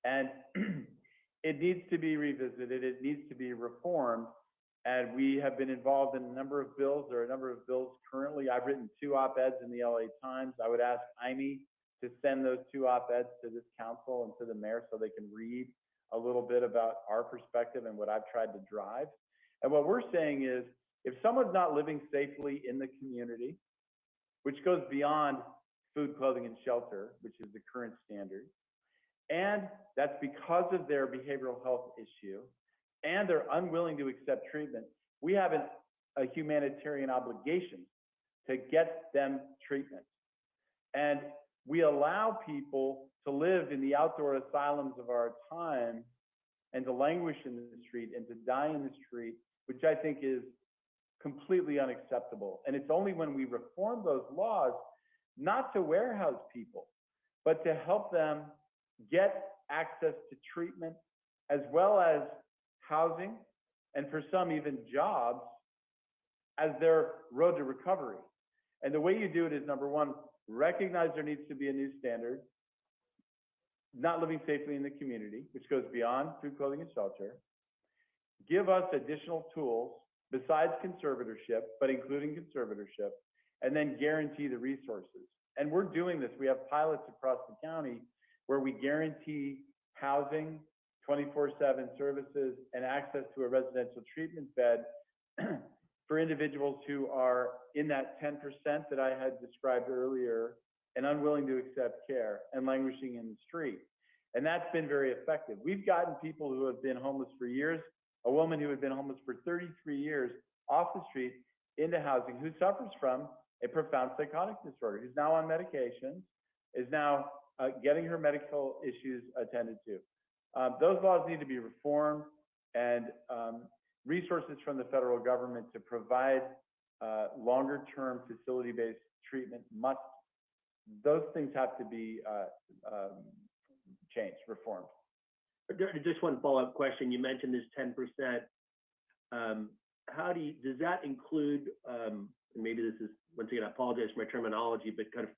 And it needs to be revisited, it needs to be reformed. And we have been involved in a number of bills. There are a number of bills currently. I've written 2 op-eds in the LA Times. I would ask IME to send those 2 op-eds to this council and to the mayor so they can read a little bit about our perspective and what I've tried to drive. And what we're saying is, if someone's not living safely in the community, which goes beyond food, clothing, and shelter, which is the current standard, and that's because of their behavioral health issue, and they're unwilling to accept treatment, we have a humanitarian obligation to get them treatment. And we allow people to live in the outdoor asylums of our time and to languish in the street and to die in the street, which I think is completely unacceptable. And it's only when we reform those laws, not to warehouse people, but to help them get access to treatment, as well as housing, and for some even jobs, as their road to recovery. And the way you do it is, number one, recognize there needs to be a new standard, not living safely in the community, which goes beyond food, clothing, and shelter. Give us additional tools besides conservatorship, but including conservatorship, and then guarantee the resources. And we're doing this. We have pilots across the county where we guarantee housing, 24/7 services, and access to a residential treatment bed for individuals who are in that 10% that I had described earlier and unwilling to accept care and languishing in the street. And that's been very effective. We've gotten people who have been homeless for years, a woman who had been homeless for 33 years off the street into housing, who suffers from a profound psychotic disorder, who's now on medication, is now getting her medical issues attended to. Those laws need to be reformed, and resources from the federal government to provide longer-term facility-based treatment those things have to be changed, reformed. Just one follow-up question. You mentioned this 10%. Does that include, and maybe this is, once again, I apologize for my terminology, but kind of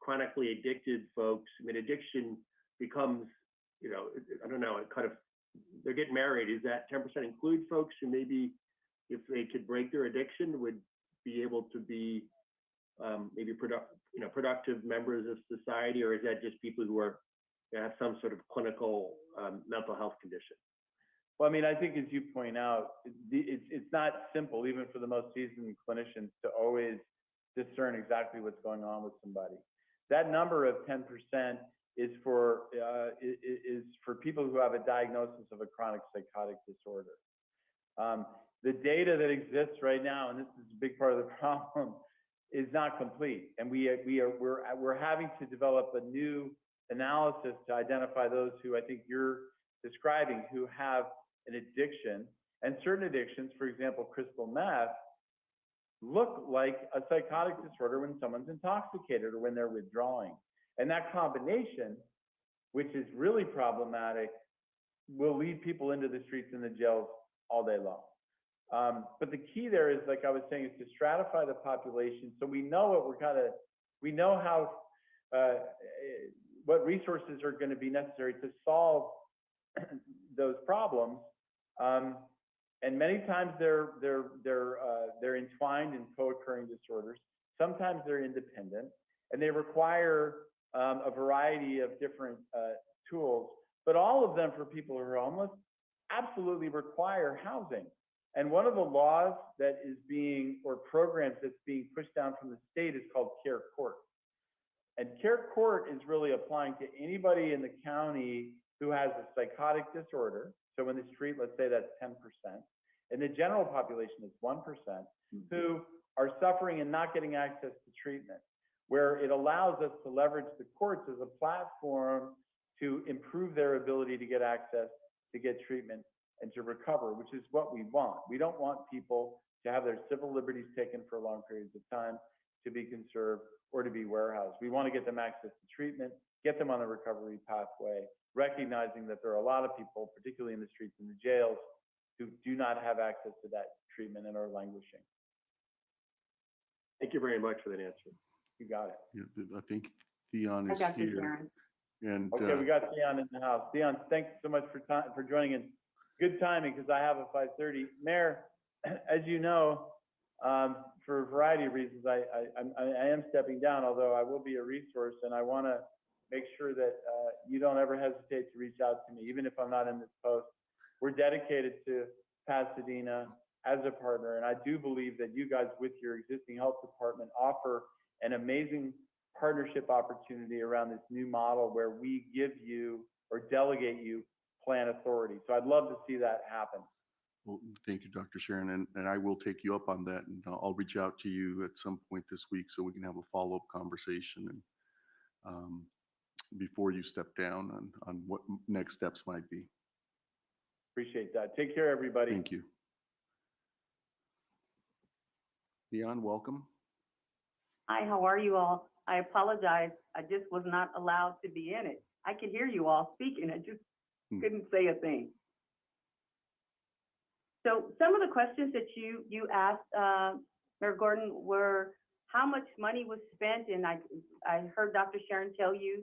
chronically addicted folks? I mean, addiction becomes, I don't know, they're getting married. Is that 10% include folks who maybe, if they could break their addiction, would be able to be maybe productive members of society, or is that just people who have some sort of clinical mental health condition? Well, I mean, I think as you point out, it's not simple, even for the most seasoned clinicians, to always discern exactly what's going on with somebody. That number of 10% is for people who have a diagnosis of a chronic psychotic disorder. The data that exists right now, and this is a big part of the problem, is not complete, and we're having to develop a new analysis to identify those who I think you're describing, who have an addiction, and certain addictions, for example, crystal meth, look like a psychotic disorder when someone's intoxicated or when they're withdrawing. And that combination, which is really problematic, will lead people into the streets and the jails all day long. But the key there is, like I was saying, is to stratify the population so we know what resources are going to be necessary to solve those problems. And many times they're entwined in co-occurring disorders. Sometimes they're independent, and they require a variety of different tools. But all of them, for people who are homeless, absolutely require housing. And one of the laws that is or programs that's being pushed down from the state is called Care Court. And Care Court is really applying to anybody in the county who has a psychotic disorder. So in the street, let's say that's 10%. And the general population is 1%, who are suffering and not getting access to treatment, where it allows us to leverage the courts as a platform to improve their ability to get access, to get treatment, and to recover, which is what we want. We don't want people to have their civil liberties taken for long periods of time, to be conserved, or to be warehoused. We want to get them access to treatment, get them on the recovery pathway, recognizing that there are a lot of people, particularly in the streets and the jails, who do not have access to that treatment and are languishing. Thank you very much for that answer. You got it. Yeah, I think Theon is here. And Okay, we got Theon in the house. Theon, thanks so much for joining in. Good timing because I have a 5:30. Mayor, as you know, for a variety of reasons, I am stepping down, although I will be a resource, and I want to make sure that you don't ever hesitate to reach out to me, even if I'm not in this post. We're dedicated to Pasadena as a partner, and I do believe that you guys, with your existing health department, offer an amazing partnership opportunity around this new model where we give you or delegate you plan authority. So I'd love to see that happen. well, thank you, Dr. Sharon, and I will take you up on that, and I'll reach out to you at some point this week so we can have a follow-up conversation and before you step down on what next steps might be. Appreciate that. Take care, everybody. Thank you. Leon, welcome. Hi, how are you all? I apologize. I just was not allowed to be in it. I could hear you all speaking. I just couldn't say a thing. So some of the questions that you asked, Mayor Gordon, were how much money was spent, and I heard Dr. Sharon tell you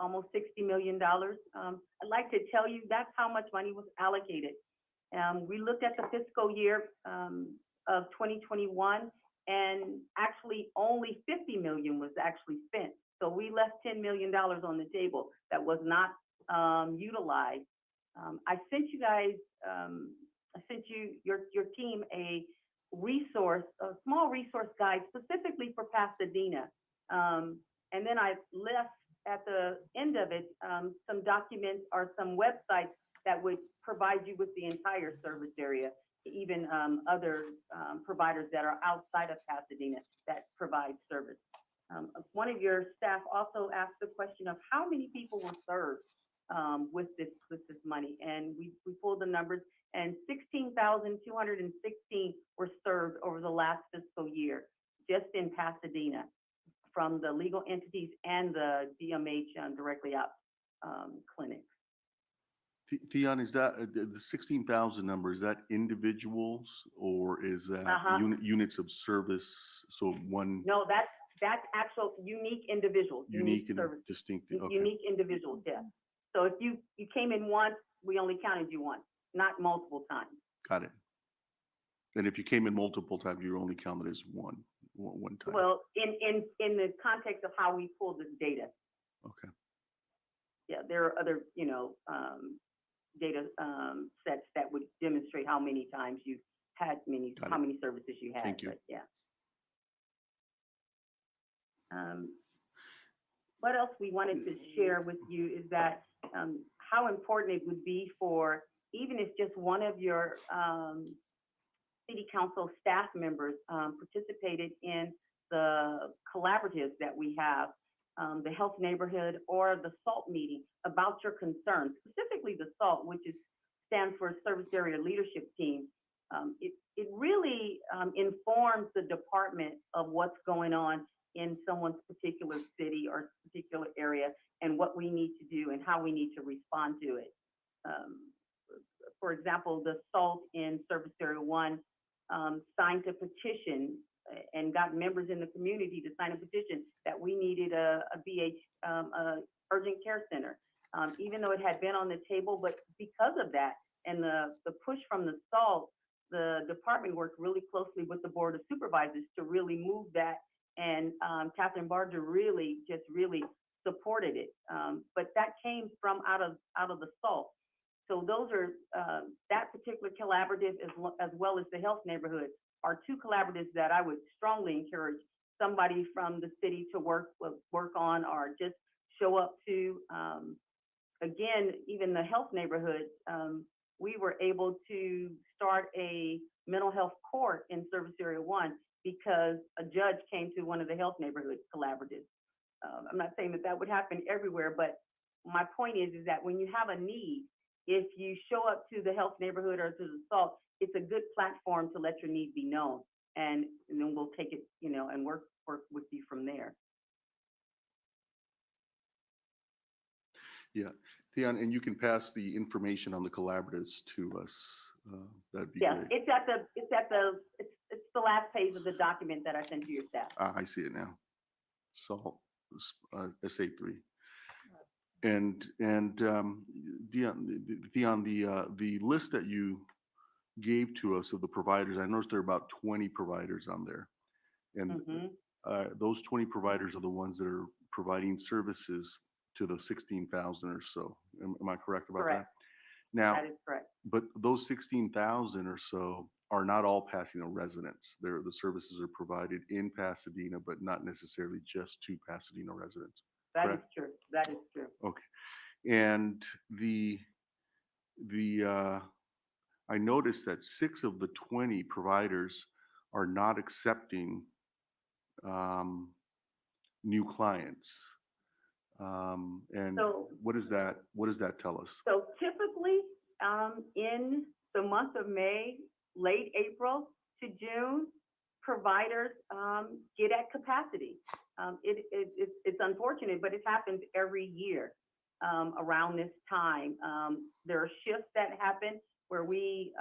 almost $60 million. I'd like to tell you that's how much money was allocated. We looked at the fiscal year of 2021, and actually only 50 million was actually spent. So we left $10 million on the table that was not utilized. I sent you guys, I sent you, your team, a small resource guide specifically for Pasadena. And then I left at the end of it some documents or some websites that would provide you with the entire service area, even other providers that are outside of Pasadena that provide service. One of your staff also asked the question of how many people were served with this money, and we pulled the numbers, and 16,216 were served over the last fiscal year, just in Pasadena, from the legal entities and the DMH directly out clinics. Theon, is that the 16,000 number, is that individuals or is that units of service? So one. No, that's actual unique individuals. Unique and distinct. Okay. Unique individuals, yeah. So if you came in once, we only counted you once, not multiple times. Got it. And if you came in multiple times, you're only counted as one time. Well, in the context of how we pulled this data. Okay. Yeah, there are other, data sets that would demonstrate how many times you had how many services you had. Thank you. But yeah. What else we wanted to share with you is that how important it would be for, even if just one of your city council staff members participated in the collaboratives that we have, the health neighborhood or the SALT meeting about your concerns, specifically the SALT, which stands for Service Area Leadership Team. It really informs the department of what's going on in someone's particular city or particular area and what we need to do and how we need to respond to it. For example, the SALT in Service Area 1 signed a petition and got members in the community to sign a petition that we needed a urgent care center, even though it had been on the table. But because of that and the push from the SALT, the department worked really closely with the Board of Supervisors to really move that. And Catherine Barger really supported it. But that came from out of the SALT. So those are that particular collaborative as well as the health neighborhood are two collaboratives that I would strongly encourage somebody from the city to work on or just show up to. Again, even the health neighborhood, we were able to start a mental health court in Service Area 1 because a judge came to one of the health neighborhood collaboratives. I'm not saying that would happen everywhere, but my point is that when you have a need, if you show up to the health neighborhood or to the SALT, it's a good platform to let your need be known, and then we'll take it, and work with you from there. Yeah, Theon, and you can pass the information on the collaboratives to us. That'd be great. It's the last page of the document that I sent to your staff. I see it now. SALT, SA3. Theon, the list that you gave to us of the providers, I noticed there are about 20 providers on there. And those 20 providers are the ones that are providing services to the 16,000 or so. Am I correct about that? Now, that is correct. but those 16,000 or so are not all Pasadena residents. The services are provided in Pasadena, but not necessarily just to Pasadena residents. That correct? is true. That is true. Okay. And I noticed that 6 of the 20 providers are not accepting new clients. And So- what does that tell us? So typically, in the month of May, late April to June, providers get at capacity. It's unfortunate, but it happens every year around this time. There are shifts that happen where we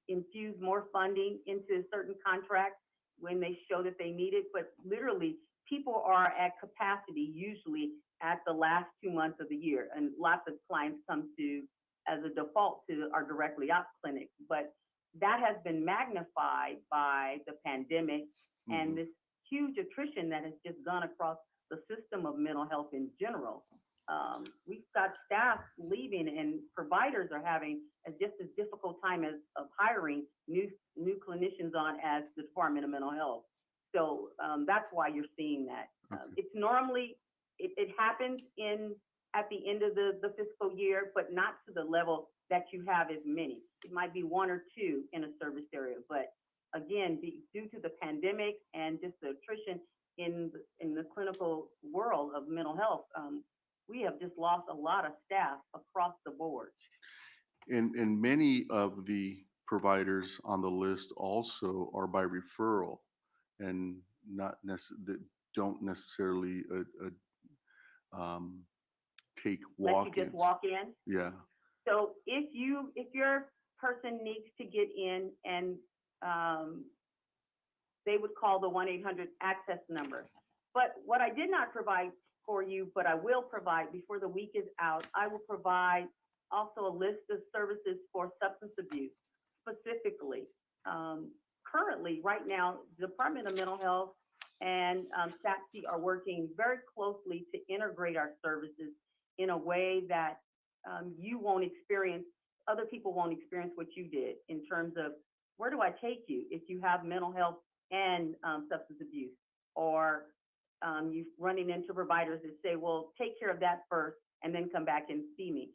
infuse more funding into certain contracts when they show that they need it, but literally people are at capacity usually at the last 2 months of the year. And lots of clients come to, as a default, to our directly ops clinics. But that has been magnified by the pandemic and this huge attrition that has just gone across the system of mental health in general. We've got staff leaving and providers are having just as difficult time of hiring new clinicians on as the Department of Mental Health. So that's why you're seeing that. It's normally, it happens at the end of the fiscal year, but not to the level that you have as many. It might be 1 or 2 in a service area, but again, due to the pandemic and just the attrition in the clinical world of mental health, we have just lost a lot of staff across the board. And many of the providers on the list also are by referral and don't necessarily take walk-ins. Let you just walk in. Yeah. So if your person needs to get in and they would call the 1-800 access number. But what I did not provide for you, but I will provide before the week is out, I will provide also a list of services for substance abuse specifically. Currently, right now, the Department of Mental Health and SAPC are working very closely to integrate our services in a way that you won't experience, other people won't experience what you did in terms of where do I take you if you have mental health and substance abuse, or you're running into providers that say, well, take care of that first and then come back and see me.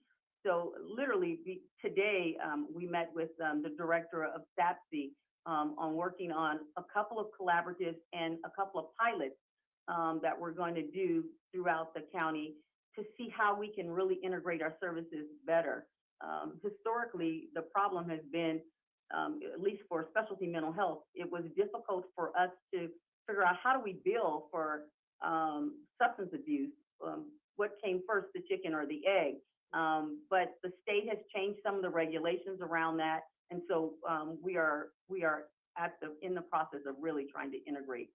So literally today we met with the director of SAPC on working on a couple of collaboratives and a couple of pilots that we're going to do throughout the county to see how we can really integrate our services better. Historically, the problem has been, at least for specialty mental health, it was difficult for us to figure out how do we bill for substance abuse. What came first, the chicken or the egg? But the state has changed some of the regulations around that, and so we are in the process of really trying to integrate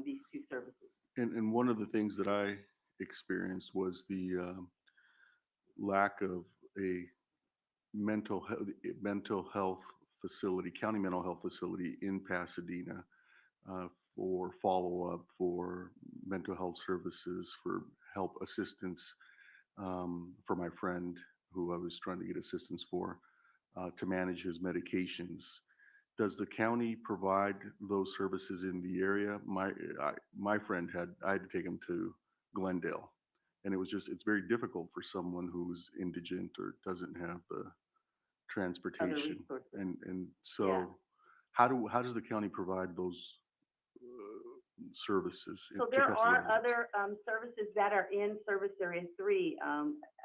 these two services. And one of the things that I experienced was the lack of a mental health facility, county mental health facility in Pasadena for follow-up, for mental health services, for help assistance for my friend who I was trying to get assistance for to manage his medications. Does the county provide those services in the area? My friend I had to take him to Glendale, and it's very difficult for someone who's indigent or doesn't have the transportation. And so Yeah. how does the county provide those services? So there are other services that are in Service Area 3.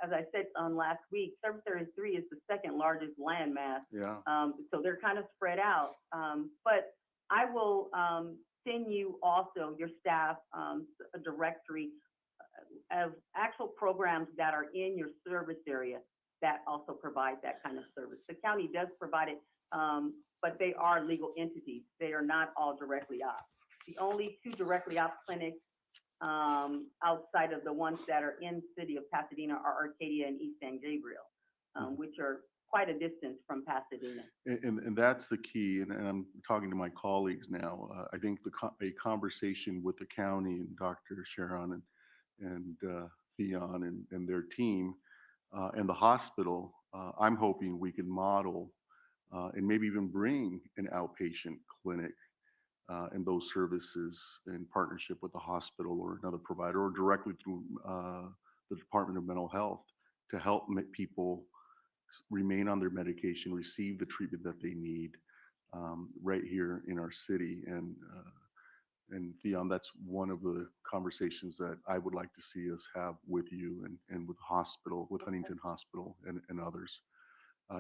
As I said last week, Service Area 3 is the second largest landmass. Yeah. So they're kind of spread out. But I will send you also, your staff, a directory of actual programs that are in your service area that also provide that kind of service. The county does provide it, but they are legal entities. They are not all directly ops. The only 2 directly ops clinics outside of the ones that are in city of Pasadena are Arcadia and East San Gabriel, which are quite a distance from Pasadena. And that's the key. And I'm talking to my colleagues now. I think a conversation with the county and Dr. Sharon and Theon and their team and the hospital, I'm hoping we can model and maybe even bring an outpatient clinic and those services in partnership with the hospital or another provider or directly through the Department of Mental Health to help make people remain on their medication, receive the treatment that they need right here in our city. And Theon, that's one of the conversations that I would like to see us have with you and with the hospital, with Huntington Hospital and others.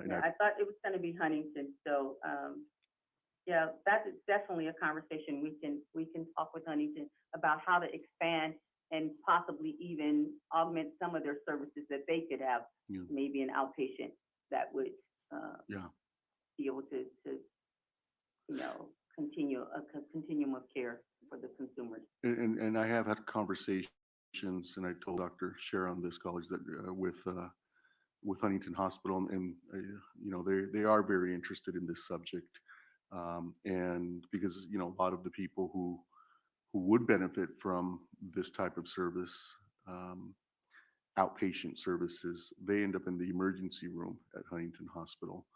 Yeah, I thought it was going to be Huntington, so yeah, that is definitely a conversation we can talk with Huntington about how to expand and possibly even augment some of their services that they could have, maybe an outpatient that would be able to continue a continuum of care for the consumers. And I have had conversations, and I told Dr. Sharon this college that with Huntington Hospital, and they are very interested in this subject, and because a lot of the people who would benefit from this type of service, outpatient services, they end up in the emergency room at Huntington Hospital,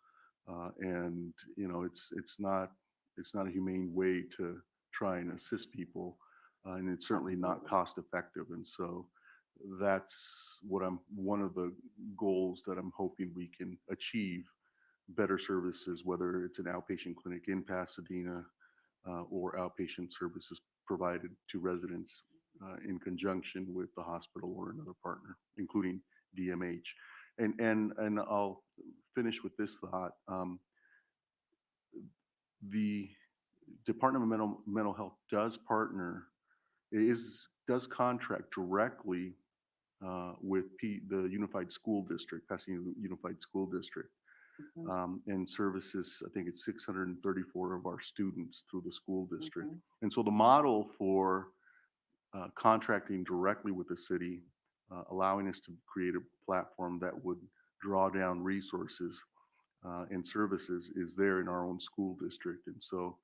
and it's not a humane way to try and assist people, and it's certainly not cost effective. And so that's one of the goals that I'm hoping we can achieve: better services, whether it's an outpatient clinic in Pasadena or outpatient services provided to residents in conjunction with the hospital or another partner, including DMH. And I'll finish with this thought. The Department of Mental Health does contract directly with the Unified School District, Pasadena Unified School District, and services, I think it's 634 of our students through the school district. And so the model for contracting directly with the city, allowing us to create a platform that would draw down resources and services is there in our own school district. And so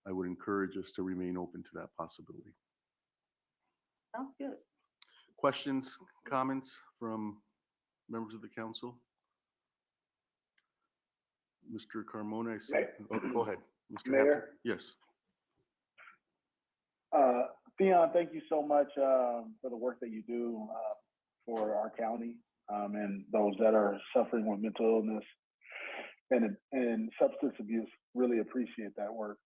I would encourage us to remain open to that possibility. Sounds good. Questions, comments from members of the council? Mr. Carmona, I see. Oh, go ahead, Mr. Mayor? Hampton. Yes. Theon, thank you so much for the work that you do for our county and those that are suffering with mental illness and substance abuse. Really appreciate that work.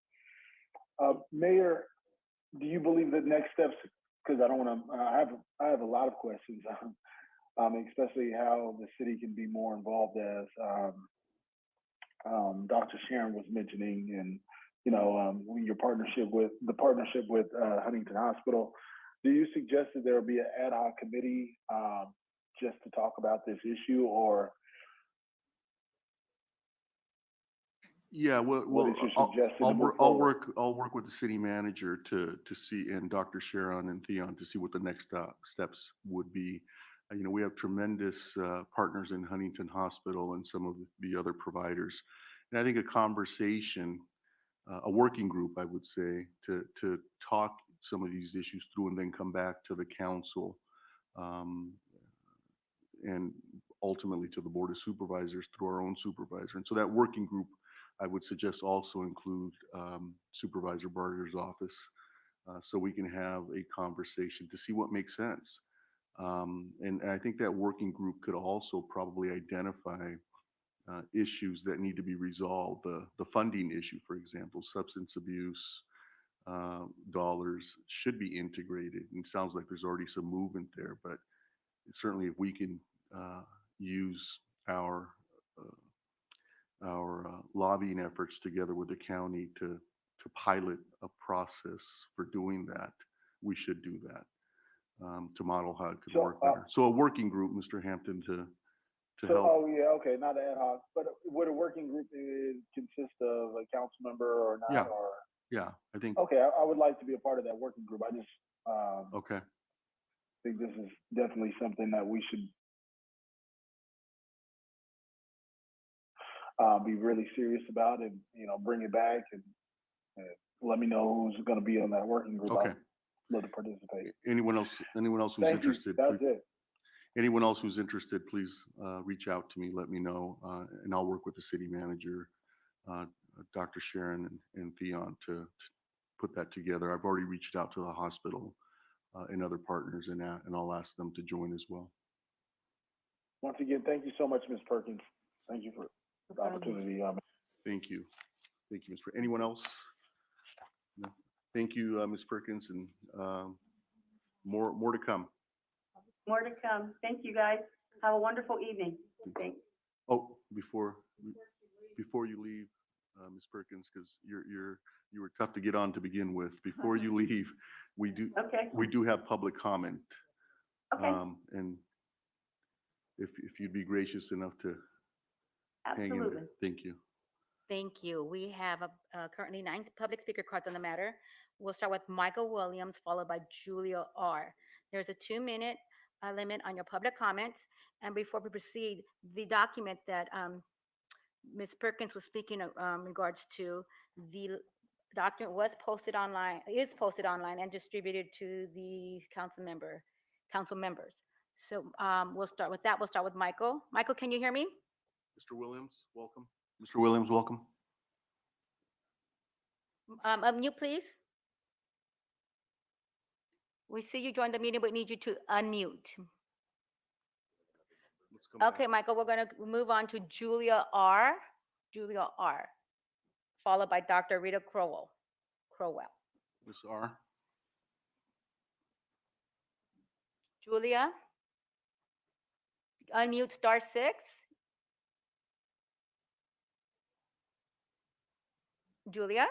Mayor, do you believe that next steps? Because I have a lot of questions, especially how the city can be more involved, as Dr. Sharon was mentioning, and your partnership with Huntington Hospital. Do you suggest that there will be an ad hoc committee just to talk about this issue, or? Yeah, well, I'll work with the city manager to see, and Dr. Sharon and Theon to see what the next steps would be. We have tremendous partners in Huntington Hospital and some of the other providers, and I think a conversation, a working group, I would say, to talk some of these issues through and then come back to the council and ultimately to the Board of Supervisors through our own supervisor. And so that working group, I would suggest, also include Supervisor Barger's office, so we can have a conversation to see what makes sense. And I think that working group could also probably identify issues that need to be resolved. The funding issue, for example, substance abuse dollars should be integrated. And it sounds like there's already some movement there, but certainly if we can use our lobbying efforts together with the county to pilot a process for doing that, we should do that to model how it could work better. So a working group, Mr. Hampton, to help. Oh yeah, okay, not ad hoc, but would a working group consist of a council member or not? Yeah. Or Yeah, I think. Okay, I would like to be a part of that working group. I just Okay. think this is definitely something that we should be really serious about, and bring it back, and let me know who's going to be on that working group. Okay. I'd love to participate. Anyone else who's Thank you. interested, That's please, it. anyone else who's interested, please reach out to me, let me know, and I'll work with the city manager, Dr. Sharon and Theon to put that together. I've already reached out to the hospital and other partners, and I'll ask them to join as well. Once again, thank you so much, Ms. Perkins. Thank you for the opportunity. Thank you. Thank you, Ms. Anyone else? No. Thank you, Ms. Perkins, and more to come. More to come. Thank you, guys. Have a wonderful evening. Thanks. Oh, before you leave, Ms. Perkins, because you were tough to get on to begin with. Before you leave, we do have public comment. Okay. And if you'd be gracious enough to hang in Absolutely. there. Thank you. Thank you. We have currently 9 public speaker cards on the matter. We'll start with Michael Williams, followed by Julia R. There's a 2-minute limit on your public comments. And before we proceed, the document that Ms. Perkins was speaking in regards to, the document was posted online, is posted online and distributed to the council members. So we'll start with that. We'll start with Michael. Michael, can you hear me? Mr. Williams, welcome. Mr. Williams, welcome. Unmute, please. We see you joined the meeting, but need you to unmute. Let's come Okay, back. Michael, we're going to move on to Julia R. Followed by Dr. Rita Crowell. Ms. R. Julia, unmute *6. Julia?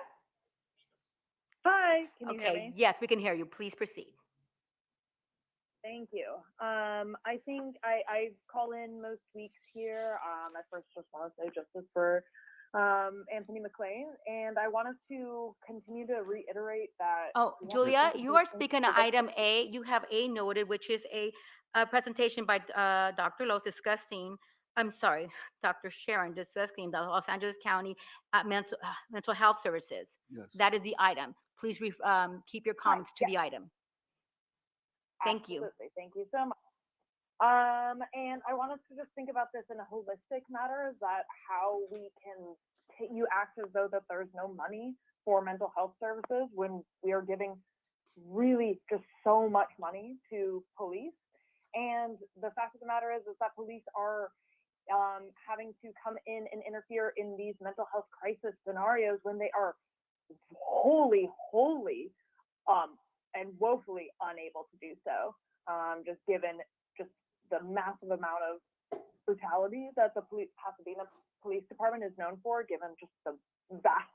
Hi, can you hear Okay, me? yes, we can hear you. Please proceed. Thank you. I think I call in most weeks here. I first just want to say justice for Anthony McLean, and I wanted to continue to reiterate that. Oh, we have to Julia, take you are these things speaking to to the- item A. You have A noted, which is a presentation by Dr. Los discussing, I'm sorry, Dr. Sharon discussing the Los Angeles County mental health services. Yes. That is the item. Please keep your comments to the item. Thank you. Absolutely. Thank you so much. And I wanted to just think about this in a holistic matter, that how we can you act as though that there's no money for mental health services when we are giving really just so much money to police. And the fact of the matter is that police are having to come in and interfere in these mental health crisis scenarios when they are wholly and woefully unable to do so, just given just the massive amount of brutality that the Pasadena Police Department is known for, given just the vast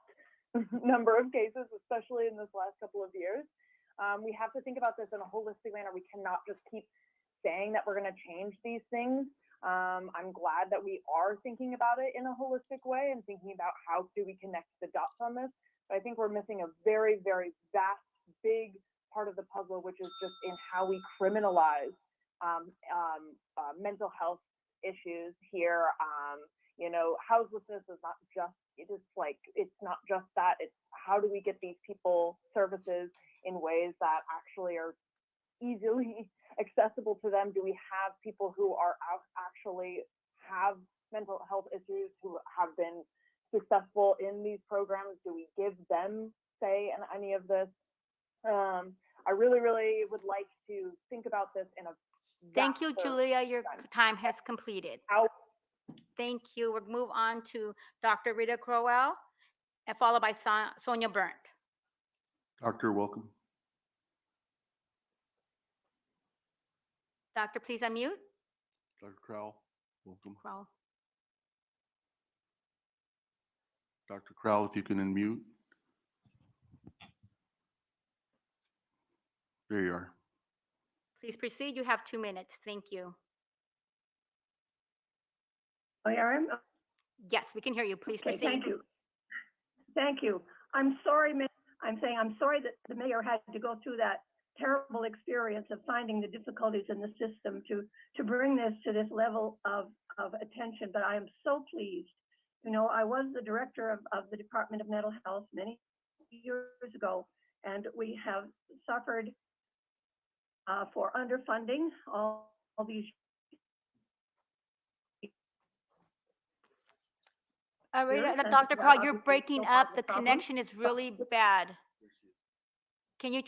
number of cases, especially in this last couple of years. We have to think about this in a holistic manner. We cannot just keep saying that we're going to change these things. I'm glad that we are thinking about it in a holistic way and thinking about how do we connect the dots on this. But I think we're missing a very, very vast, big part of the puzzle, which is just in how we criminalize mental health issues here. Houselessness is not just, it's not just that, it's how do we get these people services in ways that actually are easily accessible to them? Do we have people who are actually have mental health issues who have been successful in these programs? Do we give them say in any of this? I really, really would like to think about this in a Thank you, vaster Julia. Your sense. time has completed. How Thank you. We'll move on to Dr. Rita Crowell, and followed by Sonia Burnt. Doctor, welcome. Doctor, please unmute. Dr. Crowell, welcome. Crowell. Dr. Crowell, if you can unmute. There you are. Please proceed. You have 2 minutes. Thank you. I am? Yes, we can hear you. Please Okay, proceed. thank you. Thank you. I'm sorry, I'm saying I'm sorry that the mayor had to go through that terrible experience of finding the difficulties in the system to bring this to this level of attention. But I am so pleased. You know, I was the director of the Department of Mental Health many years ago, and we have suffered for underfunding all these. Arita, And Dr. that Carl, you're obviously is breaking still part up. of The problem. connection is really bad. Can you,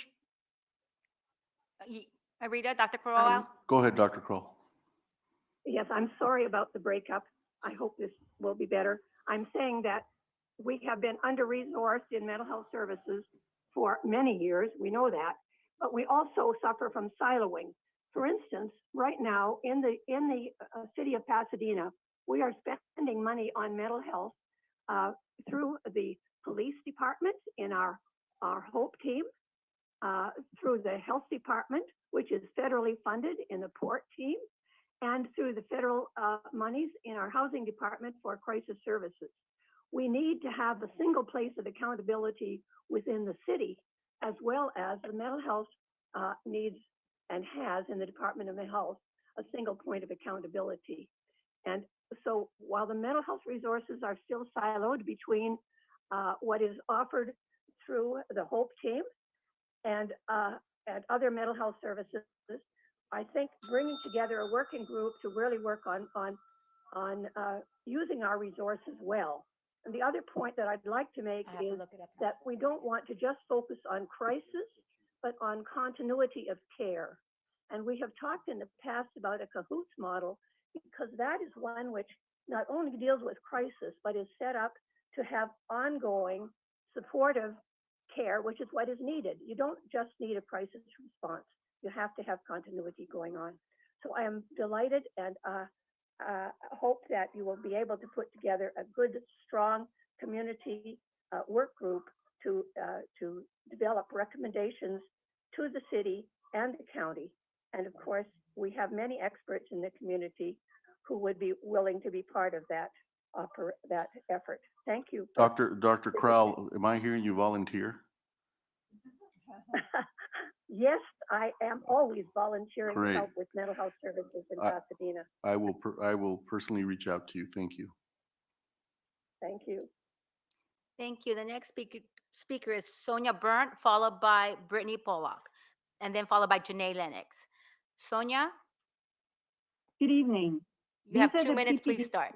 Arita, Dr. Crowell? Go ahead, Dr. Kroll. Yes, I'm sorry about the breakup. I hope this will be better. I'm saying that we have been under-resourced in mental health services for many years. We know that, but we also suffer from siloing. For instance, right now in the city of Pasadena, we are spending money on mental health through the police department in our HOPE team, through the health department, which is federally funded in the port team, and through the federal monies in our housing department for crisis services. We need to have a single place of accountability within the city, as well as the mental health needs and has in the Department of Mental Health, a single point of accountability. And so while the mental health resources are still siloed between what is offered through the HOPE team and other mental health services, I think bringing together a working group to really work on using our resources well. And the other point that I'd like to make is that we don't want to just focus on crisis, but on continuity of care. And we have talked in the past about a CAHOOTS model, because that is one which not only deals with crisis, but is set up to have ongoing supportive care, which is what is needed. You don't just need a crisis response. You have to have continuity going on. So I am delighted and hope that you will be able to put together a good, strong community work group to develop recommendations to the city and the county. And of course, we have many experts in the community who would be willing to be part of that effort. Thank you. Dr. Crowell, am I hearing you volunteer? Yes, I am always volunteering to Great. help with mental health services in Pasadena. I will personally reach out to you. Thank you. Thank you. Thank you. The next speaker is Sonia Burnt, followed by Brittany Pollock, and then followed by Janae Lennox. Sonia, Good evening. you have These are 2 the minutes. Please PPD start.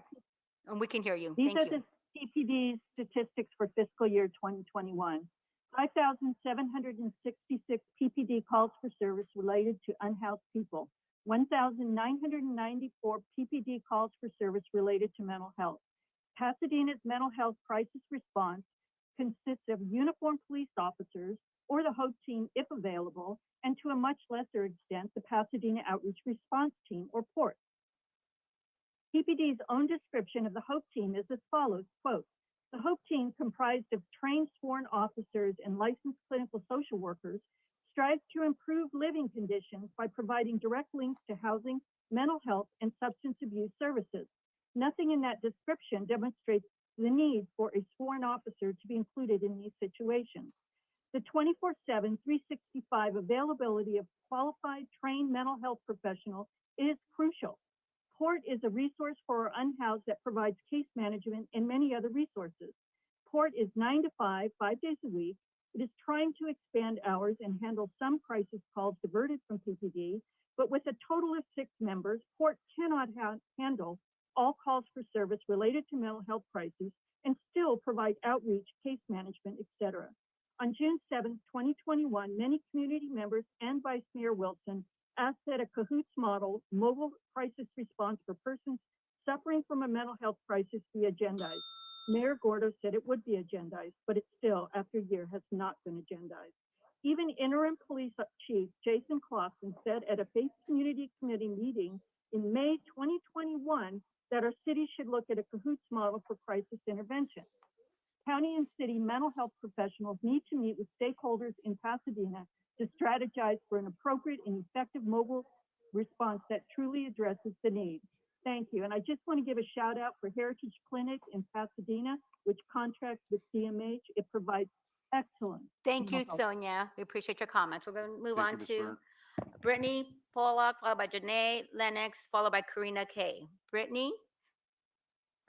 And we can hear you. These Thank are you. the CPD statistics for fiscal year 2021. 5,766 PPD calls for service related to unhoused people. 1,994 PPD calls for service related to mental health. Pasadena's mental health crisis response consists of uniformed police officers or the HOPE team if available, and to a much lesser extent, the Pasadena Outreach Response Team or PORT. PPD's own description of the HOPE team is as follows, quote, "The HOPE team, comprised of trained sworn officers and licensed clinical social workers, strives to improve living conditions by providing direct links to housing, mental health, and substance abuse services. Nothing in that description demonstrates the need for a sworn officer to be included in these situations. The 24/7, 365 availability of qualified, trained mental health professionals is crucial. PORT is a resource for our unhoused that provides case management and many other resources. PORT is 9 to 5, 5 days a week. It is trying to expand hours and handle some crisis calls diverted from PPD, but with a total of 6 members, PORT cannot handle all calls for service related to mental health crises and still provide outreach, case management, etc. On June 7, 2021, many community members and Vice Mayor Wilson asked that a CAHOOTS model, mobile crisis response for persons suffering from a mental health crisis, be agendized. Mayor Gordo said it would be agendized, but it still, after a year, has not been agendized. Even interim police chief Jason Clausen said at a Faith Community Committee meeting in May 2021 that our city should look at a CAHOOTS model for crisis intervention. County and city mental health professionals need to meet with stakeholders in Pasadena to strategize for an appropriate and effective mobile response that truly addresses the need. Thank you. And I just want to give a shout out for Heritage Clinic in Pasadena, which contracts with CMH. It provides excellent. Thank you, mental health. Sonia. We appreciate your comments. We're going to move Thank on you, Ms. to Bernard. Brittany Pollock, followed by Janae Lennox, followed by Karina Kay. Brittany,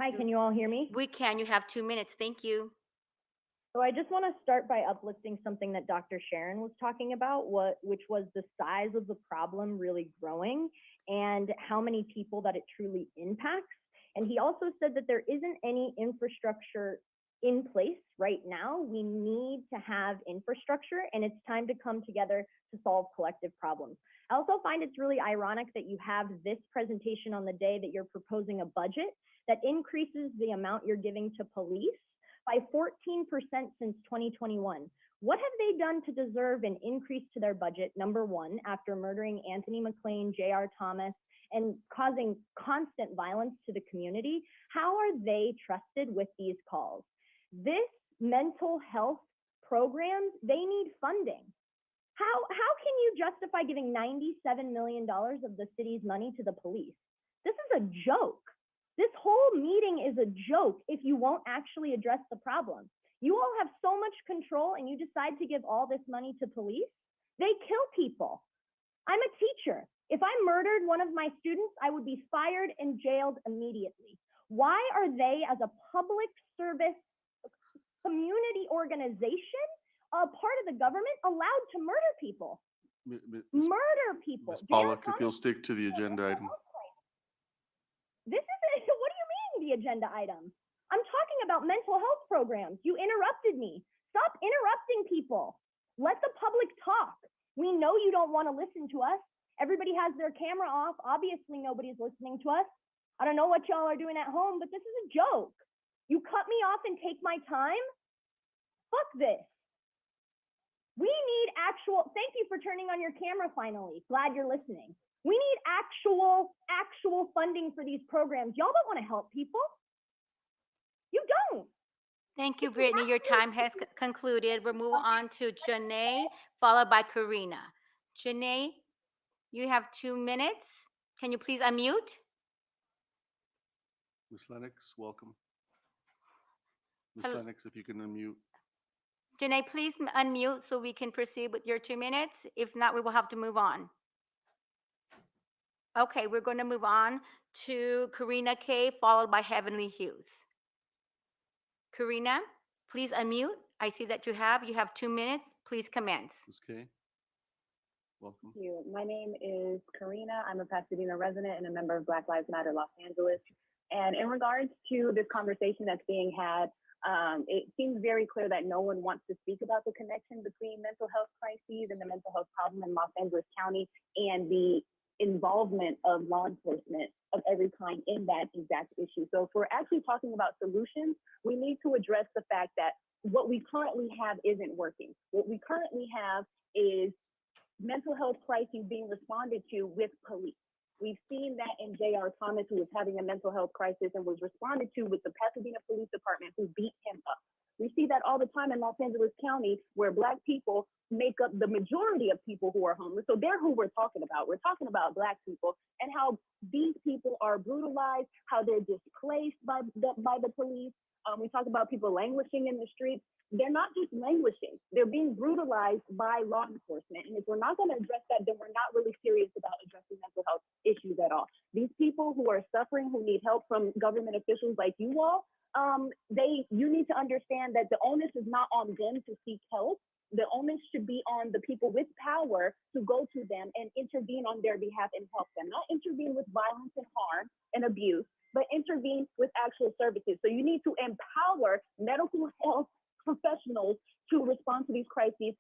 Hi, can you all hear me? we can. You have 2 minutes. Thank you. So I just want to start by uplifting something that Dr. Sharon was talking about, which was the size of the problem really growing and how many people that it truly impacts. And he also said that there isn't any infrastructure in place right now. We need to have infrastructure, and it's time to come together to solve collective problems. I also find it's really ironic that you have this presentation on the day that you're proposing a budget that increases the amount you're giving to police by 14% since 2021. What have they done to deserve an increase to their budget, number one, after murdering Anthony McLean, J.R. Thomas, and causing constant violence to the community? How are they trusted with these calls? This mental health programs, they need funding. How can you justify giving $97 million of the city's money to the police? This is a joke. This whole meeting is a joke if you won't actually address the problem. You all have so much control and you decide to give all this money to police. They kill people. I'm a teacher. If I murdered one of my students, I would be fired and jailed immediately. Why are they, as a public service community organization, a part of the government, allowed to murder people? Murder people. Ms. Pollock, if you'll stick to the agenda item. This is what do you mean the agenda item? I'm talking about mental health programs. You interrupted me. Stop interrupting people. Let the public talk. We know you don't want to listen to us. Everybody has their camera off. Obviously, nobody's listening to us. I don't know what y'all are doing at home, but this is a joke. You cut me off and take my time? Fuck this. We need actual, thank you for turning on your camera finally. Glad you're listening. We need actual funding for these programs. Y'all don't want to help people. You don't. Thank you, Brittany. Your time has concluded. We'll move on to Janae, followed by Karina. Janae, you have 2 minutes. Can you please unmute? Ms. Lennox, welcome. Ms. Hello. Lennox, if you can unmute. Janae, please unmute so we can proceed with your 2 minutes. If not, we will have to move on. Okay, we're going to move on to Karina Kay, followed by Heavenly Hughes. Karina, please unmute. I see that you have 2 minutes. Please commence. Ms. Kay, welcome. Thank you. My name is Karina. I'm a Pasadena resident and a member of Black Lives Matter Los Angeles. And in regards to this conversation that's being had, it seems very clear that no one wants to speak about the connection between mental health crises and the mental health problem in Los Angeles County and the involvement of law enforcement of every kind in that exact issue. So if we're actually talking about solutions, we need to address the fact that what we currently have isn't working. What we currently have is mental health crises being responded to with police. We've seen that in J.R. Thomas, who was having a mental health crisis and was responded to with the Pasadena Police Department, who beat him up. We see that all the time in Los Angeles County, where Black people make up the majority of people who are homeless. So they're who we're talking about. We're talking about Black people and how these people are brutalized, how they're displaced by the police. We talk about people languishing in the streets. They're not just languishing, they're being brutalized by law enforcement. And if we're not going to address that, then we're not really serious about addressing mental health issues at all. These people who are suffering, who need help from government officials like you all, you need to understand that the onus is not on them to seek help. The onus should be on the people with power to go to them and intervene on their behalf and help them. Not intervene with violence and harm and abuse, but intervene with actual services. So you need to empower medical health professionals to respond to these crises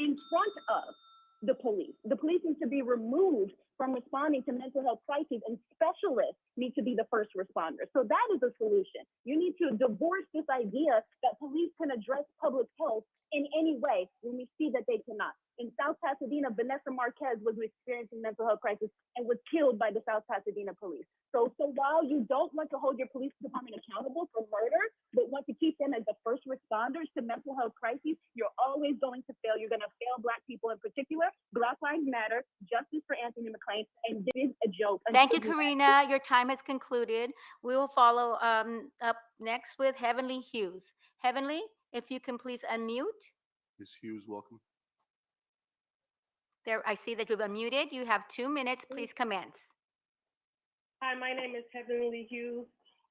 in front of the police. The police need to be removed from responding to mental health crises, and specialists need to be the first responders. So that is a solution. You need to divorce this idea that police can address public health in any way when we see that they cannot. In South Pasadena, Vanessa Marquez was experiencing mental health crisis and was killed by the South Pasadena police. So while you don't want to hold your police department accountable for murder, but want to keep them as the first responders to mental health crises, you're always going to fail. You're going to fail Black people in particular. Black Lives Matter, justice for Anthony McLean, and this is a joke. Thank you, Karina. Your time has concluded. We will follow up next with Heavenly Hughes. Heavenly, If you can please unmute. Ms. Hughes, welcome. There, I see that you've unmuted. You have 2 minutes. Please commence. Hi, my name is Heavenly Hughes,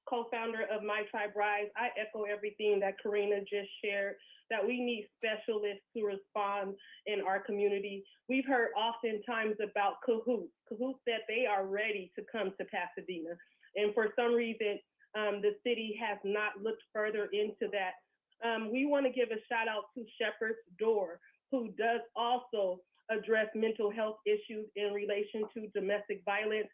co-founder of My Tribe Rise. I echo everything that Karina just shared, that we need specialists to respond in our community. We've heard oftentimes about cahoots. Cahoots that they are ready to come to Pasadena. And for some reason, the city has not looked further into that. We want to give a shout out to Shepherd's Door, who does also address mental health issues in relation to domestic violence.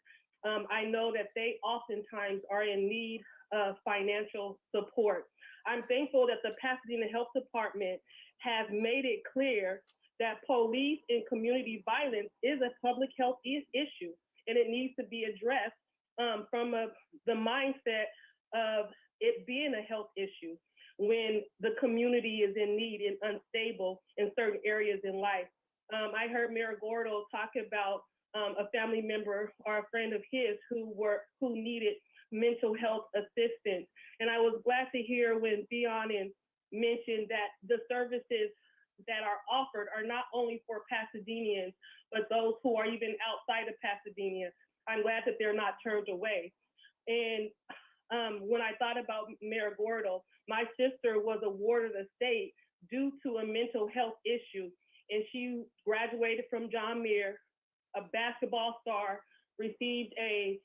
I know that they oftentimes are in need of financial support. I'm thankful that the Pasadena Health Department has made it clear that police and community violence is a public health issue, and it needs to be addressed from the mindset of it being a health issue when the community is in need and unstable in certain areas in life. I heard Mayor Gordo talk about a family member or a friend of his who needed mental health assistance. And I was glad to hear when Dion mentioned that the services that are offered are not only for Pasadenians, but those who are even outside of Pasadena. I'm glad that they're not turned away. And when I thought about Mayor Gordo, my sister was a ward of the state due to a mental health issue. And she graduated from John Muir, a basketball star, received a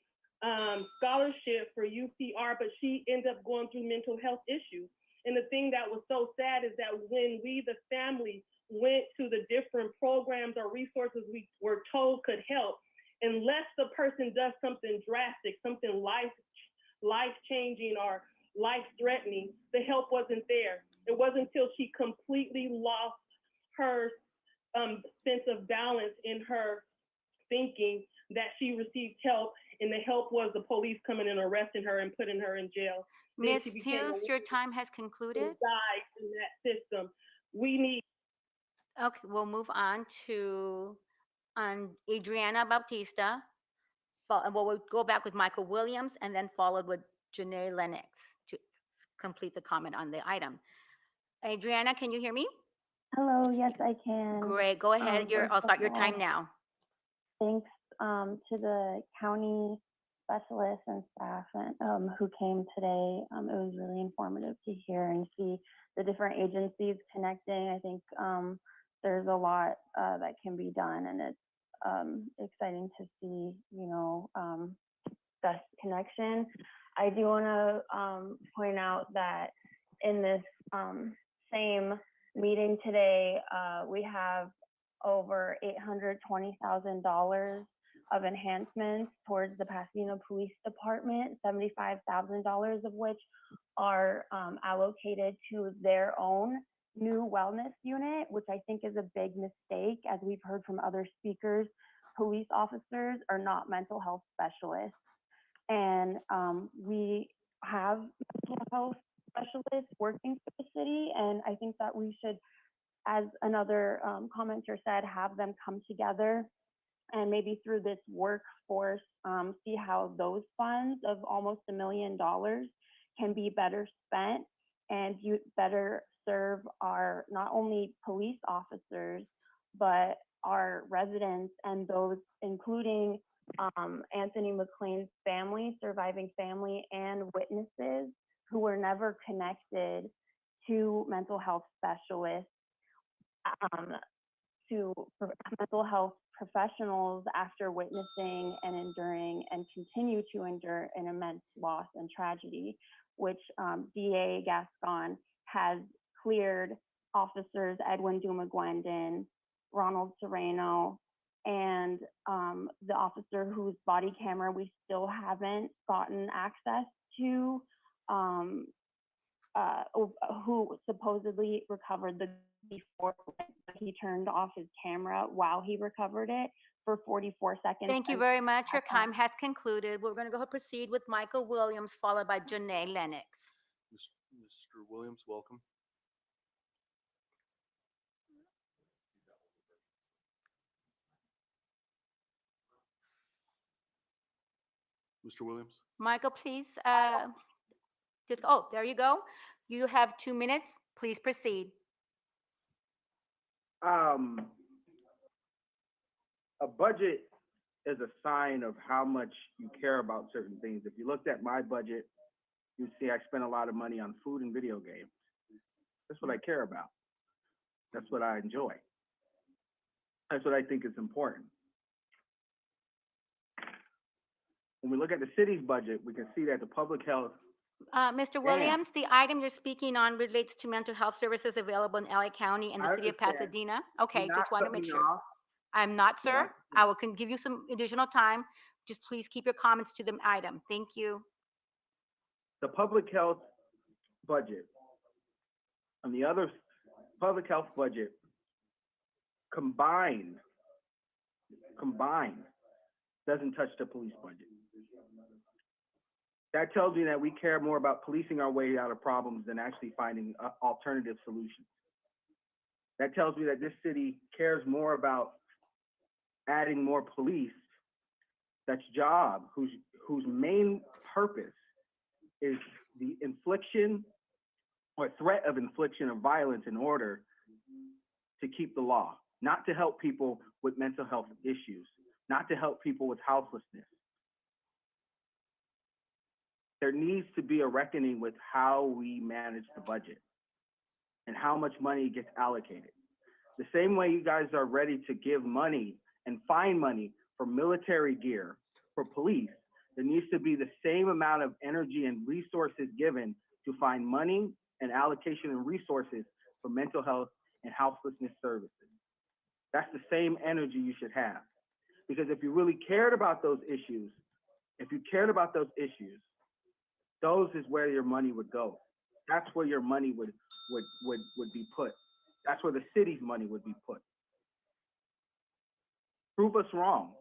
scholarship for UCR, but she ended up going through mental health issues. And the thing that was so sad is that when we, the family, went to the different programs or resources we were told could help, unless the person does something drastic, something life-changing or life-threatening, the help wasn't there. It wasn't until she completely lost her sense of balance in her thinking that she received help, and the help was the police coming and arresting her and putting her in jail. Ms. Hughes, your time has concluded. Died in that system. We need. Okay, we'll move on to Adriana Bautista. We'll go back with Michael Williams and then followed with Janae Lennox to complete the comment on the item. Adriana, can you hear me? Hello, yes, I can. Great, go ahead. I'll start your time now. Thanks to the county specialists and staff who came today. It was really informative to hear and see the different agencies connecting. I think there's a lot that can be done, and it's exciting to see, that connection. I do want to point out that in this same meeting today, we have over $820,000 of enhancements towards the Pasadena Police Department, $75,000 of which are allocated to their own new wellness unit, which I think is a big mistake. As we've heard from other speakers, police officers are not mental health specialists. And we have mental health specialists working for the city, and I think that we should, as another commenter said, have them come together and maybe through this workforce, see how those funds of almost $1 million can be better spent and you better serve our not only police officers, but our residents and those, including Anthony McLean's family, surviving family, and witnesses who were never connected to mental health specialists, to mental health professionals after witnessing and enduring and continue to endure an immense loss and tragedy, which DA Gascon has cleared officers Edwin Dumagwendon, Ronald Serrano, and the officer whose body camera we still haven't gotten access to, who supposedly recovered the before he turned off his camera while he recovered it for 44 seconds. Thank you very much. Your time has concluded. We're going to go ahead and proceed with Michael Williams, followed by Janae Lennox. Mr. Williams, welcome. Mr. Williams? Michael, please, there you go. You have 2 minutes. Please proceed. A budget is a sign of how much you care about certain things. If you looked at my budget, you'd see I spend a lot of money on food and video games. That's what I care about. That's what I enjoy. That's what I think is important. When we look at the city's budget, we can see that the public health. Mr. Williams, the item you're speaking on relates to mental health services available in LA County and the city of understand. Pasadena. Okay, Do just not want to cut make me sure. off. I'm not, Do sir. not- I will give you some additional time. Just please keep your comments to the item. Thank you. The public health budget and the other public health budget combined doesn't touch the police budget. That tells me that we care more about policing our way out of problems than actually finding alternative solutions. That tells me that this city cares more about adding more police, that's job, whose main purpose is the infliction or threat of infliction of violence in order to keep the law, not to help people with mental health issues, not to help people with houselessness. There needs to be a reckoning with how we manage the budget and how much money gets allocated. The same way you guys are ready to give money and find money for military gear, for police, there needs to be the same amount of energy and resources given to find money and allocation and resources for mental health and houselessness services. That's the same energy you should have. Because if you really cared about those issues, those is where your money would go. That's where your money would be put. That's where the city's money would be put. Prove us wrong.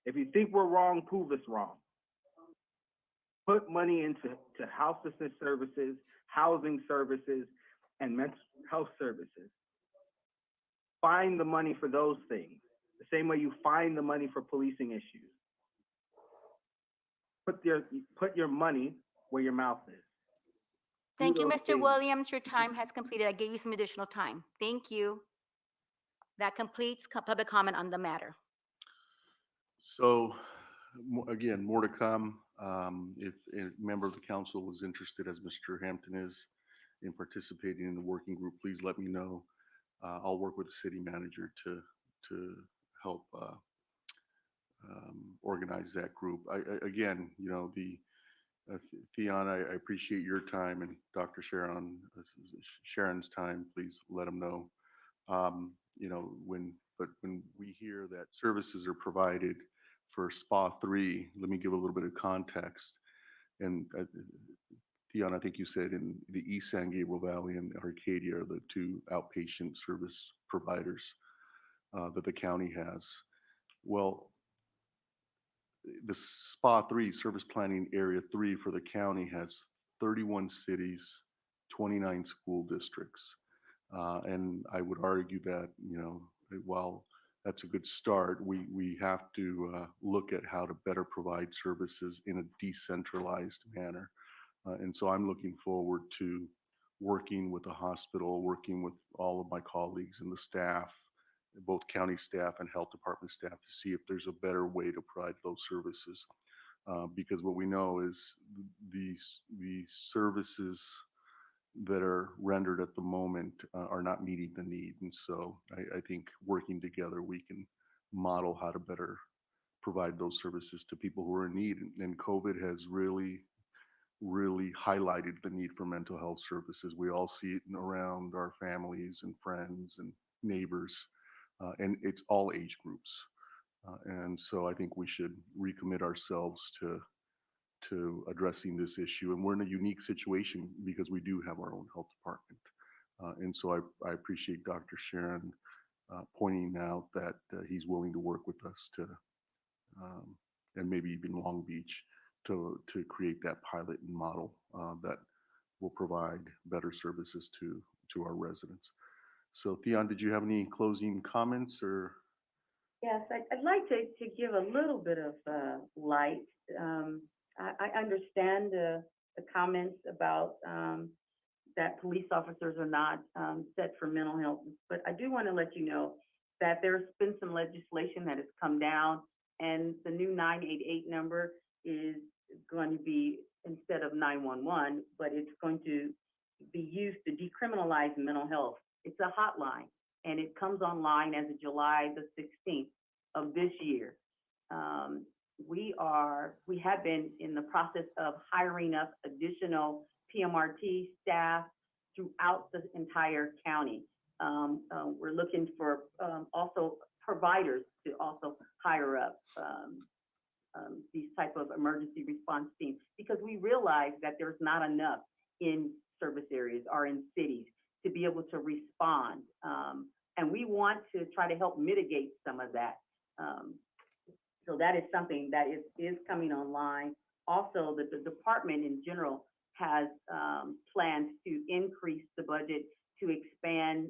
If you think we're wrong, prove us wrong. Put money into houselessness services, housing services, and mental health services. Find the money for those things, the same way you find the money for policing issues. Put your money where your mouth is. Thank you, those Mr. things. Williams. Your time has completed. I gave you some additional time. Thank you. That completes public comment on the matter. So again, more to come. If a member of the council was interested, as Mr. Hampton is, in participating in the working group, please let me know. I'll work with the city manager to help organize that group. Again, you know, Theon, I appreciate your time, and Dr. Sharon's time. Please let them know. You know, when we hear that services are provided for SPA 3, let me give a little bit of context. And Theon, I think you said in the East San Gabriel Valley and Arcadia are the two outpatient service providers that the county has. Well, the SPA 3, Service Planning Area 3 for the county, has 31 cities, 29 school districts. And I would argue that, you know, while that's a good start, we have to look at how to better provide services in a decentralized manner. And so I'm looking forward to working with the hospital, working with all of my colleagues and the staff, both county staff and health department staff, to see if there's a better way to provide those services. Because what we know is the services that are rendered at the moment are not meeting the need. And so I think working together, we can model how to better provide those services to people who are in need. And COVID has really highlighted the need for mental health services. We all see it around our families and friends and neighbors, and it's all age groups. And so I think we should recommit ourselves to addressing this issue. And we're in a unique situation because we do have our own health department. And so I appreciate Dr. Sharon pointing out that he's willing to work with us to, and maybe even Long Beach, to create that pilot and model that will provide better services to our residents. So Theon, did you have any closing comments or? Yes, I'd like to give a little bit of light. I understand the comments about that police officers are not set for mental health. But I do want to let you know that there's been some legislation that has come down, and the new 988 number is going to be, instead of 911, but it's going to be used to decriminalize mental health. It's a hotline, and it comes online as of July the 16th of this year. We have been in the process of hiring up additional PMRT staff throughout the entire county. We're looking for also providers to also hire up these type of emergency response teams, because we realize that there's not enough in service areas or in cities to be able to respond. And we want to try to help mitigate some of that. So that is something that is coming online. Also, the department in general has plans to increase the budget to expand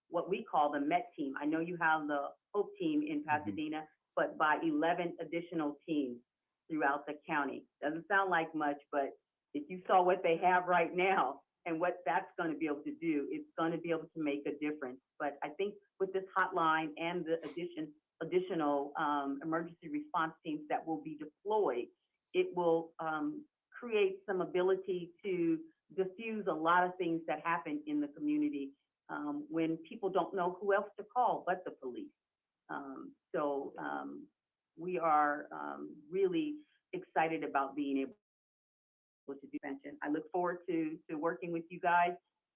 what we call the MET team. I know you have the HOPE team in Pasadena, but by 11 additional teams throughout the county. Doesn't sound like much, but if you saw what they have right now and what that's going to be able to do, it's going to be able to make a difference. But I think with this hotline and the additional emergency response teams that will be deployed, it will create some ability to diffuse a lot of things that happen in the community when people don't know who else to call but the police. So we are really excited about being able to do prevention. I look forward to working with you guys.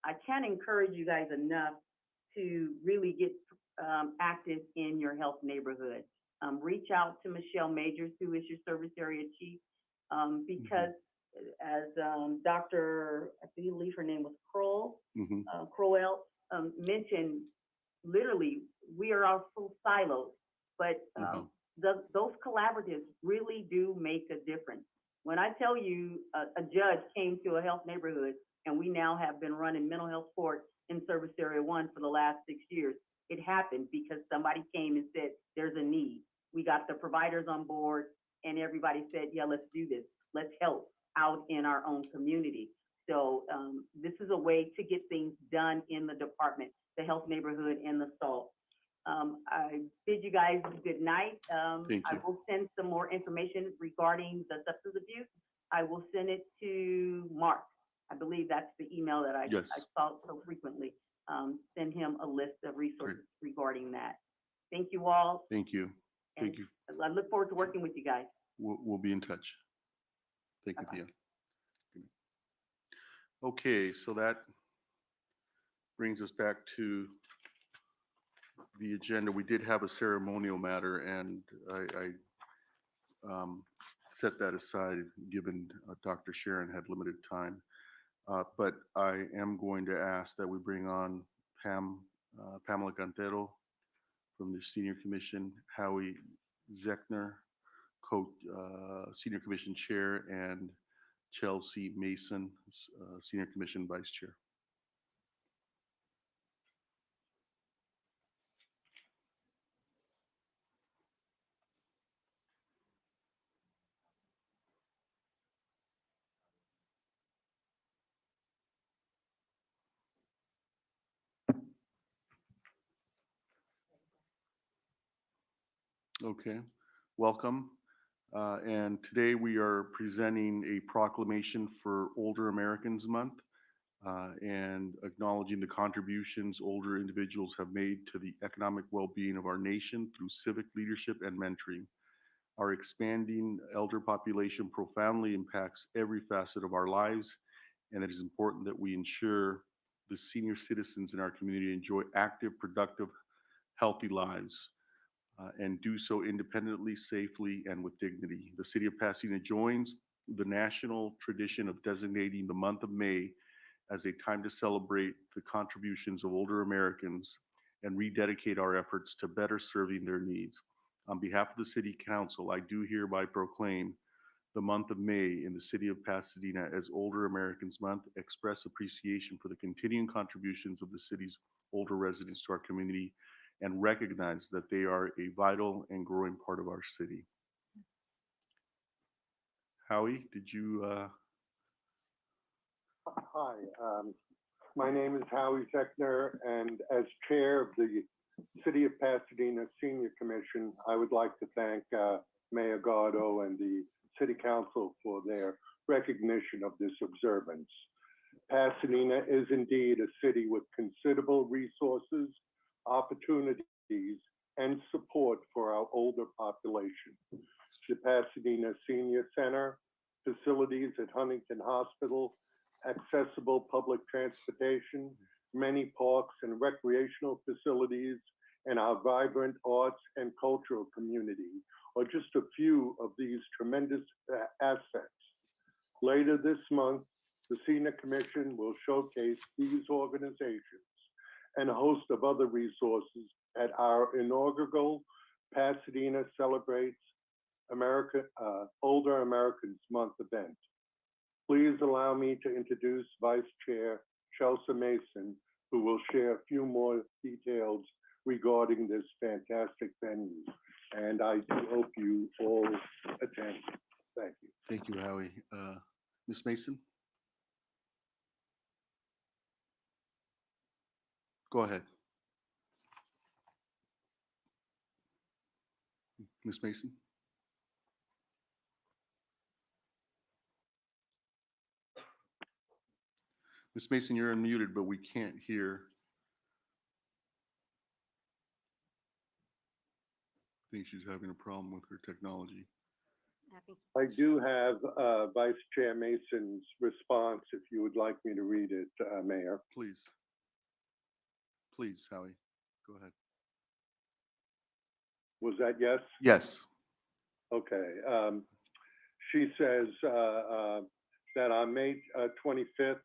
I can't encourage you guys enough to really get active in your health neighborhood. Reach out to Michelle Majors, who is your service area chief, because as Dr., I believe her name was Crowell, mentioned, literally, we are all so siloed, but those collaboratives really do make a difference. When I tell you a judge came to a health neighborhood, and we now have been running mental health court in Service Area 1 for the last 6 years, it happened because somebody came and said, there's a need. We got the providers on board, and everybody said, yeah, let's do this. Let's help out in our own community. So this is a way to get things done in the department, the health neighborhood and the SALT. I bid you guys good night. I will send some more information regarding the substance abuse. I will send it to Mark. I believe that's the email that I saw so frequently. Send him a list of resources regarding that. Thank you all. Thank you. Thank you. I look forward to working with you guys. We'll be in touch. Thank you, Thea. Okay, so that brings us back to the agenda. We did have a ceremonial matter, and I set that aside given Dr. Sharon had limited time. But I am going to ask that we bring on Pamela Cantero from the Senior Commission, Howie Zechner, Senior Commission Chair, and Chelsea Mason, Senior Commission Vice Chair. Okay, welcome. And today we are presenting a proclamation for Older Americans Month and acknowledging the contributions older individuals have made to the economic well-being of our nation through civic leadership and mentoring. Our expanding elder population profoundly impacts every facet of our lives, and it is important that we ensure the senior citizens in our community enjoy active, productive, healthy lives. And do so independently, safely, and with dignity. The city of Pasadena joins the national tradition of designating the month of May as a time to celebrate the contributions of older Americans and rededicate our efforts to better serving their needs. On behalf of the City Council, I do hereby proclaim the month of May in the city of Pasadena as Older Americans Month, express appreciation for the continuing contributions of the city's older residents to our community, and recognize that they are a vital and growing part of our city. Howie, did you? Hi, my name is Howie Zeckner, and as chair of the City of Pasadena Senior Commission, I would like to thank Mayor Gardo and the City Council for their recognition of this observance. Pasadena is indeed a city with considerable resources, opportunities, and support for our older population. The Pasadena Senior Center, facilities at Huntington Hospital, accessible public transportation, many parks and recreational facilities, and our vibrant arts and cultural community are just a few of these tremendous assets. Later this month, the Senior Commission will showcase these organizations and a host of other resources at our inaugural Pasadena Celebrates Older Americans Month event. Please allow me to introduce Vice Chair Chelsea Mason, who will share a few more details regarding this fantastic venue. And I do hope you all attend. Thank you. Thank you, Howie. Ms. Mason? Go ahead. Ms. Mason? Ms. Mason, you're unmuted, but we can't hear. I think she's having a problem with her technology. I do have Vice Chair Mason's response if you would like me to read it, Mayor. Please. Please, Howie, go ahead. Was that yes? Yes. Okay. She says that on May 25th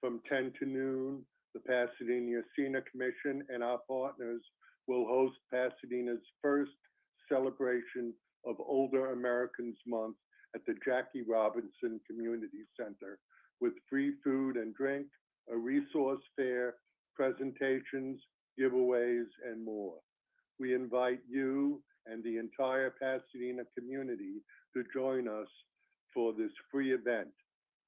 from 10 to noon, the Pasadena Senior Commission and our partners will host Pasadena's first celebration of Older Americans Month at the Jackie Robinson Community Center with free food and drink, a resource fair, presentations, giveaways, and more. We invite you and the entire Pasadena community to join us for this free event.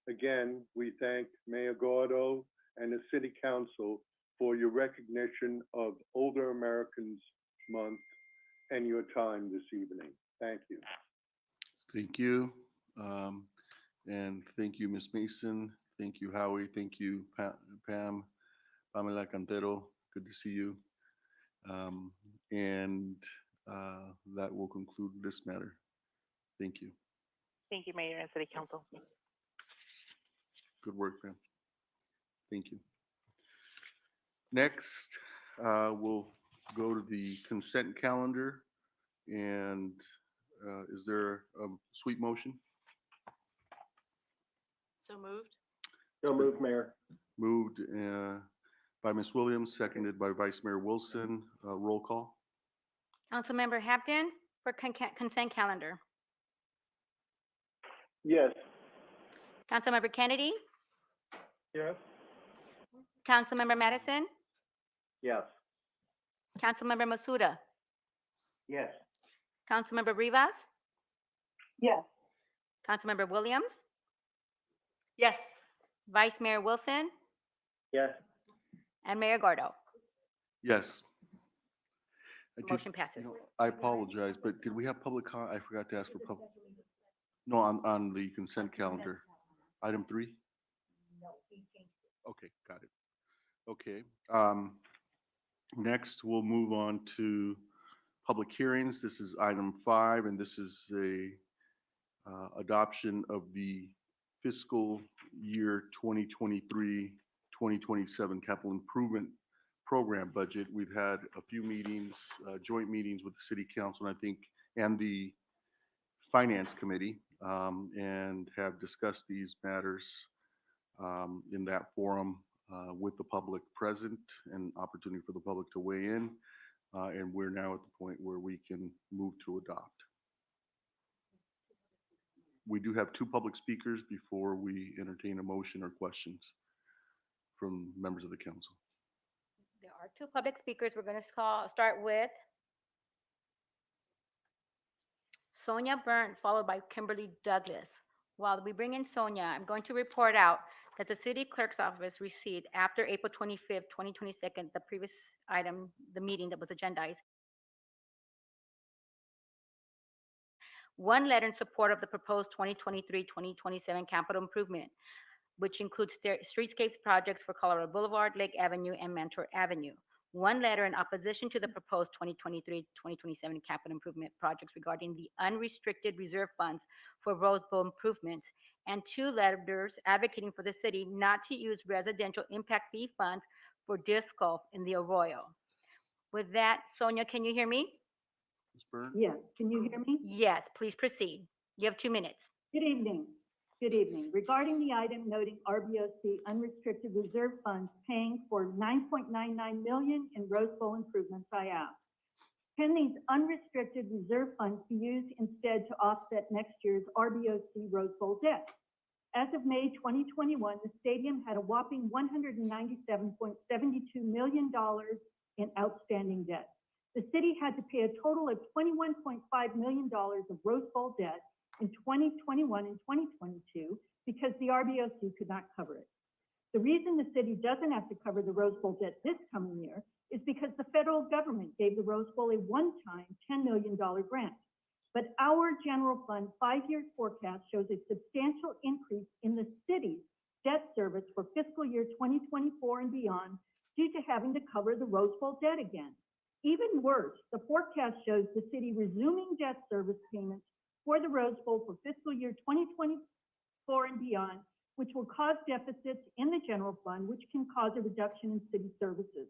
Again, we thank Mayor Gordo and the City Council for your recognition of Older Americans Month and your time this evening. Thank you. Thank you. And thank you, Ms. Mason. Thank you, Howie. Thank you, Pamela Cantero. Good to see you. And that will conclude this matter. Thank you. Thank you, Mayor and City Council. Good work, Pam. Thank you. Next, we'll go to the consent calendar. And is there a sweep motion? So moved. So moved, Mayor. Moved by Ms. Williams, seconded by Vice Mayor Wilson. Roll call. Councilmember Hampton for consent calendar. Yes. Councilmember Kennedy. Yes. Councilmember Madison. Yes. Councilmember Masuda. Yes. Councilmember Rivas. Yes. Councilmember Williams. Yes. Vice Mayor Wilson. Yes. And Mayor Gordo. Yes. Motion passes. I apologize, but did we have public comment? I forgot to ask for public. No, on the consent calendar. Item 3? No, he changed it. Okay, got it. Okay. Next, we'll move on to public hearings. This is item 5, and this is a adoption of the fiscal year 2023-2027 capital improvement program budget. We've had a few meetings, joint meetings with the City Council, and I think, and the Finance Committee, and have discussed these matters in that forum with the public present and opportunity for the public to weigh in. And we're now at the point where we can move to adopt. We do have 2 public speakers before we entertain a motion or questions from members of the council. There are 2 public speakers. We're going to start with Sonia Byrne, followed by Kimberly Douglas. While we bring in Sonia, I'm going to report out that the city clerk's office received after April 25th, 2022, the previous item, the meeting that was agendized, one letter in support of the proposed 2023-2027 capital improvement, which includes streetscapes projects for Colorado Boulevard, Lake Avenue, and Mentor Avenue. One letter in opposition to the proposed 2023-2027 capital improvement projects regarding the unrestricted reserve funds for Rose Bowl improvements, and two letters advocating for the city not to use residential impact fee funds for disc golf in the Arroyo. With that, Sonia, can you hear me? Ms. Byrne? Yes, can you hear me? Yes, please proceed. You have 2 minutes. Good evening. Good evening. Regarding the item noting RBOC unrestricted reserve funds paying for 9.99 million in Rose Bowl improvements, I ask, can these unrestricted reserve funds be used instead to offset next year's RBOC Rose Bowl debt? As of May 2021, the stadium had a whopping $197.72 million in outstanding debt. The city had to pay a total of $21.5 million of Rose Bowl debt in 2021 and 2022 because the RBOC could not cover it. The reason the city doesn't have to cover the Rose Bowl debt this coming year is because the federal government gave the Rose Bowl a one-time $10 million grant. But our general fund 5-year forecast shows a substantial increase in the city's debt service for fiscal year 2024 and beyond due to having to cover the Rose Bowl debt again. Even worse, the forecast shows the city resuming debt service payments for the Rose Bowl for fiscal year 2024 and beyond, which will cause deficits in the general fund, which can cause a reduction in city services.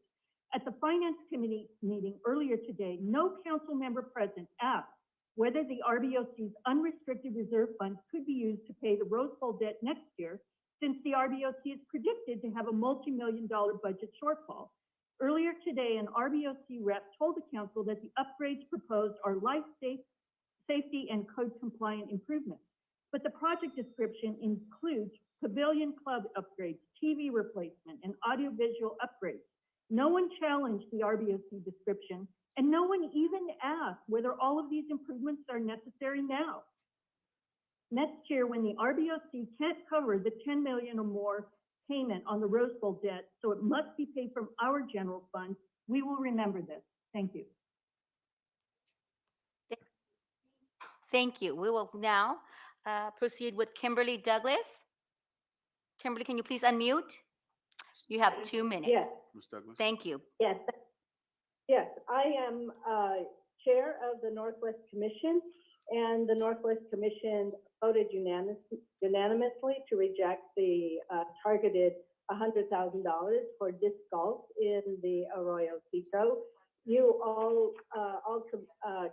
At the Finance Committee meeting earlier today, no council member present asked whether the RBOC's unrestricted reserve funds could be used to pay the Rose Bowl debt next year, since the RBOC is predicted to have a multi-million-dollar budget shortfall. Earlier today, an RBOC rep told the council that the upgrades proposed are safety and code compliant improvements. But the project description includes pavilion club upgrades, TV replacement, and audiovisual upgrades. No one challenged the RBOC description, and no one even asked whether all of these improvements are necessary now. Next year, when the RBOC can't cover the 10 million or more payment on the Rose Bowl debt, so it must be paid from our general fund, we will remember this. Thank you. Thank you. We will now proceed with Kimberly Douglas. Kimberly, can you please unmute? You have 2 minutes. Yes. Ms. Douglas? Thank you. Yes. Yes, I am chair of the Northwest Commission, and the Northwest Commission voted unanimously to reject the targeted $100,000 for disc golf in the Arroyo Seco. You all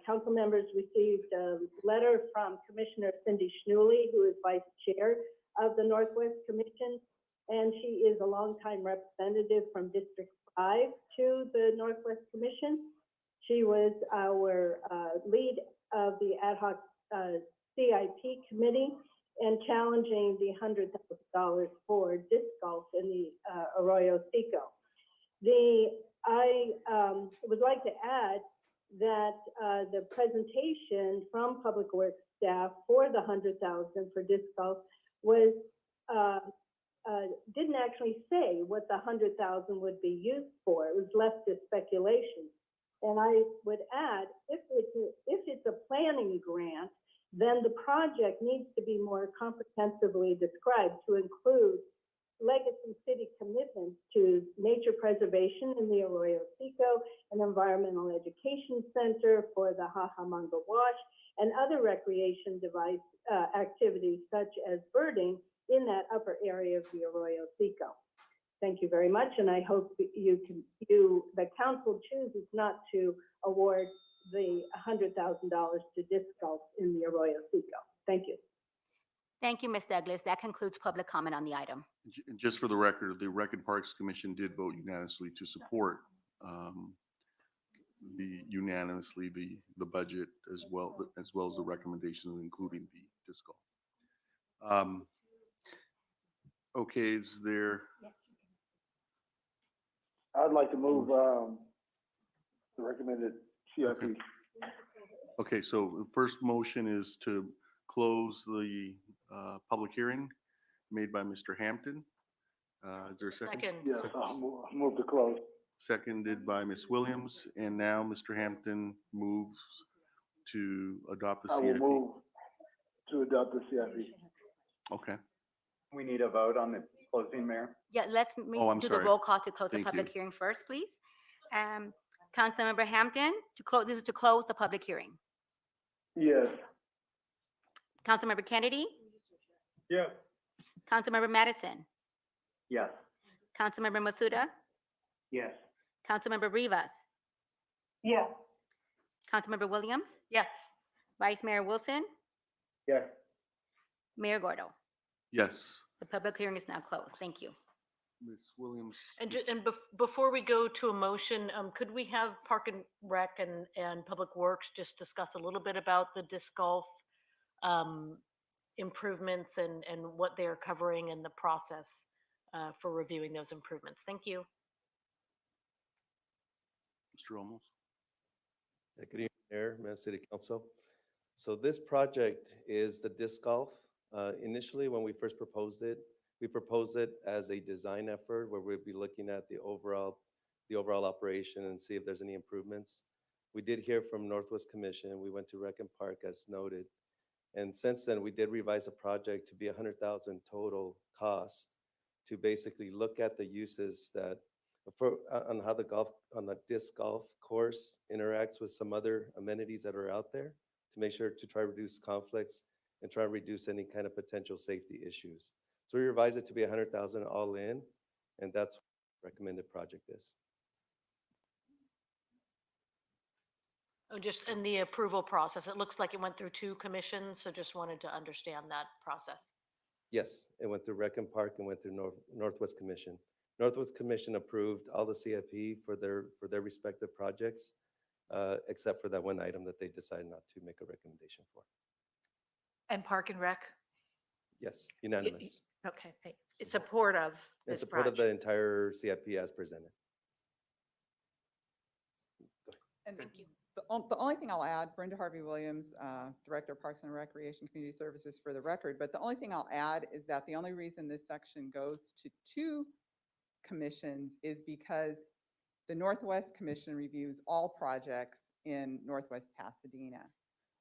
council members received a letter from Commissioner Cindy Schnooley, who is vice chair of the Northwest Commission, and she is a longtime representative from District 5 to the Northwest Commission. She was our lead of the ad hoc CIP committee and challenging the $100,000 for disc golf in the Arroyo Seco. I would like to add that the presentation from Public Works staff for the $100,000 for disc golf was didn't actually say what the $100,000 would be used for. It was left to speculation. And I would add, if it's a planning grant, then the project needs to be more comprehensively described to include legacy city commitments to nature preservation in the Arroyo Seco, an environmental education center for the Hahamanga Wash, and other recreation device activities such as birding in that upper area of the Arroyo Seco. Thank you very much, and I hope that the council chooses not to award the $100,000 to disc golf in the Arroyo Seco. Thank you. Thank you, Ms. Douglas. That concludes public comment on the item. Just for the record, the Rec and Parks Commission did vote unanimously to support the budget as well as the recommendations, including the disc golf. Okay, is there? I'd like to move the recommended CIP. Okay, so the first motion is to close the public hearing made by Mr. Hampton. Is there a second? Second. Yes, I'll move to close. Seconded by Ms. Williams, and now Mr. Hampton moves to adopt the I will CIP. move to adopt the CIP. Okay, We need a vote on the closing, Mayor. Yeah, let's Oh, I'm do the sorry. roll call to close the Thank public you. hearing first, please. Councilmember Hampton, this is to close the public hearing. Yes. Councilmember Kennedy, Yes. Councilmember Madison, Yes. Councilmember Masuda, Yes. Councilmember Rivas, Yes. Councilmember Williams, Yes. Vice Mayor Wilson, Yes. Mayor Gordo. yes, The public hearing is now closed. Thank you. Ms. Williams. And before we go to a motion, could we have Park and Rec and Public Works just discuss a little bit about the disc golf improvements and what they are covering and the process for reviewing those improvements? Thank you. Mr. Olmos. Good evening, Mayor, Mayor City Council. So this project is the disc golf. Initially, when we first proposed it, we proposed it as a design effort where we'd be looking at the overall operation and see if there's any improvements. We did hear from Northwest Commission. We went to Rec and Park as noted. And since then, we did revise the project to be $100,000 total cost to basically look at the uses that on how the disc golf course interacts with some other amenities that are out there to make sure to try to reduce conflicts and try to reduce any kind of potential safety issues. So we revised it to be $100,000 all in, and that's what the recommended project is. Oh, just in the approval process, it looks like it went through 2 commissions, so just wanted to understand that process. Yes, it went through Rec and Park and went through Northwest Commission. Northwest Commission approved all the CIP for their respective projects, except for that one item that they decided not to make a recommendation for. And Park and Rec? Yes, unanimous. Okay, it's support of In this support of project. the entire CIP as presented. And Thank you. the only thing I'll add, Brenda Harvey Williams, Director of Parks and Recreation Community Services for the record, but the only thing I'll add is that the only reason this section goes to 2 commissions is because the Northwest Commission reviews all projects in Northwest Pasadena,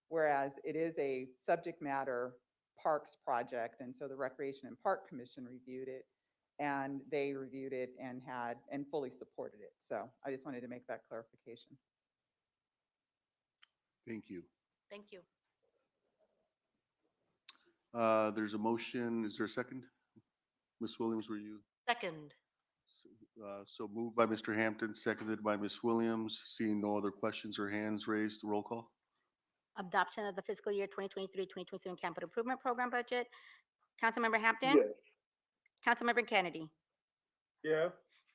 whereas it is a subject matter parks project, and so the Recreation and Park Commission reviewed it, and they reviewed it and fully supported it. So I just wanted to make that clarification. Thank you. Thank you. There's a motion. Is there a second? Ms. Williams, were you? Second. So moved by Mr. Hampton, seconded by Ms. Williams. Seeing no other questions or hands raised, roll call. Adoption of the fiscal year 2023-2027 capital improvement program budget. Councilmember Hampton? Yes. Councilmember Kennedy? Yes.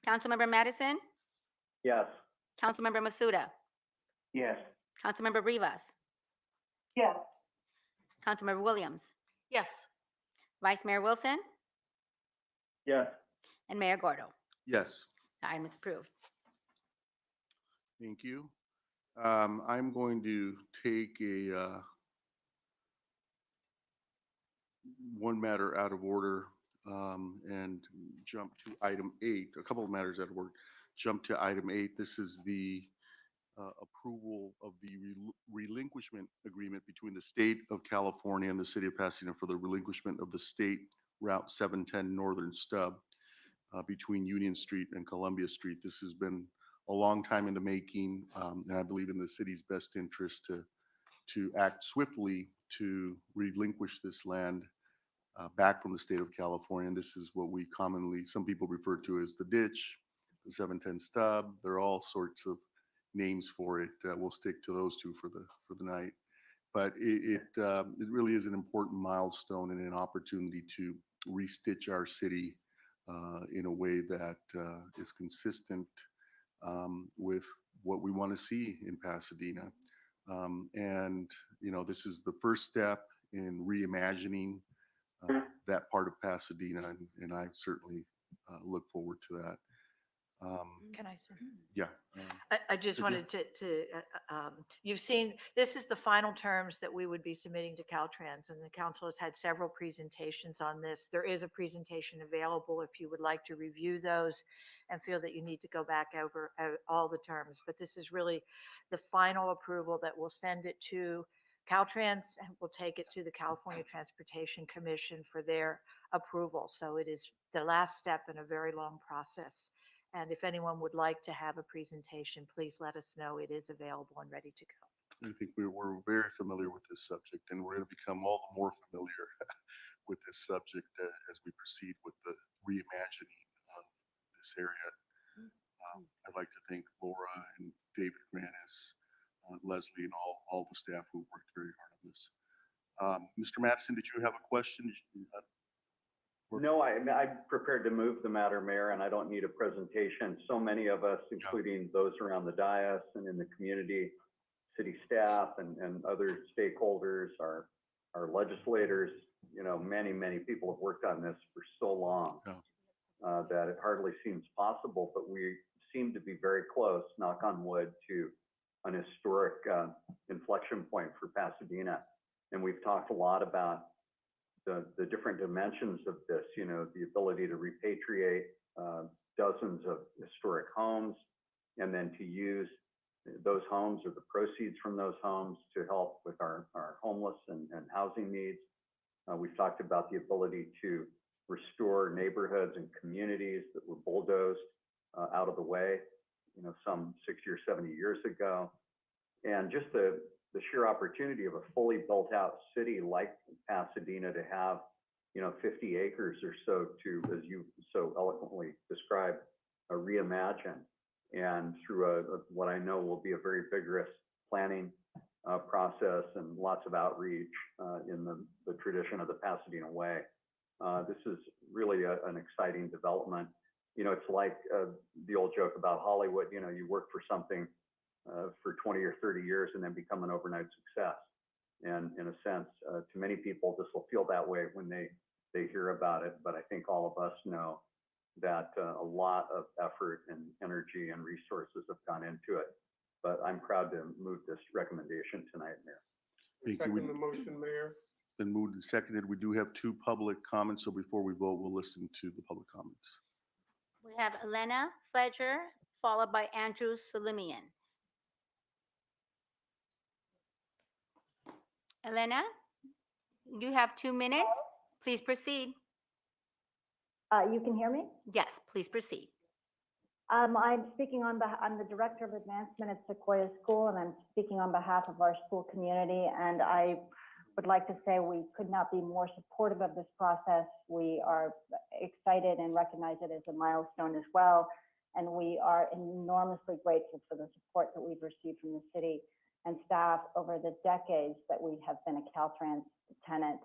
Councilmember Madison? Yes. Councilmember Masuda? Yes. Councilmember Rivas? Yes. Councilmember Williams? Yes. Vice Mayor Wilson? Yes. And Mayor Gordo? Yes, The item is approved. thank you. I'm going to take one matter out of order and jump to item 8, a couple of matters out of order. Jump to item 8. This is the approval of the relinquishment agreement between the state of California and the city of Pasadena for the relinquishment of the state Route 710 Northern Stub between Union Street and Columbia Street. This has been a long time in the making, and I believe in the city's best interest to act swiftly to relinquish this land back from the state of California. And this is what we commonly, some people refer to as the ditch, the 710 stub. There are all sorts of names for it. We'll stick to those 2 for the night. But it really is an important milestone and an opportunity to restitch our city in a way that is consistent with what we want to see in Pasadena. And, this is the first step in reimagining that part of Pasadena, and I certainly look forward to that. Can I say? Yeah. I just Cynthia? wanted you've seen, this is the final terms that we would be submitting to Caltrans, and the council has had several presentations on this. There is a presentation available if you would like to review those and feel that you need to go back over all the terms. But this is really the final approval that will send it to Caltrans and will take it to the California Transportation Commission for their approval. So it is the last step in a very long process. And if anyone would like to have a presentation, please let us know. It is available and ready to go. I think we're very familiar with this subject, and we're going to become all the more familiar with this subject as we proceed with the reimagining of this area. I'd like to thank Laura and David Granis, Leslie, and all the staff who worked very hard on this. Mr. Madison, did you have a question? No, I'm prepared to move the matter, Mayor, and I don't need a presentation. So many of us, including those around the dais and in the community, city staff and other stakeholders, our legislators, you know, many people have worked on this for so long that it hardly seems possible, but we seem to be very close, knock on wood, to an historic inflection point for Pasadena. And we've talked a lot about the different dimensions of this, you know, the ability to repatriate dozens of historic homes and then to use those homes or the proceeds from those homes to help with our homeless and housing needs. We've talked about the ability to restore neighborhoods and communities that were bulldozed out of the way, you know, some 60 or 70 years ago. And just the sheer opportunity of a fully built out city like Pasadena to have, you know, 50 acres or so to, as you so eloquently described, reimagine. And through what I know will be a very vigorous planning process and lots of outreach in the tradition of the Pasadena way. This is really an exciting development. You know, it's like the old joke about Hollywood, you know, you work for something for 20 or 30 years and then become an overnight success. And in a sense, to many people, this will feel that way when they hear about it. But I think all of us know that a lot of effort and energy and resources have gone into it. But I'm proud to move this recommendation tonight, Mayor. Thank you. Second the motion, Mayor. Been moved and seconded. We do have 2 public comments. So before we vote, we'll listen to the public comments. We have Elena Fletcher, followed by Andrew Salimian. Elena, you have 2 minutes. Please proceed. You can hear me? Yes, please proceed. I'm speaking I'm the director of advancement at Sequoia School, and I'm speaking on behalf of our school community. And I would like to say we could not be more supportive of this process. We are excited and recognize it as a milestone as well. And we are enormously grateful for the support that we've received from the city and staff over the decades that we have been a Caltrans tenant.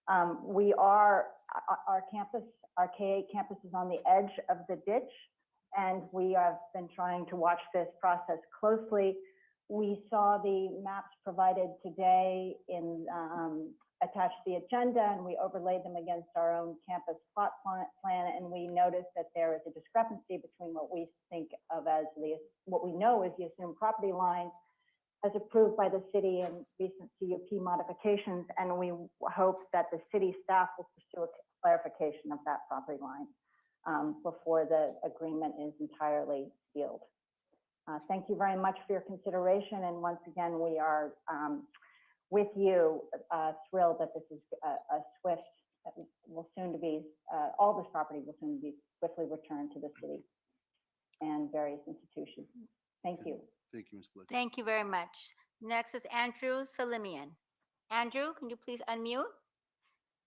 Our campus, our K8 campus is on the edge of the ditch, and we have been trying to watch this process closely. We saw the maps provided today in attached to the agenda, and we overlaid them against our own campus plot plan, and we noticed that there is a discrepancy between what we think of as what we know is the assumed property line as approved by the city in recent CUP modifications, and we hope that the city staff will pursue a clarification of that property line before the agreement is entirely sealed. Thank you very much for your consideration, and once again, we are with you, thrilled that this is a swift, will soon to be, all this property will soon be swiftly returned to the city and various institutions. Thank you. Thank you, Ms. Fletcher. Thank you very much. Next is Andrew Salimian. Andrew, can you please unmute?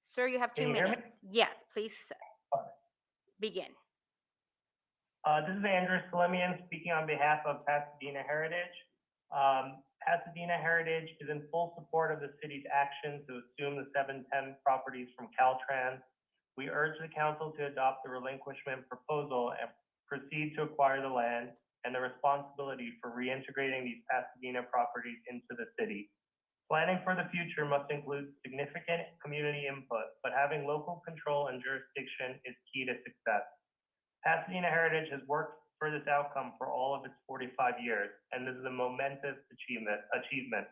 Sir, you have 2 minutes. Yes, please begin. This is Andrew Salimian speaking on behalf of Pasadena Heritage. Pasadena Heritage is in full support of the city's action to assume the 710 properties from Caltrans. We urge the council to adopt the relinquishment proposal and proceed to acquire the land and the responsibility for reintegrating these Pasadena properties into the city. Planning for the future must include significant community input, but having local control and jurisdiction is key to success. Pasadena Heritage has worked for this outcome for all of its 45 years, and this is a momentous achievement.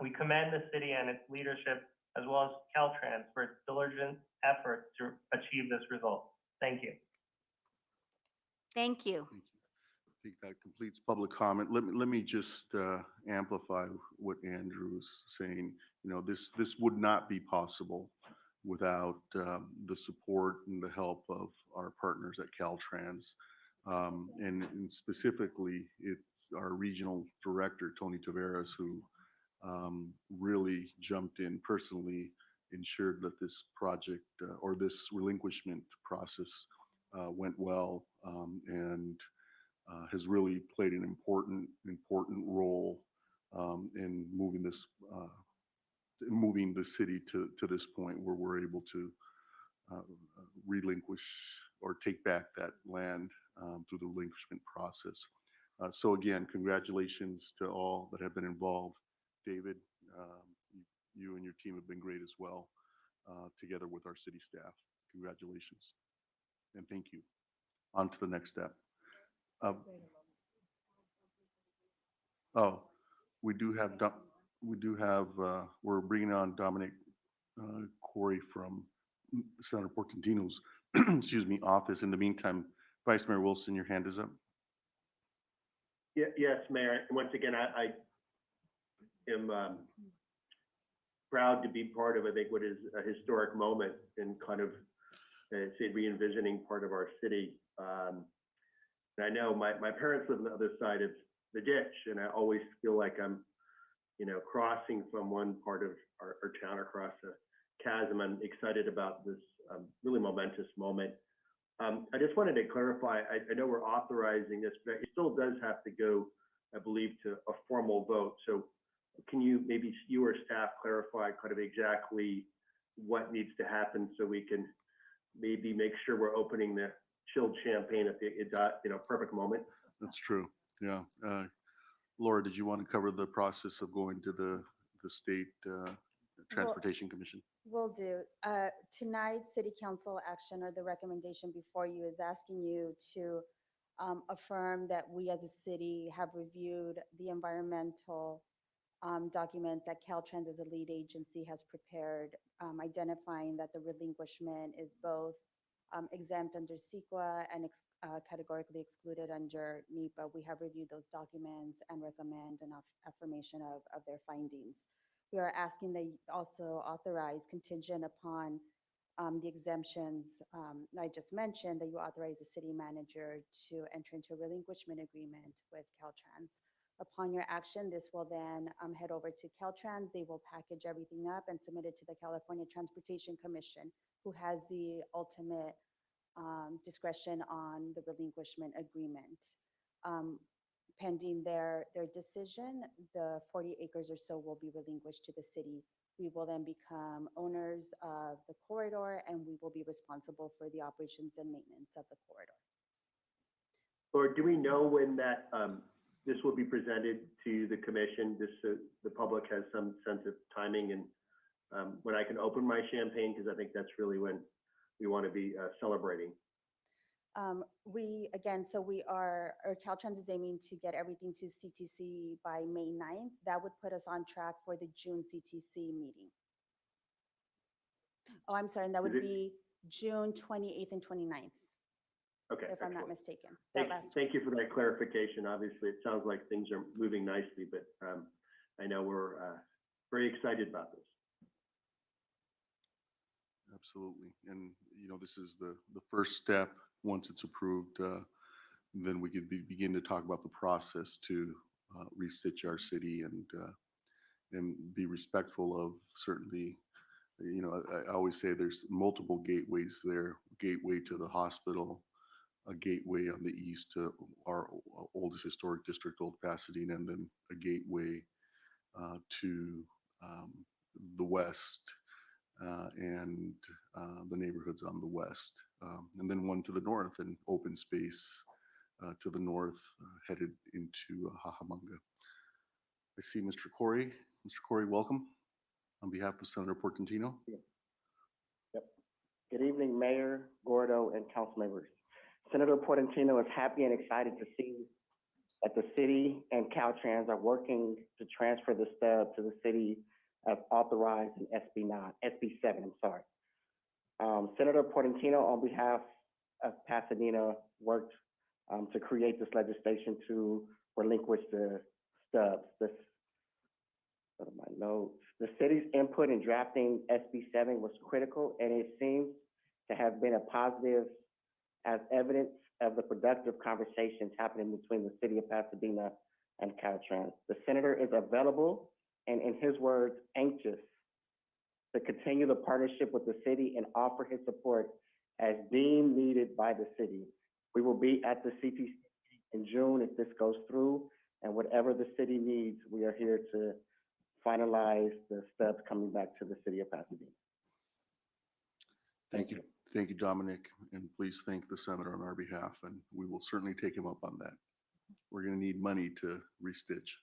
We commend the city and its leadership, as well as Caltrans, for its diligent efforts to achieve this result. Thank you. Thank you. I think that completes public comment. Let me just amplify what Andrew's saying. You know, this would not be possible without the support and the help of our partners at Caltrans. And specifically, it's our regional director, Tony Taveras, who really jumped in personally, ensured that this project or this relinquishment process went well, and has really played an important role in moving the city to this point where we're able to relinquish or take back that land through the relinquishment process. So again, congratulations to all that have been involved. David, you and your team have been great as well, together with our city staff. Congratulations and thank you. On to the next step. We're bringing on Dominic Corey from Senator Portantino's excuse me, office. In the meantime, Vice Mayor Wilson, your hand is up. Yes, Mayor. Once again, I am proud to be part of, I think, what is a historic moment in kind of, say, re-envisioning part of our city. And I know my parents live on the other side of the ditch, and I always feel like I'm, you know, crossing from one part of our town across a chasm. I'm excited about this really momentous moment. I just wanted to clarify, I know we're authorizing this, but it still does have to go, I believe, to a formal vote. So can you, maybe you or staff, clarify kind of exactly what needs to happen so we can maybe make sure we're opening the chilled champagne at the perfect moment? That's true. Yeah. Laura, did you want to cover the process of going to the state Transportation Commission? Will do. Tonight's city council action, or the recommendation before you, is asking you to affirm that we as a city have reviewed the environmental documents that Caltrans as a lead agency has prepared, identifying that the relinquishment is both exempt under Sequoia and categorically excluded under NEPA. We have reviewed those documents and recommend an affirmation of their findings. We are asking that you also authorize, contingent upon the exemptions I just mentioned, that you authorize the city manager to enter into a relinquishment agreement with Caltrans. Upon your action, this will then head over to Caltrans. They will package everything up and submit it to the California Transportation Commission, who has the ultimate discretion on the relinquishment agreement. Pending their decision, the 40 acres or so will be relinquished to the city. We will then become owners of the corridor, and we will be responsible for the operations and maintenance of the corridor. Or do we know when that this will be presented to the commission, just so the public has some sense of timing, and when I can open my champagne, because I think that's really when we want to be celebrating. Caltrans is aiming to get everything to CTC by May 9th. That would put us on track for the June CTC meeting. Oh, I'm sorry, and that would be June 28th and 29th. Okay. If I'm not mistaken. Thank you for that clarification. Obviously, it sounds like things are moving nicely, but I know we're very excited about this. Absolutely. And, you know, this is the first step. Once it's approved, then we could begin to talk about the process to restitch our city and be respectful of, certainly, you know, I always say there's multiple gateways there, gateway to the hospital, a gateway on the east to our oldest historic district, Old Pasadena, and then a gateway to the west and the neighborhoods on the west, and then one to the north, and open space to the north headed into Cajamonga. I see Mr. Corey. Mr. Corey, welcome on behalf of Senator Portantino. Yep. Good evening, Mayor, Gordo, and council members. Senator Portantino is happy and excited to see that the city and Caltrans are working to transfer the stub to the city as authorized in SB 7, I'm sorry. Senator Portantino, on behalf of Pasadena, worked to create this legislation to relinquish the stubs. What are my notes? The city's input in drafting SB 7 was critical, and it seems to have been a positive as evidence of the productive conversations happening between the city of Pasadena and Caltrans. The senator is available and, in his words, anxious to continue the partnership with the city and offer his support as deemed needed by the city. We will be at the CTC in June if this goes through, and whatever the city needs, we are here to finalize the stubs coming back to the city of Pasadena. Thank you. Thank you, Dominic, and please thank the senator on our behalf, and we will certainly take him up on that. We're going to need money to restitch.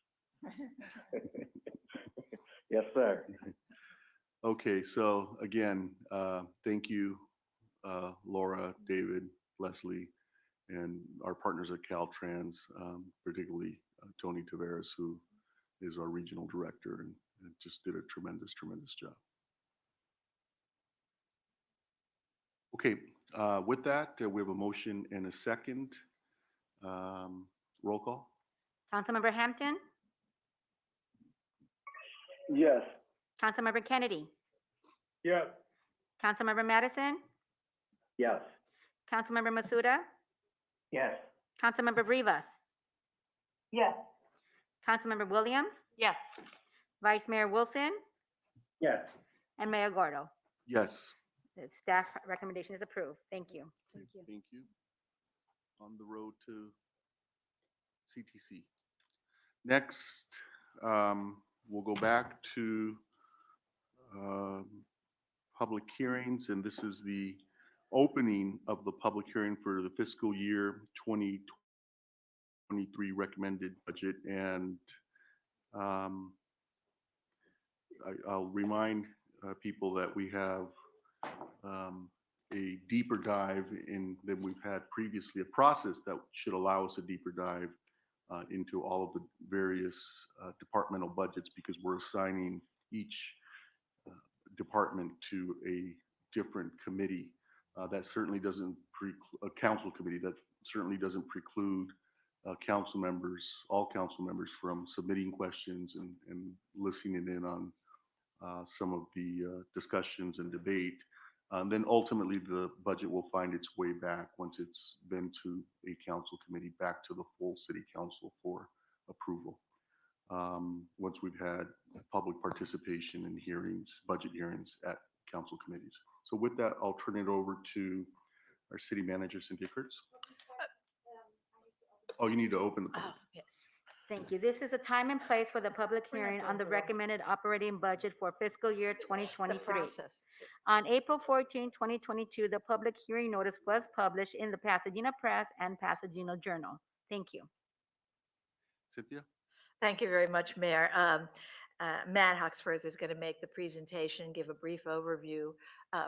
Yes, sir. Okay, so again, thank you, Laura, David, Leslie, and our partners at Caltrans, particularly Tony Taveras, who is our regional director and just did a tremendous job. Okay, with that, we have a motion and a second. Roll call. Councilmember Hampton, Yes. Councilmember Kennedy, Yes. Councilmember Madison, Yes. Councilmember Masuda, Yes. Councilmember Rivas, Yes. Councilmember Williams, Yes. Vice Mayor Wilson, Yes. and Mayor Gordo. Yes. The staff recommendation is approved. Thank you. Thank you. On the road to CTC. Next, we'll go back to public hearings, and this is the opening of the public hearing for the fiscal year 2023 recommended budget. And I'll remind people that we have a deeper dive in than we've had previously, a process that should allow us a deeper dive into all of the various departmental budgets, because we're assigning each department to a different committee. That certainly doesn't a council committee that certainly doesn't preclude council members, all council members, from submitting questions and listening in on some of the discussions and debate. Then ultimately the budget will find its way back, once it's been to a council committee, back to the full city council for approval. Once we've had public participation in hearings, budget hearings at council committees. So with that, I'll turn it over to our city manager, Cynthia Kurtz. Oh, you need to open the public. Yes. Thank you. This is a time and place for the public hearing on the recommended operating budget for fiscal year 2023. On April 14, 2022, the public hearing notice was published in the Pasadena Press and Pasadena Journal. Thank you. Cynthia? Thank you very much, Mayor. Matt Hawksworth is going to make the presentation, give a brief overview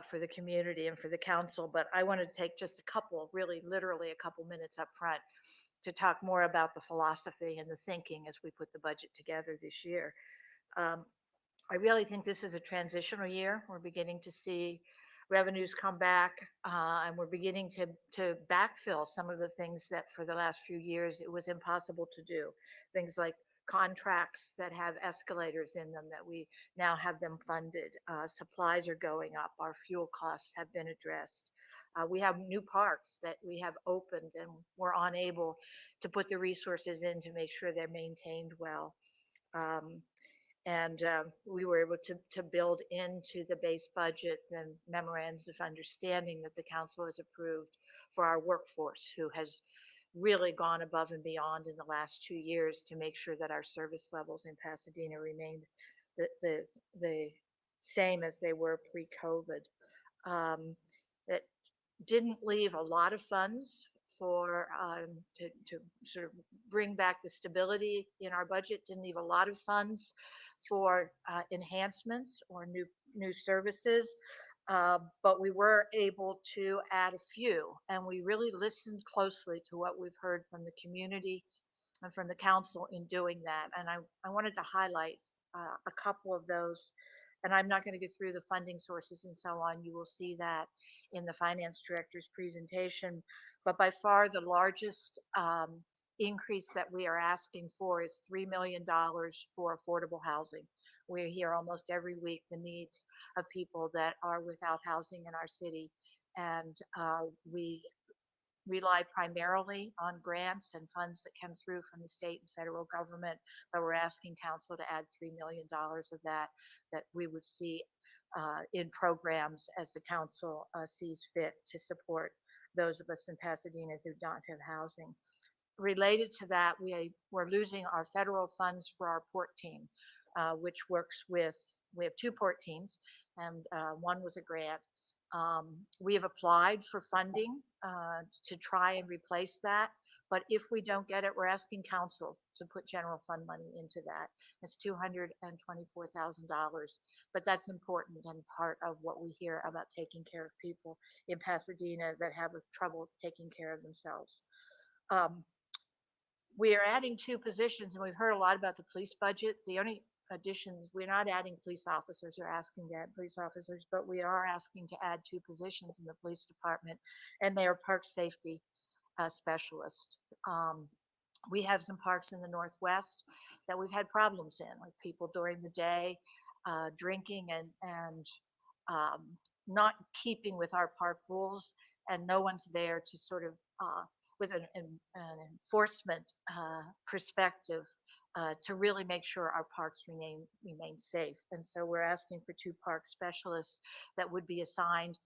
for the community and for the council, but I wanted to take just a couple, really literally a couple minutes up front to talk more about the philosophy and the thinking as we put the budget together this year. I really think this is a transitional year. We're beginning to see revenues come back, and we're beginning to backfill some of the things that for the last few years it was impossible to do. Things like contracts that have escalators in them, that we now have them funded. Supplies are going up. Our fuel costs have been addressed. We have new parks that we have opened, and we're unable to put the resources in to make sure they're maintained well. We were able to build into the base budget the memorandums of understanding that the council has approved for our workforce, who has really gone above and beyond in the last 2 years to make sure that our service levels in Pasadena remained the same as they were pre-COVID. That didn't leave a lot of funds for to sort of bring back the stability in our budget. Didn't leave a lot of funds for enhancements or new services. But we were able to add a few, and we really listened closely to what we've heard from the community and from the council in doing that. And I wanted to highlight a couple of those. And I'm not going to go through the funding sources and so on. You will see that in the finance director's presentation. But by far the largest increase that we are asking for is $3 million for affordable housing. We hear almost every week the needs of people that are without housing in our city. And we rely primarily on grants and funds that come through from the state and federal government, but we're asking council to add $3 million of that we would see in programs as the council sees fit to support those of us in Pasadena who don't have housing. Related to that, we're losing our federal funds for our port team, which works with, we have 2 port teams, and one was a grant. We have applied for funding to try and replace that, but if we don't get it, we're asking council to put general fund money into that. It's $224,000, but that's important and part of what we hear about taking care of people in Pasadena that have trouble taking care of themselves. We are adding 2 positions, and we've heard a lot about the police budget. The only additions, we're not adding police officers or asking to add police officers, but we are asking to add 2 positions in the police department, and they are park safety specialists. We have some parks in the Northwest that we've had problems in, like people during the day drinking and not keeping with our park rules, and no one's there to sort of with an enforcement perspective to really make sure our parks remain safe. And so we're asking for 2 park specialists that would be assigned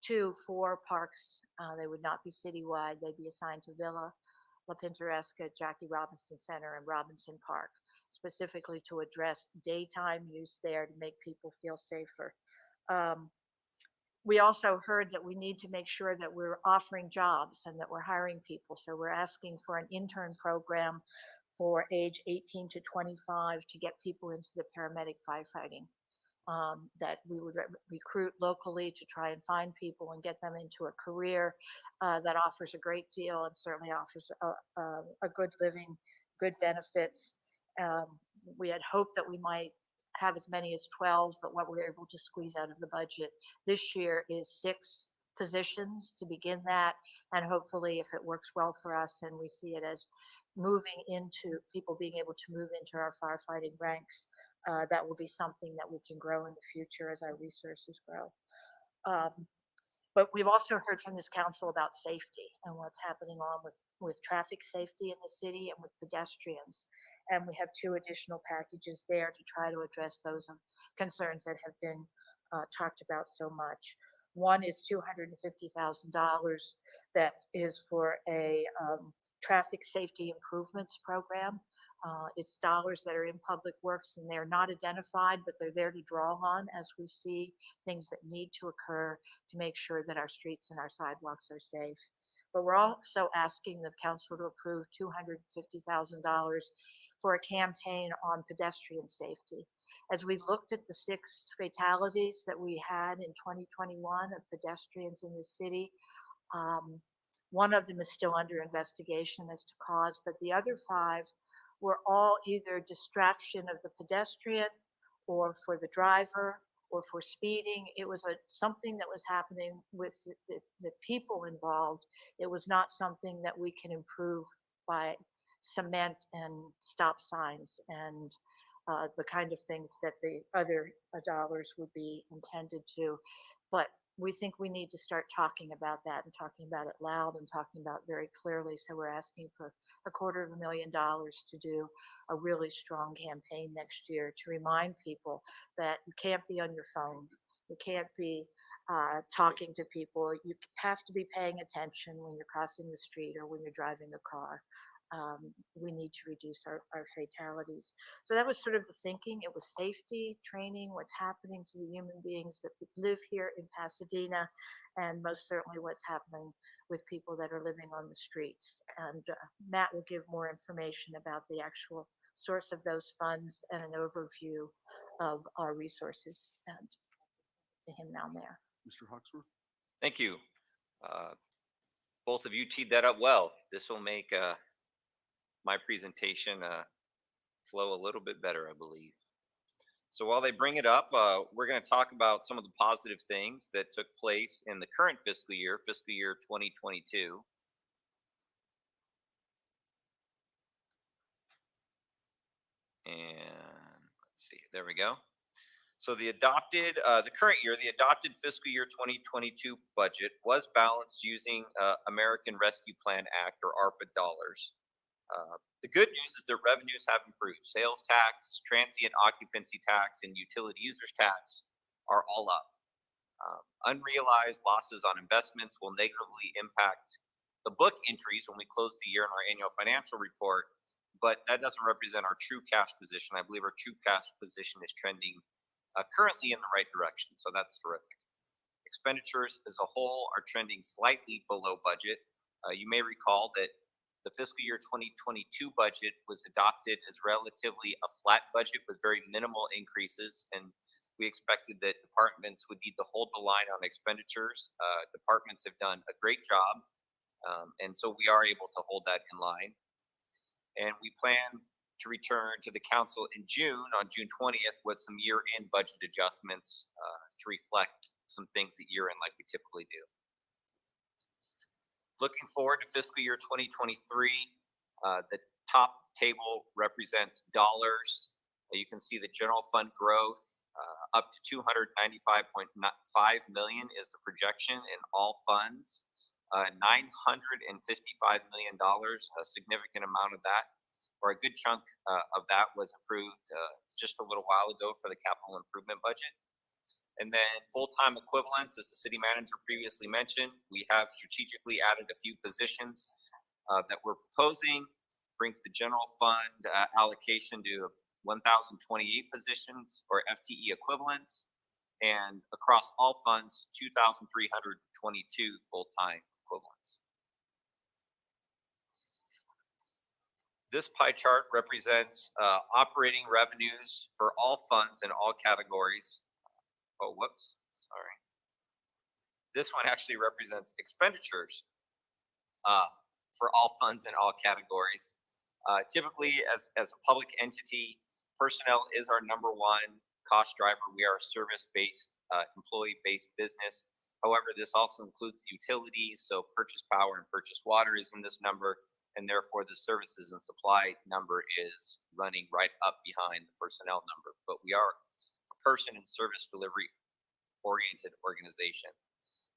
to 4 parks. They would not be citywide. They'd be assigned to Villa, La Pintoresca, Jackie Robinson Center, and Robinson Park, specifically to address daytime use there to make people feel safer. We also heard that we need to make sure that we're offering jobs and that we're hiring people. So we're asking for an intern program for age 18 to 25 to get people into the paramedic firefighting, that we would recruit locally to try and find people and get them into a career that offers a great deal and certainly offers a good living, good benefits. We had hoped that we might have as many as 12, but what we were able to squeeze out of the budget this year is 6 positions to begin that. And hopefully if it works well for us and we see it as moving into people being able to move into our firefighting ranks, that will be something that we can grow in the future as our resources grow. But we've also heard from this council about safety and what's happening on with traffic safety in the city and with pedestrians. And we have 2 additional packages there to try to address those concerns that have been talked about so much. One is $250,000 that is for a traffic safety improvements program. It's dollars that are in public works and they're not identified, but they're there to draw on as we see things that need to occur to make sure that our streets and our sidewalks are safe. But we're also asking the council to approve $250,000 for a campaign on pedestrian safety. As we looked at the 6 fatalities that we had in 2021 of pedestrians in the city, one of them is still under investigation as to cause, but the other 5 were all either distraction of the pedestrian or for the driver or for speeding. It was something that was happening with the people involved. It was not something that we can improve by cement and stop signs and the kind of things that the other dollars would be intended to. But we think we need to start talking about that and talking about it loud and talking about it very clearly. So we're asking for $250,000 to do a really strong campaign next year to remind people that you can't be on your phone. You can't be talking to people. You have to be paying attention when you're crossing the street or when you're driving a car. We need to reduce our fatalities. So that was sort of the thinking. It was safety, training, what's happening to the human beings that live here in Pasadena, and most certainly what's happening with people that are living on the streets. And Matt will give more information about the actual source of those funds and an overview of our resources. And to him now, Mayor. Mr. Hawksworth? Thank you. Both of you teed that up well. This will make my presentation flow a little bit better, I believe. So while they bring it up, we're going to talk about some of the positive things that took place in the current fiscal year 2022. And let's see, there we go. So the current year, the adopted fiscal year 2022 budget was balanced using American Rescue Plan Act, or ARPA dollars. The good news is that revenues have improved. Sales tax, transient occupancy tax, and utility users tax are all up. Unrealized losses on investments will negatively impact the book entries when we close the year in our annual financial report, but that doesn't represent our true cash position. I believe our true cash position is trending currently in the right direction, so that's terrific. Expenditures as a whole are trending slightly below budget. You may recall that the fiscal year 2022 budget was adopted as relatively a flat budget with very minimal increases, and we expected that departments would need to hold the line on expenditures. Departments have done a great job, and so we are able to hold that in line. And we plan to return to the council in June, on June 20th, with some year-end budget adjustments to reflect some things at year-end like we typically do. Looking forward to fiscal year 2023, the top table represents dollars. You can see the general fund growth up to $295.5 million is the projection in all funds. $955 million, a significant amount of that, or a good chunk of that was approved just a little while ago for the capital improvement budget. And then full-time equivalents, as the city manager previously mentioned, we have strategically added a few positions that we're proposing, brings the general fund allocation to 1,028 positions or FTE equivalents, and across all funds, 2,322 full-time equivalents. This pie chart represents operating revenues for all funds in all categories. Oh, whoops, sorry. This one actually represents expenditures for all funds in all categories. Typically, as a public entity, personnel is our number one cost driver. We are a service-based, employee-based business. However, this also includes utilities, so purchase power and purchase water is in this number, and therefore the services and supply number is running right up behind the personnel number. But we are person and service delivery oriented organization.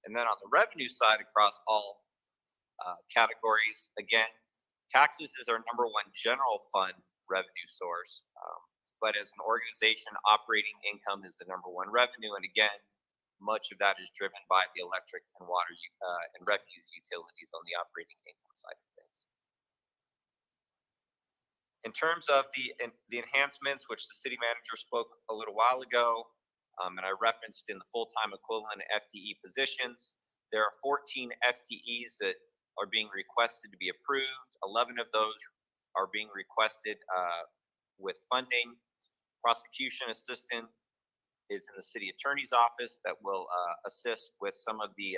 And then on the revenue side across all categories, again, taxes is our number one general fund revenue source. But as an organization, operating income is the number one revenue. And again, much of that is driven by the electric and water and refuse utilities on the operating income side of things. In terms of the enhancements, which the city manager spoke a little while ago, and I referenced in the full-time equivalent FTE positions, there are 14 FTEs that are being requested to be approved. 11 of those are being requested with funding. Prosecution assistant is in the city attorney's office that will assist with some of the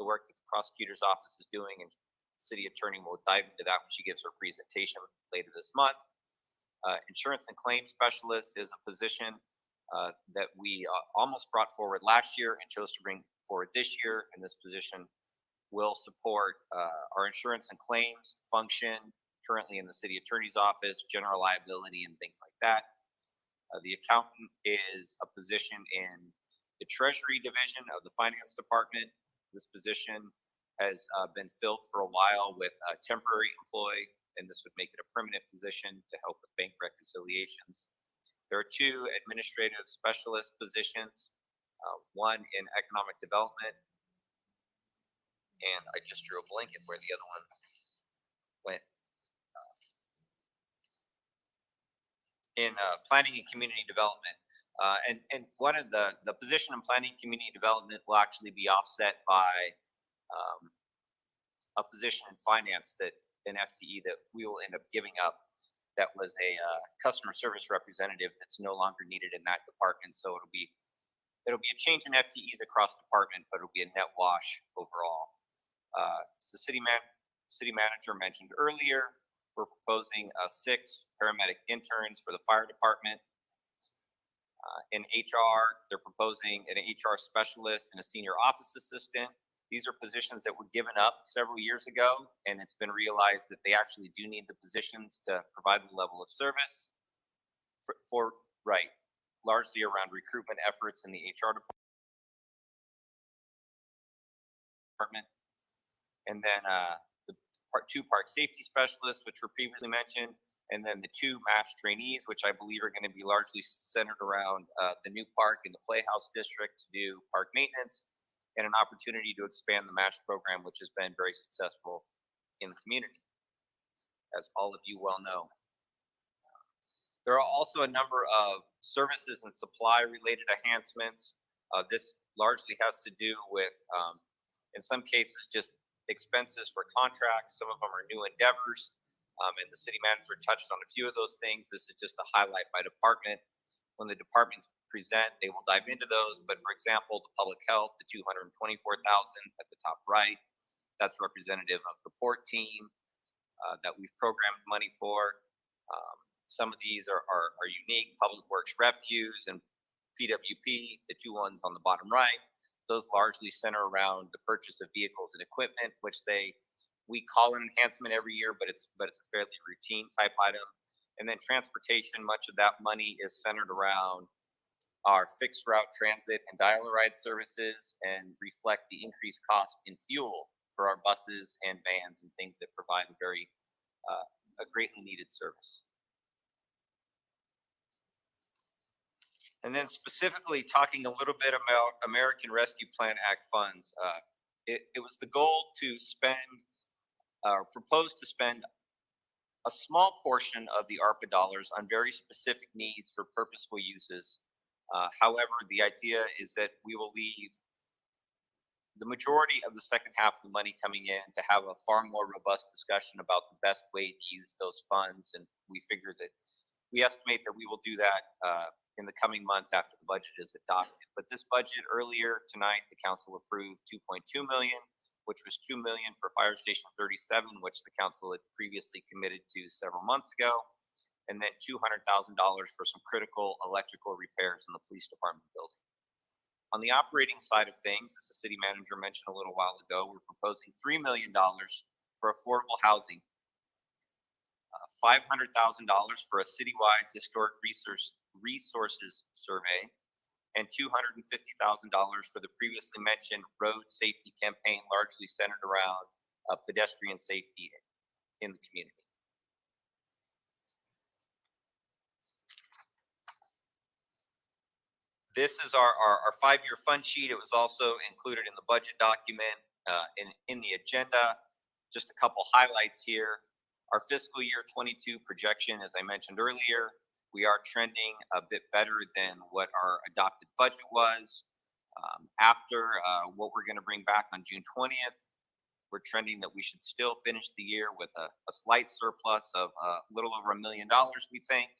work that the prosecutor's office is doing, and the city attorney will dive into that when she gives her presentation later this month. Insurance and claims specialist is a position that we almost brought forward last year and chose to bring forward this year, and this position will support our insurance and claims function currently in the city attorney's office, general liability, and things like that. The accountant is a position in the treasury division of the finance department. This position has been filled for a while with a temporary employee, and this would make it a permanent position to help with bank reconciliations. There are two administrative specialist positions, one in economic development, and I just drew a blank at where the other one went. In planning and community development. And one of the position in planning and community development will actually be offset by a position in finance, that an FTE that we will end up giving up, that was a customer service representative that's no longer needed in that department. So it'll be it'll be a change in FTEs across department, but it'll be a net wash overall. As the city manager mentioned earlier, we're proposing 6 paramedic interns for the fire department. In HR, they're proposing an HR specialist and a senior office assistant. These are positions that were given up several years ago, and it's been realized that they actually do need the positions to provide the level of service largely around recruitment efforts in the HR department. And then the two park safety specialists, which were previously mentioned, and then the 2 MASH trainees, which I believe are going to be largely centered around the new park in the Playhouse District to do park maintenance, and an opportunity to expand the MASH program, which has been very successful in the community, as all of you well know. There are also a number of services and supply-related enhancements. This largely has to do with, in some cases, just expenses for contracts. Some of them are new endeavors, and the city manager touched on a few of those things. This is just a highlight by department. When the departments present, they will dive into those. But for example, the public health, the $224,000 at the top right, that's representative of the port team that we've programmed money for. Some of these are unique. Public Works Refuse and PWP, the 2 ones on the bottom right, those largely center around the purchase of vehicles and equipment, which we call an enhancement every year, but it's a fairly routine type item. And then transportation, much of that money is centered around our fixed route transit and dial-a-ride services and reflect the increased cost in fuel for our buses and vans and things that provide a greatly needed service. And then specifically talking a little bit about American Rescue Plan Act funds, it was the goal to propose to spend a small portion of the ARPA dollars on very specific needs for purposeful uses. However, the idea is that we will leave the majority of the second half of the money coming in to have a far more robust discussion about the best way to use those funds. And we estimate that we will do that in the coming months after the budget is adopted. But this budget earlier tonight, the council approved $2.2 million, which was $2 million for Fire Station 37, which the council had previously committed to several months ago, and then $200,000 for some critical electrical repairs in the police department building. On the operating side of things, as the city manager mentioned a little while ago, we're proposing $3 million for affordable housing, $500,000 for a citywide historic resources survey, and $250,000 for the previously mentioned road safety campaign, largely centered around pedestrian safety in the community. This is our 5-year fund sheet. It was also included in the budget document in the agenda. Just a couple highlights here. Our fiscal year 22 projection, as I mentioned earlier, we are trending a bit better than what our adopted budget was. After what we're going to bring back on June 20th, we're trending that we should still finish the year with a slight surplus of a little over $1 million, we think.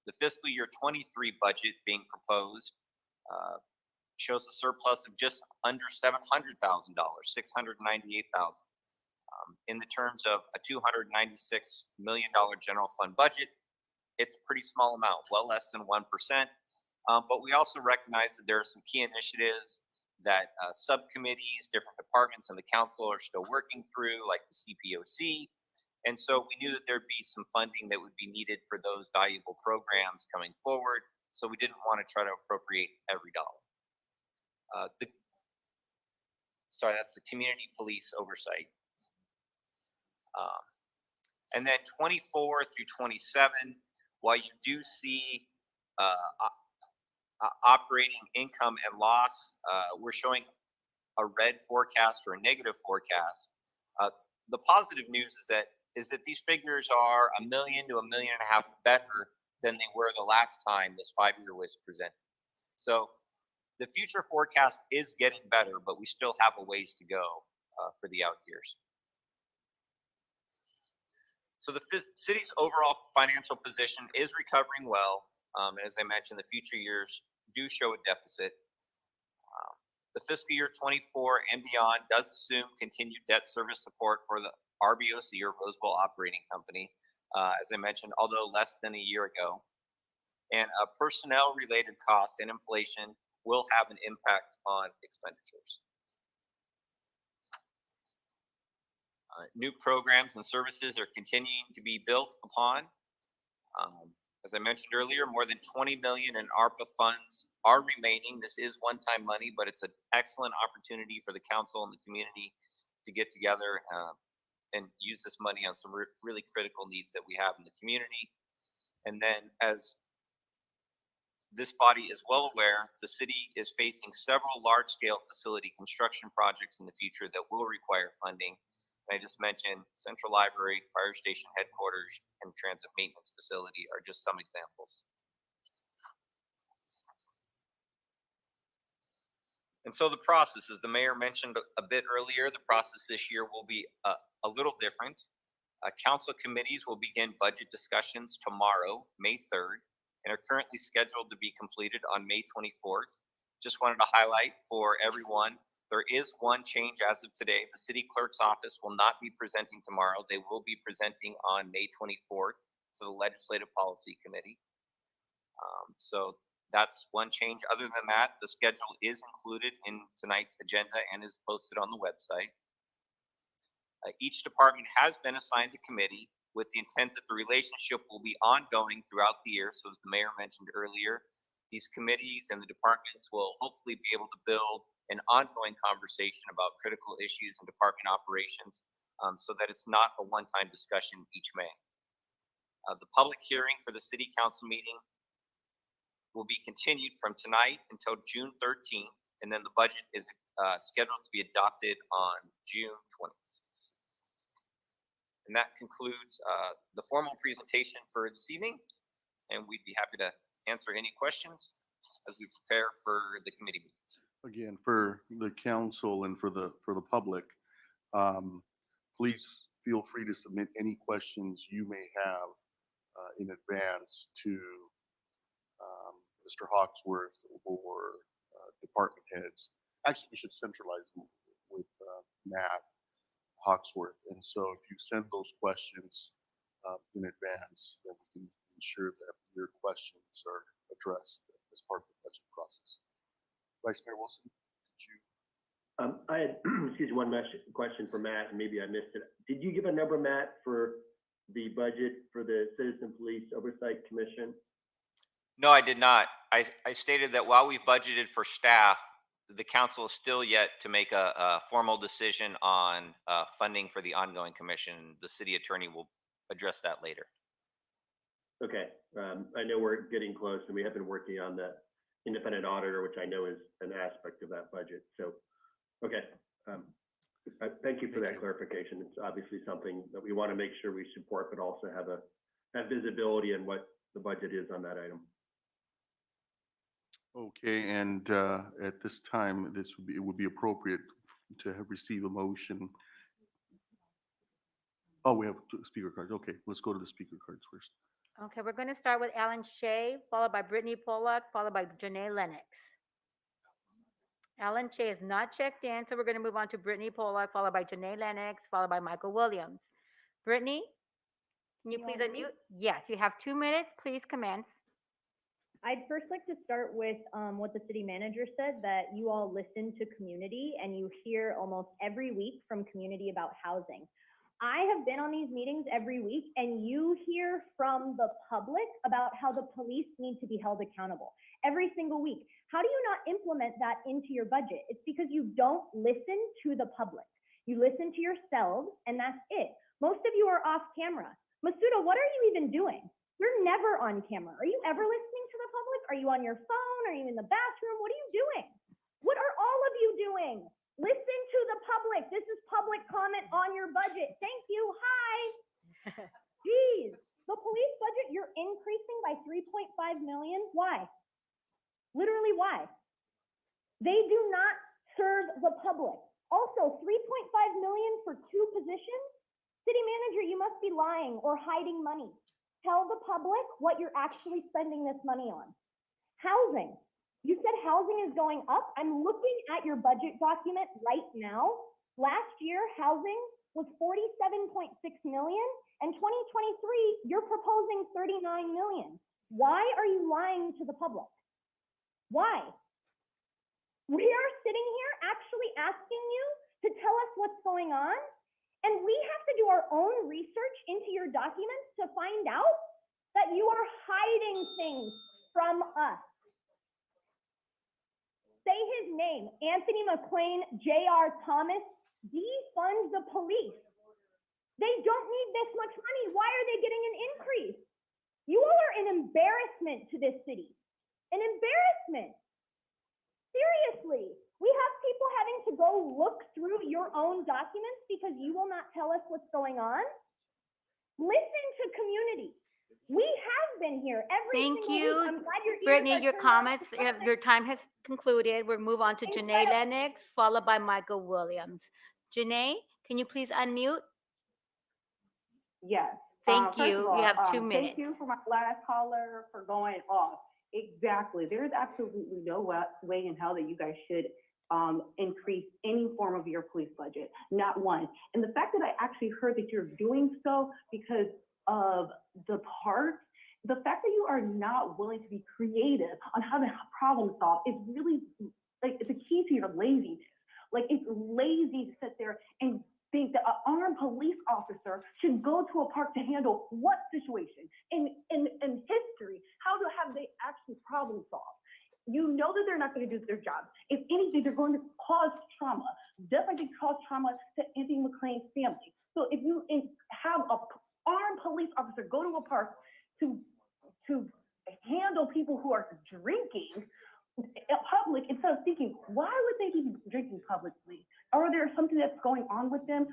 The fiscal year 23 budget being proposed shows a surplus of just under $700,000, $698,000. In the terms of a $296 million general fund budget, it's a pretty small amount, well less than 1%. But we also recognize that there are some key initiatives that subcommittees, different departments, and the council are still working through, like the CPOC. And so we knew that there'd be some funding that would be needed for those valuable programs coming forward. So we didn't want to try to appropriate every dollar. That's the community police oversight. And then 24 through 27, while you do see operating income and loss, we're showing a red forecast or a negative forecast. The positive news is that these figures are $1 million to $1.5 million better than they were the last time this 5-year was presented. So the future forecast is getting better, but we still have a ways to go for the out years. So the city's overall financial position is recovering well. And as I mentioned, the future years do show a deficit. The fiscal year 24 and beyond does assume continued debt service support for the RBOC, or Roseville Operating Company, as I mentioned, although less than a year ago. And personnel-related costs and inflation will have an impact on expenditures. New programs and services are continuing to be built upon. As I mentioned earlier, more than 20 million in ARPA funds are remaining. This is one-time money, but it's an excellent opportunity for the council and the community to get together and use this money on some really critical needs that we have in the community. And then, as this body is well aware, the city is facing several large-scale facility construction projects in the future that will require funding. I just mentioned Central Library, Fire Station Headquarters, and Transit Maintenance Facility are just some examples. And so the process, as the mayor mentioned a bit earlier, the process this year will be a little different. Council committees will begin budget discussions tomorrow, May 3rd, and are currently scheduled to be completed on May 24th. Just wanted to highlight for everyone, there is one change as of today. The city clerk's office will not be presenting tomorrow. They will be presenting on May 24th to the Legislative Policy Committee. So that's one change. Other than that, the schedule is included in tonight's agenda and is posted on the website. Each department has been assigned a committee with the intent that the relationship will be ongoing throughout the year. So as the mayor mentioned earlier, these committees and the departments will hopefully be able to build an ongoing conversation about critical issues in department operations, so that it's not a one-time discussion each May. The public hearing for the city council meeting will be continued from tonight until June 13th, and then the budget is scheduled to be adopted on June 20th. And that concludes the formal presentation for this evening, and we'd be happy to answer any questions as we prepare for the committee meetings. Again, for the council and for the public, please feel free to submit any questions you may have in advance to Mr. Hawksworth or department heads. Actually, we should centralize them with Matt Hawksworth. And so if you send those questions in advance, then we can ensure that your questions are addressed as part of the budget process. Vice Mayor Wilson, did you? I had, excuse me, one question for Matt, and maybe I missed it. Did you give a number, Matt, for the budget for the Citizen Police Oversight Commission? No, I did not. I stated that while we've budgeted for staff, the council is still yet to make a formal decision on funding for the ongoing commission. The city attorney will address that later. Okay. I know we're getting close, and we have been working on the independent auditor, which I know is an aspect of that budget. So, okay. Thank you for that clarification. It's obviously something that we want to make sure we support, but also have visibility in what the budget is on that item. Okay, and at this time, it would be appropriate to receive a motion. Oh, we have speaker cards. Okay, let's go to the speaker cards first. Okay, we're going to start with Alan Shea, followed by Brittany Pollock, followed by Janae Lennox. Alan Shea is not checked in, so we're going to move on to Brittany Pollock, followed by Janae Lennox, followed by Michael Williams. Brittany, can you please unmute? Yes, you have 2 minutes. Please commence. I'd first like to start with what the city manager said, that you all listen to community and you hear almost every week from community about housing. I have been on these meetings every week and you hear from the public about how the police need to be held accountable every single week. How do you not implement that into your budget? It's because you don't listen to the public. You listen to yourselves and that's it. Most of you are off camera. Masuda, what are you even doing? You're never on camera. Are you ever listening to the public? Are you on your phone? Are you in the bathroom? What are you doing? What are all of you doing? Listen to the public. This is public comment on your budget. Thank you. Hi. Geez, the police budget, you're increasing by 3.5 million. Why? Literally why? They do not serve the public. Also, 3.5 million for 2 positions? City manager, you must be lying or hiding money. Tell the public what you're actually spending this money on. Housing. You said housing is going up. I'm looking at your budget document right now. Last year, housing was 47.6 million, and 2023, you're proposing 39 million. Why are you lying to the public? Why? We are sitting here actually asking you to tell us what's going on, and we have to do our own research into your documents to find out that you are hiding things from us. Say his name, Anthony McLean, J.R. Thomas, defund the police. They don't need this much money. Why are they getting an increase? You all are an embarrassment to this city. An embarrassment. Seriously. We have people having to go look through your own documents because you will not tell us what's going on. Listen to community. We have been here every Thank single you, week. I'm glad your ears Brittany, are your turned up comments, to something. your time has concluded. We'll move on to Janae Lennox, followed by Michael Williams. Janae, can you please unmute? Yes. Thank First you. of all, You have 2 minutes. Thank you for my last caller for going off. Exactly. There's absolutely no way in hell that you guys should increase any form of your police budget, not one. And the fact that I actually heard that you're doing so because of the parts, the fact that you are not willing to be creative on how to problem solve is really like it's a key to your laziness. Like it's lazy to sit there and think that an armed police officer should go to a park to handle what situation in history? How have they actually problem solved? You know that they're not going to do their job. If anything, they're going to cause trauma. Just like they caused trauma to Anthony McLean's family. So if you have an armed police officer go to a park to handle people who are drinking in public instead of thinking, why would they be drinking publicly? Are there something that's going on with them?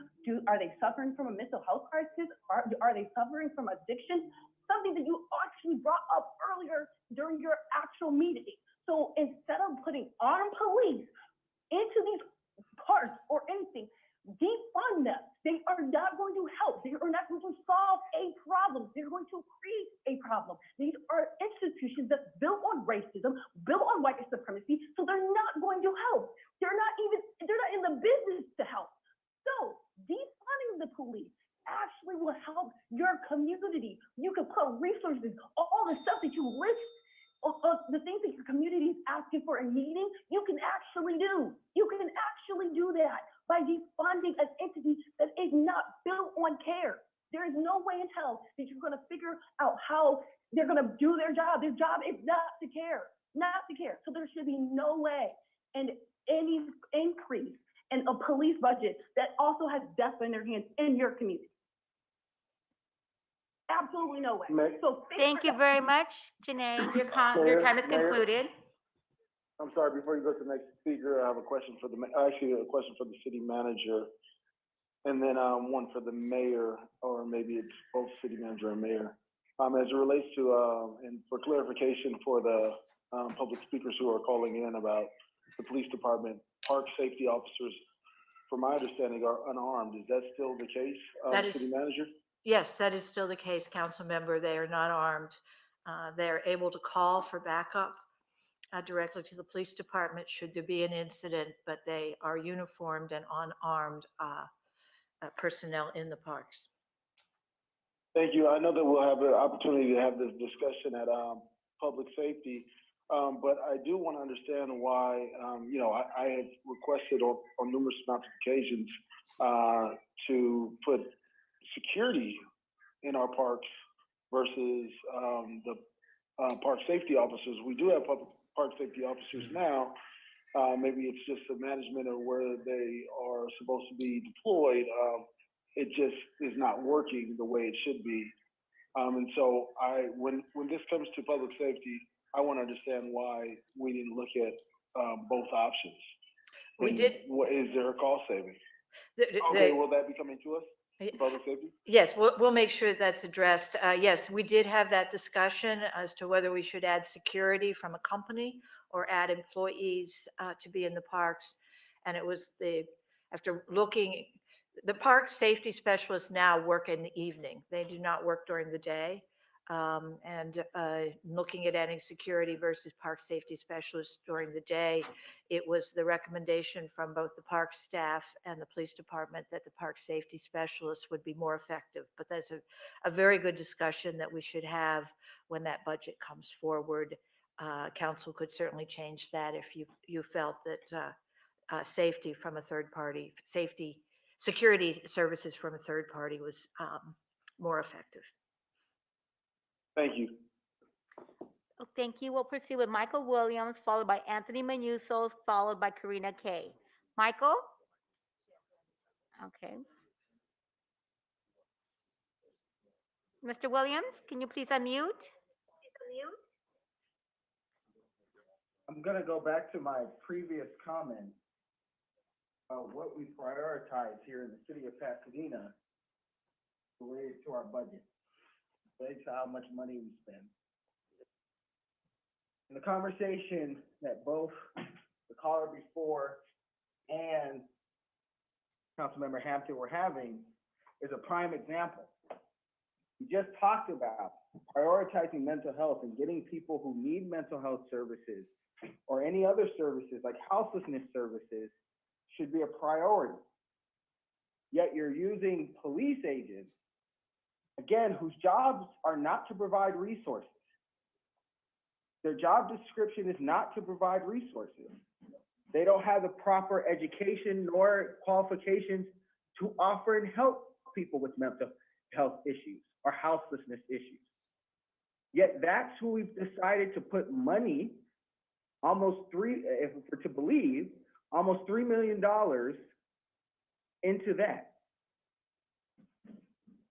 Are they suffering from a mental health crisis? Are they suffering from addiction? Something that you actually brought up earlier during your actual meeting. So instead of putting armed police into these parks or anything, defund them. They are not going to help. They are not going to solve a problem. They're going to create a problem. These are institutions that's built on racism, built on white supremacy, so they're not going to help. They're not in the business to help. So defunding the police actually will help your community. You can put resources, all the stuff that you list, the things that your community is asking for and needing, you can actually do. You can actually do that by defunding an entity that is not built on care. There is no way in hell that you're going to figure out how they're going to do their job. Their job is not to care, not to care. So there should be no way and any increase in a police budget that also has death in their hands in your community. Absolutely no way. So Thank you very much, Janae. Your time is concluded. I'm sorry, before you go to the next speaker, I have a question for the city manager, and then one for the mayor, or maybe it's both city manager and mayor. As it relates to, and for clarification for the public speakers who are calling in about the police department, park safety officers, from my understanding, are unarmed. Is that still the case, city manager? Yes, that is still the case, council member. They are not armed. They're able to call for backup directly to the police department should there be an incident, but they are uniformed and unarmed personnel in the parks. Thank you. I know that we'll have an opportunity to have this discussion at public safety, but I do want to understand why, I have requested on numerous amounts of occasions to put security in our parks versus the park safety officers. We do have park safety officers now. Maybe it's just the management of where they are supposed to be deployed. It just is not working the way it should be. And so when this comes to public safety, I want to understand why we didn't look at both options. We did. Is there a cost saving? Okay, will that be coming to us? Public safety? Yes, we'll make sure that's addressed. Yes, we did have that discussion as to whether we should add security from a company or add employees to be in the parks. And it was after looking, the park safety specialists now work in the evening. They do not work during the day. and looking at adding security versus park safety specialists during the day, it was the recommendation from both the park staff and the police department that the park safety specialists would be more effective. But that's a very good discussion that we should have when that budget comes forward. Council could certainly change that if you felt that safety from a third party, security services from a third party was more effective. Thank you. Oh, thank you. We'll proceed with Michael Williams, followed by Anthony Manuzos, followed by Karina Kay. Michael? Okay. Mr. Williams, can you please unmute? I'm going to go back to my previous comment about what we prioritize here in the city of Pasadena related to our budget, related to how much money we spend. And the conversation that both the caller before and Councilmember Hampton were having is a prime example. We just talked about prioritizing mental health and getting people who need mental health services or any other services like houselessness services should be a priority. Yet you're using police agents, again, whose jobs are not to provide resources. Their job description is not to provide resources. They don't have the proper education nor qualifications to offer and help people with mental health issues or houselessness issues. Yet that's who we've decided to put money, almost if we're to believe, almost $3 million into that.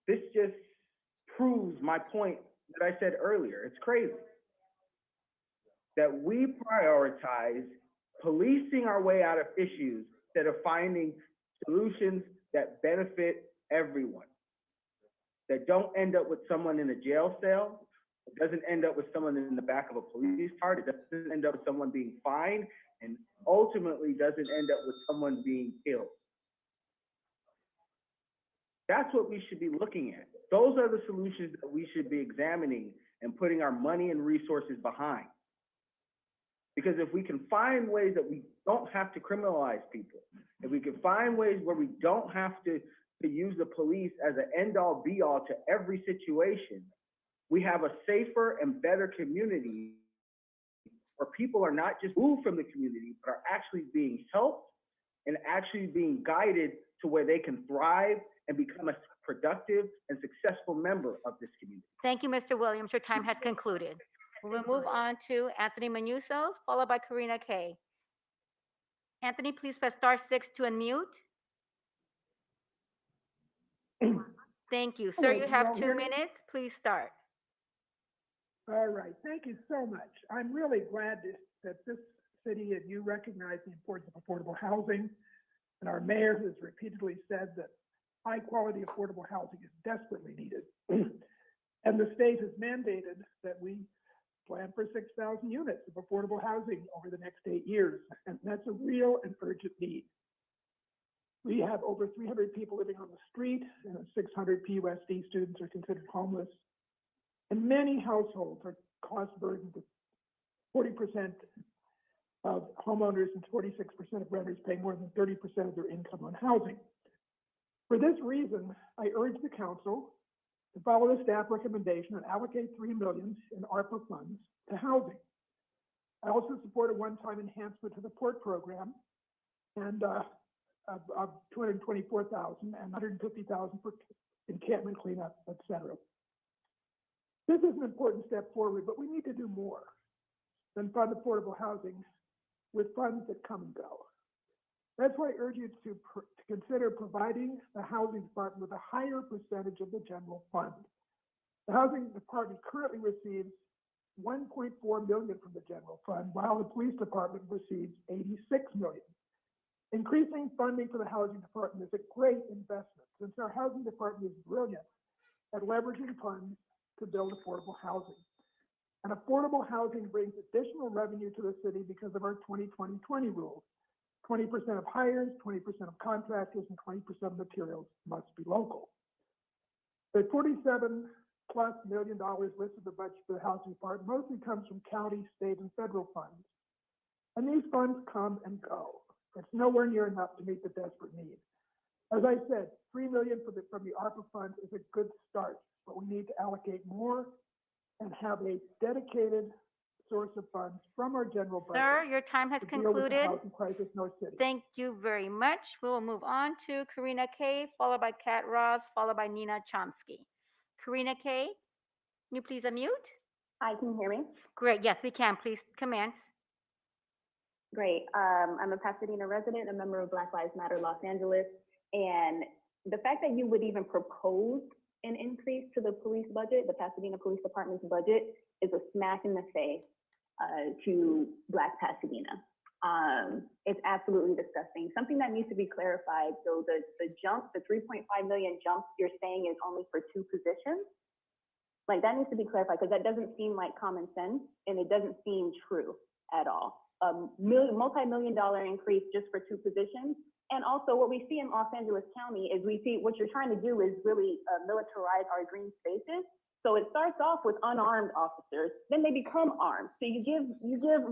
This just proves my point that I said earlier. It's crazy that we prioritize policing our way out of issues instead of finding solutions that benefit everyone, that don't end up with someone in a jail cell. It doesn't end up with someone in the back of a police car. It doesn't end up with someone being fined, and ultimately doesn't end up with someone being killed. That's what we should be looking at. Those are the solutions that we should be examining and putting our money and resources behind. Because if we can find ways that we don't have to criminalize people, if we can find ways where we don't have to use the police as an end-all be-all to every situation, we have a safer and better community where people are not just moved from the community, but are actually being helped and actually being guided to where they can thrive and become a productive and successful member of this community. Thank you, Mr. Williams. Your time has concluded. We'll move on to Anthony Manuzos, followed by Karina Kay. Anthony, please press *6 to unmute. Thank you. Sir, you have 2 minutes. Please start. All right, thank you so much. I'm really glad that this city and you recognize the importance of affordable housing. And our mayor has repeatedly said that high quality affordable housing is desperately needed. And the state has mandated that we plan for 6,000 units of affordable housing over the next 8 years. And that's a real and urgent need. We have over 300 people living on the street, and 600 PUSD students are considered homeless. And many households are cost burdened with 40% of homeowners and 46% of renters pay more than 30% of their income on housing. For this reason, I urge the council to follow the staff recommendation and allocate $3 million in ARPA funds to housing. I also support a one-time enhancement to the port program and of $224,000 and $150,000 for encampment cleanup, et cetera. This is an important step forward, but we need to do more than fund affordable housing with funds that come and go. That's why I urge you to consider providing the housing department with a higher percentage of the general fund. The housing department currently receives $1.4 million from the general fund, while the police department receives $86 million. Increasing funding for the housing department is a great investment, since our housing department is brilliant at leveraging funds to build affordable housing. And affordable housing brings additional revenue to the city because of our 20-20-20 rules. 20% of hires, 20% of contractors, and 20% of materials must be local. The 47 plus million listed in the budget for the housing department mostly comes from county, state, and federal funds. And these funds come and go. It's nowhere near enough to meet the desperate need. As I said, $3 million from the ARPA funds is a good start, but we need to allocate more and have a dedicated source of funds from our general budget. Sir, your time has to deal with the concluded. housing crisis in our city. Thank you very much. We will move on to Karina Kay, followed by Kat Ross, followed by Nina Chomsky. Karina Kay, can you please unmute? Hi, can you hear me? Great. Yes, we can. Please commence. Great. I'm a Pasadena resident, a member of Black Lives Matter Los Angeles, and the fact that you would even propose an increase to the police budget, the Pasadena Police Department's budget, is a smack in the face to Black Pasadena. It's absolutely disgusting. Something that needs to be clarified. So the jump, the 3.5 million jump you're saying is only for 2 positions? Like, that needs to be clarified, because that doesn't seem like common sense, and it doesn't seem true at all. Multi-million-dollar increase just for 2 positions. And also what we see in Los Angeles County is we see what you're trying to do is really militarize our green spaces. So it starts off with unarmed officers, then they become armed. So you give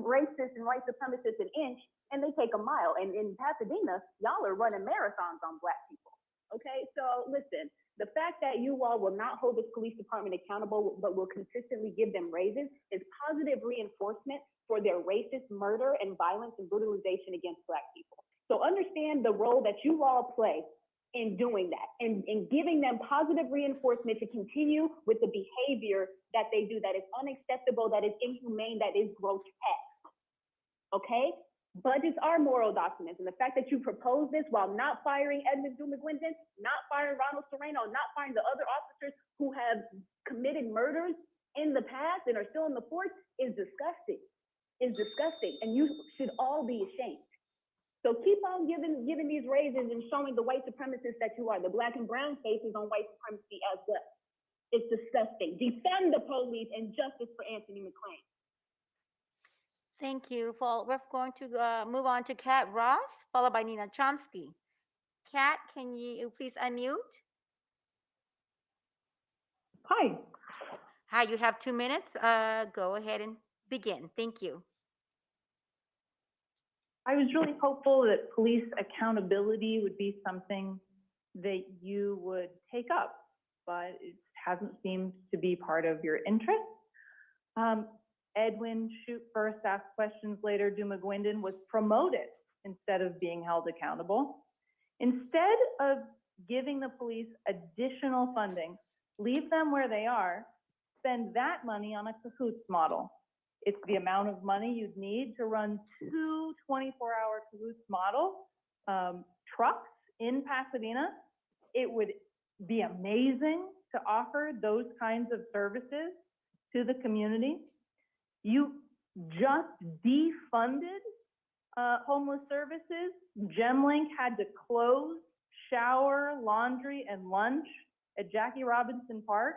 racists and white supremacists an inch, and they take a mile. And in Pasadena, y'all are running marathons on Black people. Okay, so listen, the fact that you all will not hold this police department accountable, but will consistently give them raises, is positive reinforcement for their racist murder and violence and brutalization against Black people. So understand the role that you all play in doing that and giving them positive reinforcement to continue with the behavior that they do, that is unacceptable, that is inhumane, that is grotesque. Okay? Budgets are moral documents, and the fact that you propose this while not firing Edmund McGuindon, not firing Ronald Serrano, not firing the other officers who have committed murders in the past and are still in the force is disgusting. Is disgusting, and you should all be ashamed. So keep on giving these raises and showing the white supremacists that you are, the Black and brown faces on white supremacy as well. It's disgusting. Defund the police and justice for Anthony McClain. Thank you. We're going to move on to Kat Ross, followed by Nina Chomsky. Kat, can you please unmute? Hi. Hi, you have 2 minutes. Go ahead and begin. Thank you. I was really hopeful that police accountability would be something that you would take up, but it hasn't seemed to be part of your interest. Edwin, shoot first, ask questions later, McGuindon was promoted instead of being held accountable. Instead of giving the police additional funding, leave them where they are, spend that money on a cahoots model. It's the amount of money you'd need to run 2 24-hour cahoots model trucks in Pasadena. It would be amazing to offer those kinds of services to the community. You just defunded homeless services. Gemlink had to close shower, laundry, and lunch at Jackie Robinson Park.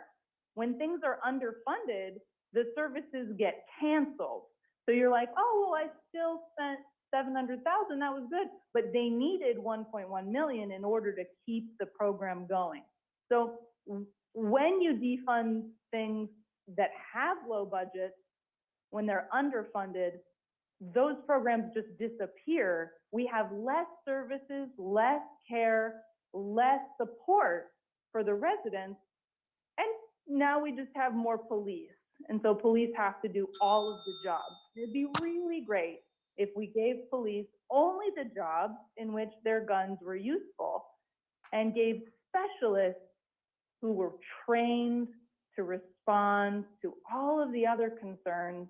When things are underfunded, the services get canceled. So you're like, oh, well, I still spent $700,000, that was good. But they needed $1.1 million in order to keep the program going. So when you defund things that have low budgets, when they're underfunded, those programs just disappear. We have less services, less care, less support for the residents, and now we just have more police. And so police have to do all of the jobs. It'd be really great if we gave police only the jobs in which their guns were useful and gave specialists who were trained to respond to all of the other concerns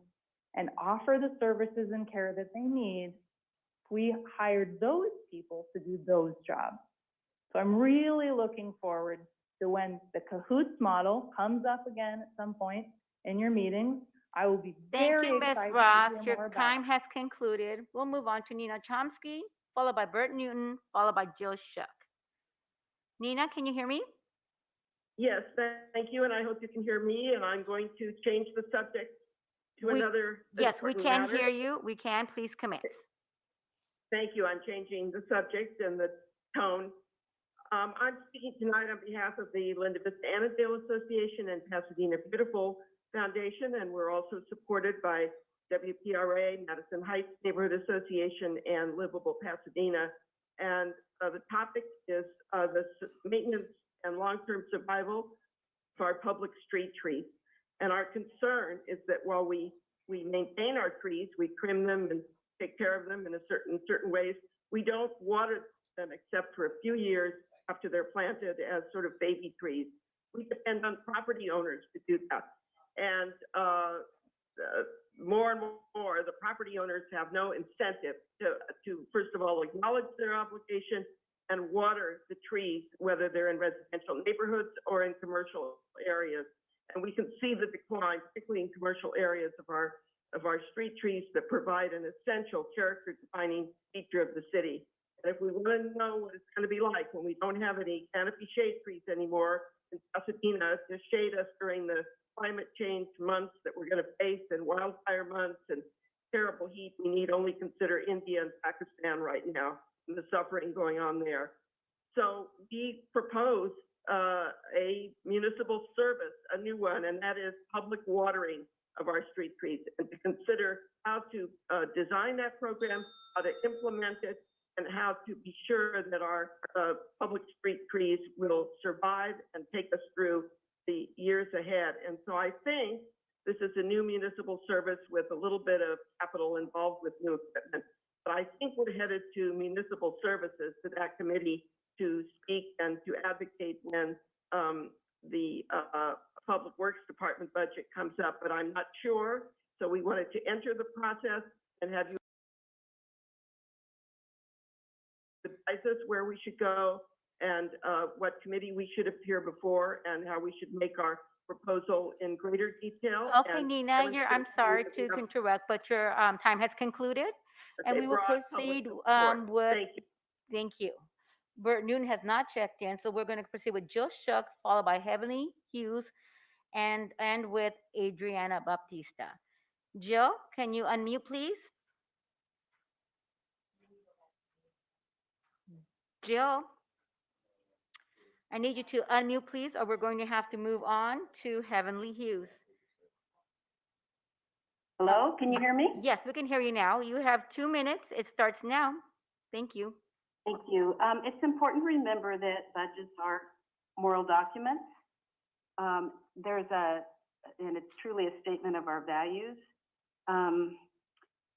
and offer the services and care that they need. We hired those people to do those jobs. So I'm really looking forward to when the cahoots model comes up again at some point in your meetings. I will be very Thank you, Ms. excited Ross. to hear more Your about time it. has concluded. We'll move on to Nina Chomsky, followed by Bert Newton, followed by Jill Shook. Nina, can you hear me? Yes, thank you, and I hope you can hear me, and I'm going to change the subject to another. Yes, we important can matter. hear you. We can. Please commence. Thank you. I'm changing the subject and the tone. I'm speaking tonight on behalf of the Linda Vista Annandale Association and Pasadena Beautiful Foundation, and we're also supported by WPRA, Madison Heights Neighborhood Association, and Livable Pasadena. And the topic is the maintenance and long-term survival of our public street trees. And our concern is that while we maintain our trees, we trim them and take care of them in certain ways, we don't water them except for a few years after they're planted as sort of baby trees. We depend on property owners to do that. And more and more, the property owners have no incentive to first of all, acknowledge their obligation and water the trees, whether they're in residential neighborhoods or in commercial areas. And we can see the decline, particularly in commercial areas of our street trees that provide an essential character-defining feature of the city. And if we want to know what it's going to be like when we don't have any canopy shade trees anymore in Pasadena to shade us during the climate change months that we're going to face and wildfire months and terrible heat, we need only consider India and Pakistan right now and the suffering going on there. So we propose a municipal service, a new one, and that is public watering of our street trees, and to consider how to design that program, how to implement it, and how to be sure that our public street trees will survive and take us through the years ahead. And so I think this is a new municipal service with a little bit of capital involved with new equipment. But I think we're headed to municipal services, to that committee to speak and to advocate when the Public Works Department budget comes up, but I'm not sure. So we wanted to enter the process and have you advise us where we should go and what committee we should appear before and how we should make our proposal in greater detail. Okay, Nina, I'm sorry to interrupt, but your time has concluded. And Okay, we will broad public proceed support. with, Thank you. thank you. Bert Newton has not checked in, so we're going to proceed with Jill Shook, followed by Heavenly Hughes, and with Adriana Baptista. Jill, can you unmute, please? Jill, I need you to unmute, please, or we're going to have to move on to Heavenly Hughes. Hello, can you hear me? Yes, we can hear you now. You have 2 minutes. It starts now. Thank you. Thank you. It's important to remember that budgets are moral documents. And it's truly a statement of our values.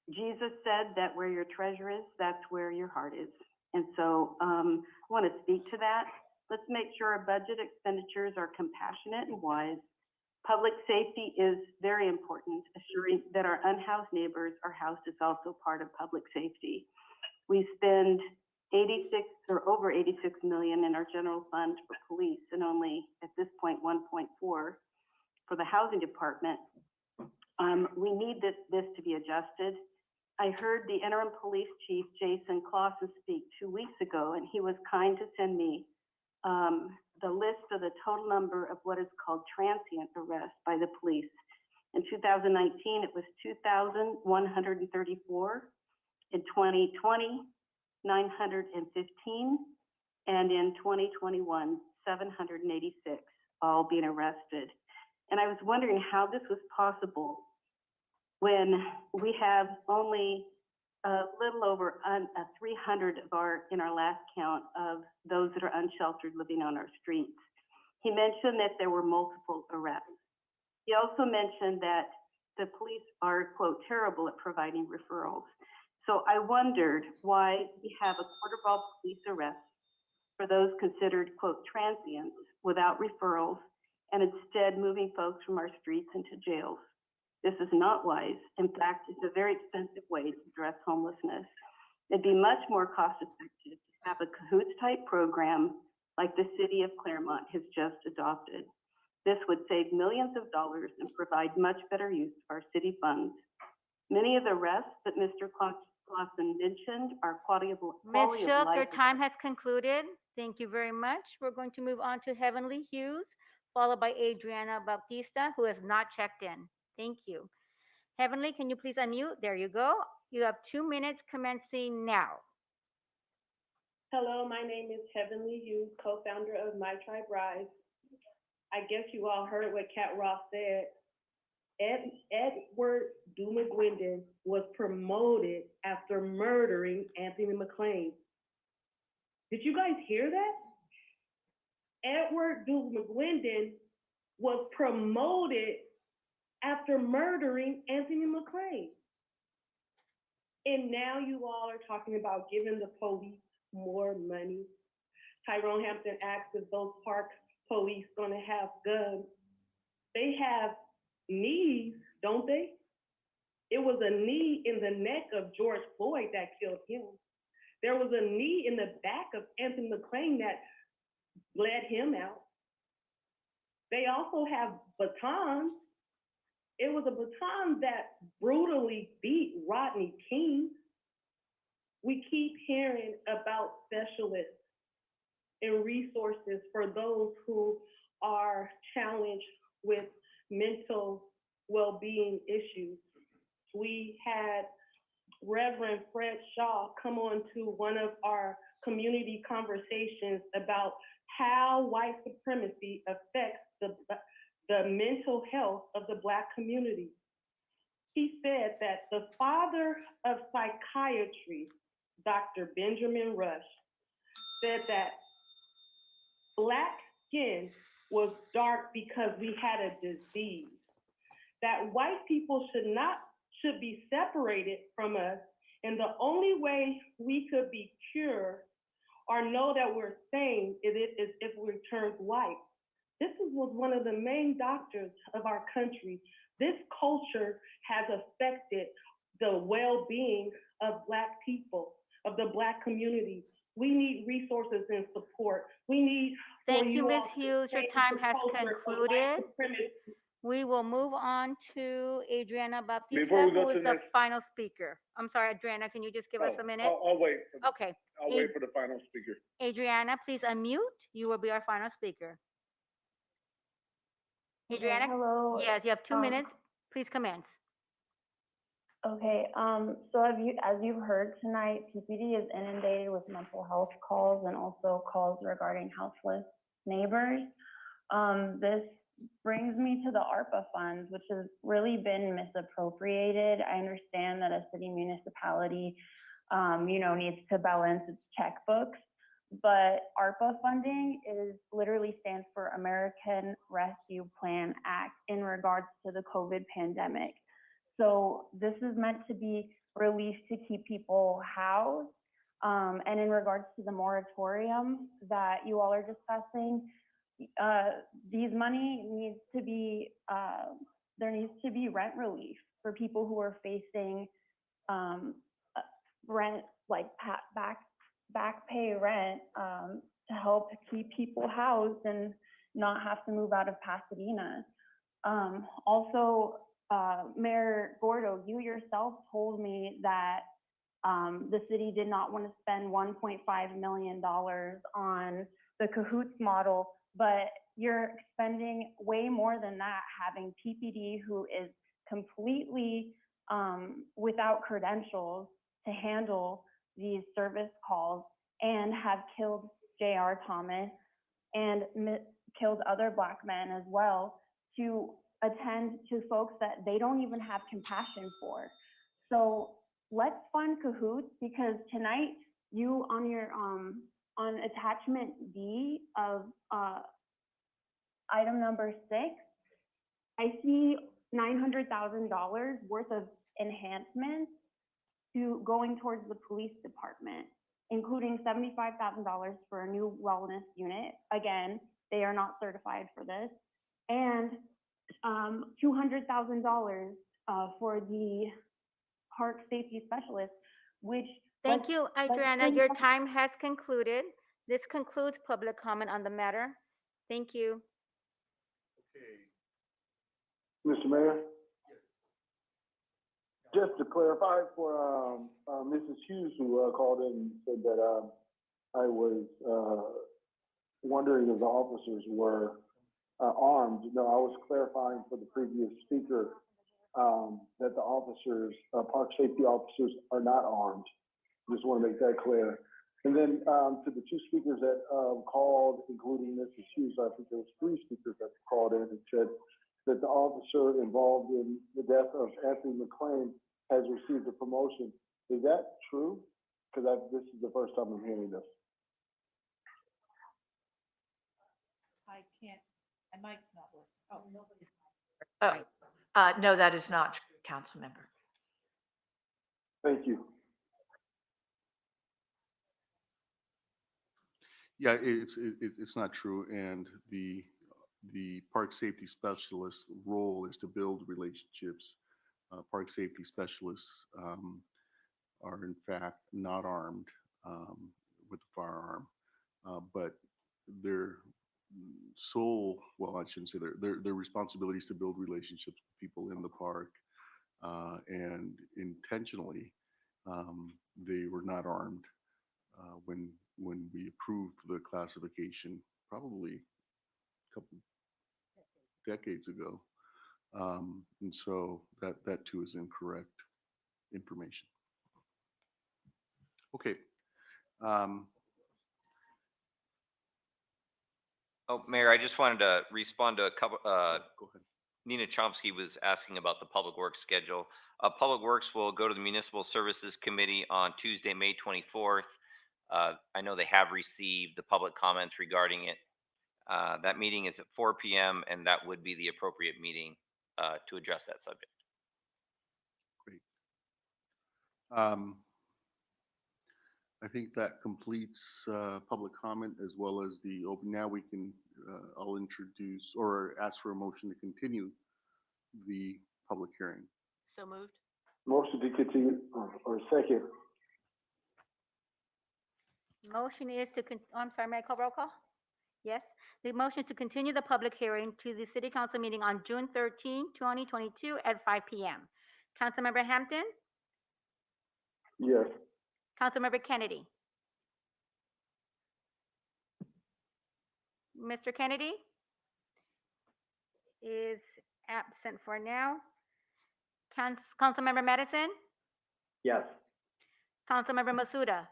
Jesus said that where your treasure is, that's where your heart is. And so I want to speak to that. Let's make sure our budget expenditures are compassionate and wise. Public safety is very important. Assuring that our unhoused neighbors are housed is also part of public safety. We spend over 86 million in our general fund for police, and only at this point 1.4 for the housing department. We need this to be adjusted. I heard the interim police chief, Jason Clausen, speak 2 weeks ago, and he was kind to send me the list of the total number of what is called transient arrests by the police. In 2019, it was 2,134. In 2020, 915. And in 2021, 786, all being arrested. And I was wondering how this was possible when we have only a little over 300 in our last count of those that are unsheltered living on our streets. He mentioned that there were multiple arrests. He also mentioned that the police are, quote, terrible at providing referrals. So I wondered why we have a quarter of all police arrests for those considered, quote, transients without referrals, and instead moving folks from our streets into jails. This is not wise. In fact, it's a very expensive way to address homelessness. It'd be much more cost effective to have a cahoots type program like the city of Claremont has just adopted. This would save millions of dollars and provide much better use of our city funds. Many of the arrests that Mr. Clausen mentioned are quality of Ms. life. Shook, your time has concluded. Thank you very much. We're going to move on to Heavenly Hughes, followed by Adriana Baptista, who has not checked in. Thank you. Heavenly, can you please unmute? There you go. You have 2 minutes commencing now. Hello, my name is Heavenly Hughes, co-founder of My Tribe Rise. I guess you all heard what Kat Ross said. Edward Dumagwindon was promoted after murdering Anthony McLean. Did you guys hear that? Edward Dumagwindon was promoted after murdering Anthony McLean. And now you all are talking about giving the police more money. Tyrone Hampton asked if those park police gonna have guns. They have knees, don't they? It was a knee in the neck of George Floyd that killed him. There was a knee in the back of Anthony McLean that bled him out. They also have batons. It was a baton that brutally beat Rodney King. We keep hearing about specialists and resources for those who are challenged with mental well-being issues. We had Reverend Fred Shaw come on to one of our community conversations about how white supremacy affects the mental health of the Black community. He said that the father of psychiatry, Dr. Benjamin Rush, said that Black skin was dark because we had a disease, that white people should be separated from us, and the only way we could be cured or know that we're sane is if we turn white. This was one of the main doctors of our country. This culture has affected the well-being of Black people, of the Black community. We need resources and support. We need. Thank you, Ms. Hughes. Your time has concluded. We will move on to Adriana Baptista, who is the final speaker. I'm sorry, Adriana, can you just give us a minute? I'll wait. Okay. I'll wait for the final speaker. Adriana, please unmute. You will be our final speaker. Adriana? Hello. Yes, you have 2 minutes. Please commence. Okay, so as you've heard tonight, PPD is inundated with mental health calls and also calls regarding houseless neighbors. This brings me to the ARPA funds, which has really been misappropriated. I understand that a city municipality, needs to balance its checkbooks, but ARPA funding literally stands for American Rescue Plan Act in regards to the COVID pandemic. So this is meant to be released to keep people housed. And in regards to the moratorium that you all are discussing, these money needs to be, there needs to be rent relief for people who are facing rent, like back pay rent, to help keep people housed and not have to move out of Pasadena. Also, Mayor Gordo, you yourself told me that the city did not want to spend $1.5 million on the cahoots model, but you're spending way more than that, having PPD who is completely without credentials to handle these service calls and have killed J.R. Thomas and killed other Black men as well to attend to folks that they don't even have compassion for. So let's fund cahoots, because tonight you on your on attachment D of item number 6, I see $900,000 worth of enhancements to going towards the police department, including $75,000 for a new wellness unit. Again, they are not certified for this, and $200,000 for the park safety specialist, which. Thank you, Adriana. Your time has concluded. This concludes public comment on the matter. Thank you. Mr. Mayor? Just to clarify for Mrs. Hughes, who called in and said that I was wondering if the officers were armed. No, I was clarifying for the previous speaker that the officers, park safety officers, are not armed. Just want to make that clear. And then to the two speakers that called, including Mrs. Hughes, I think there was three speakers that called in and said that the officer involved in the death of Anthony McClain has received a promotion. Is that true? Because this is the first time I'm hearing this. I can't, my mic's not working. Oh, nobody's. No, that is not true, council member. Thank you. Yeah, it's not true, and the park safety specialist role is to build relationships. Park safety specialists are in fact not armed with a firearm, but their sole, well, I shouldn't say their responsibility is to build relationships with people in the park, and intentionally they were not armed when we approved the classification, probably a couple decades ago. And so that too is incorrect information. Okay. Oh, Mayor, I just wanted to respond to a couple. Go ahead. Nina Chomsky was asking about the Public Works schedule. Public Works will go to the Municipal Services Committee on Tuesday, May 24th. I know they have received the public comments regarding it. That meeting is at 4 p.m. and that would be the appropriate meeting to address that subject. Great. I think that completes public comment as well as the open. Now we can, I'll introduce or ask for a motion to continue the public hearing. So moved. Motion to continue or second. Motion is to, oh, I'm sorry, may I call roll call? Yes, the motion is to continue the public hearing to the city council meeting on June 13, 2022 at 5 p.m. Councilmember Hampton? Yes. Councilmember Kennedy? Mr. Kennedy is absent for now. Councilmember Madison? Yes. Councilmember Masuda?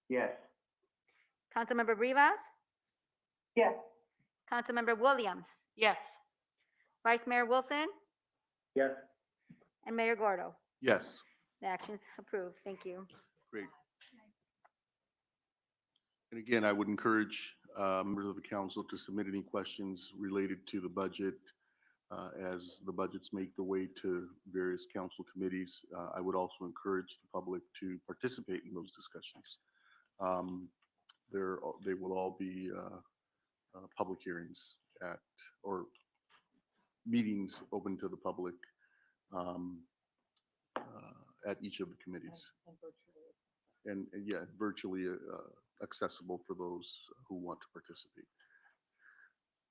Yes. Councilmember Rivas? Yes. Councilmember Williams? Yes. Vice Mayor Wilson? Yes. And Mayor Gordo? Yes. The action is approved. Thank you. Great. And again, I would encourage members of the council to submit any questions related to the budget as the budgets make their way to various council committees. I would also encourage the public to participate in those discussions. They will all be public hearings or meetings open to the public at each of the committees. And yeah, virtually accessible for those who want to participate.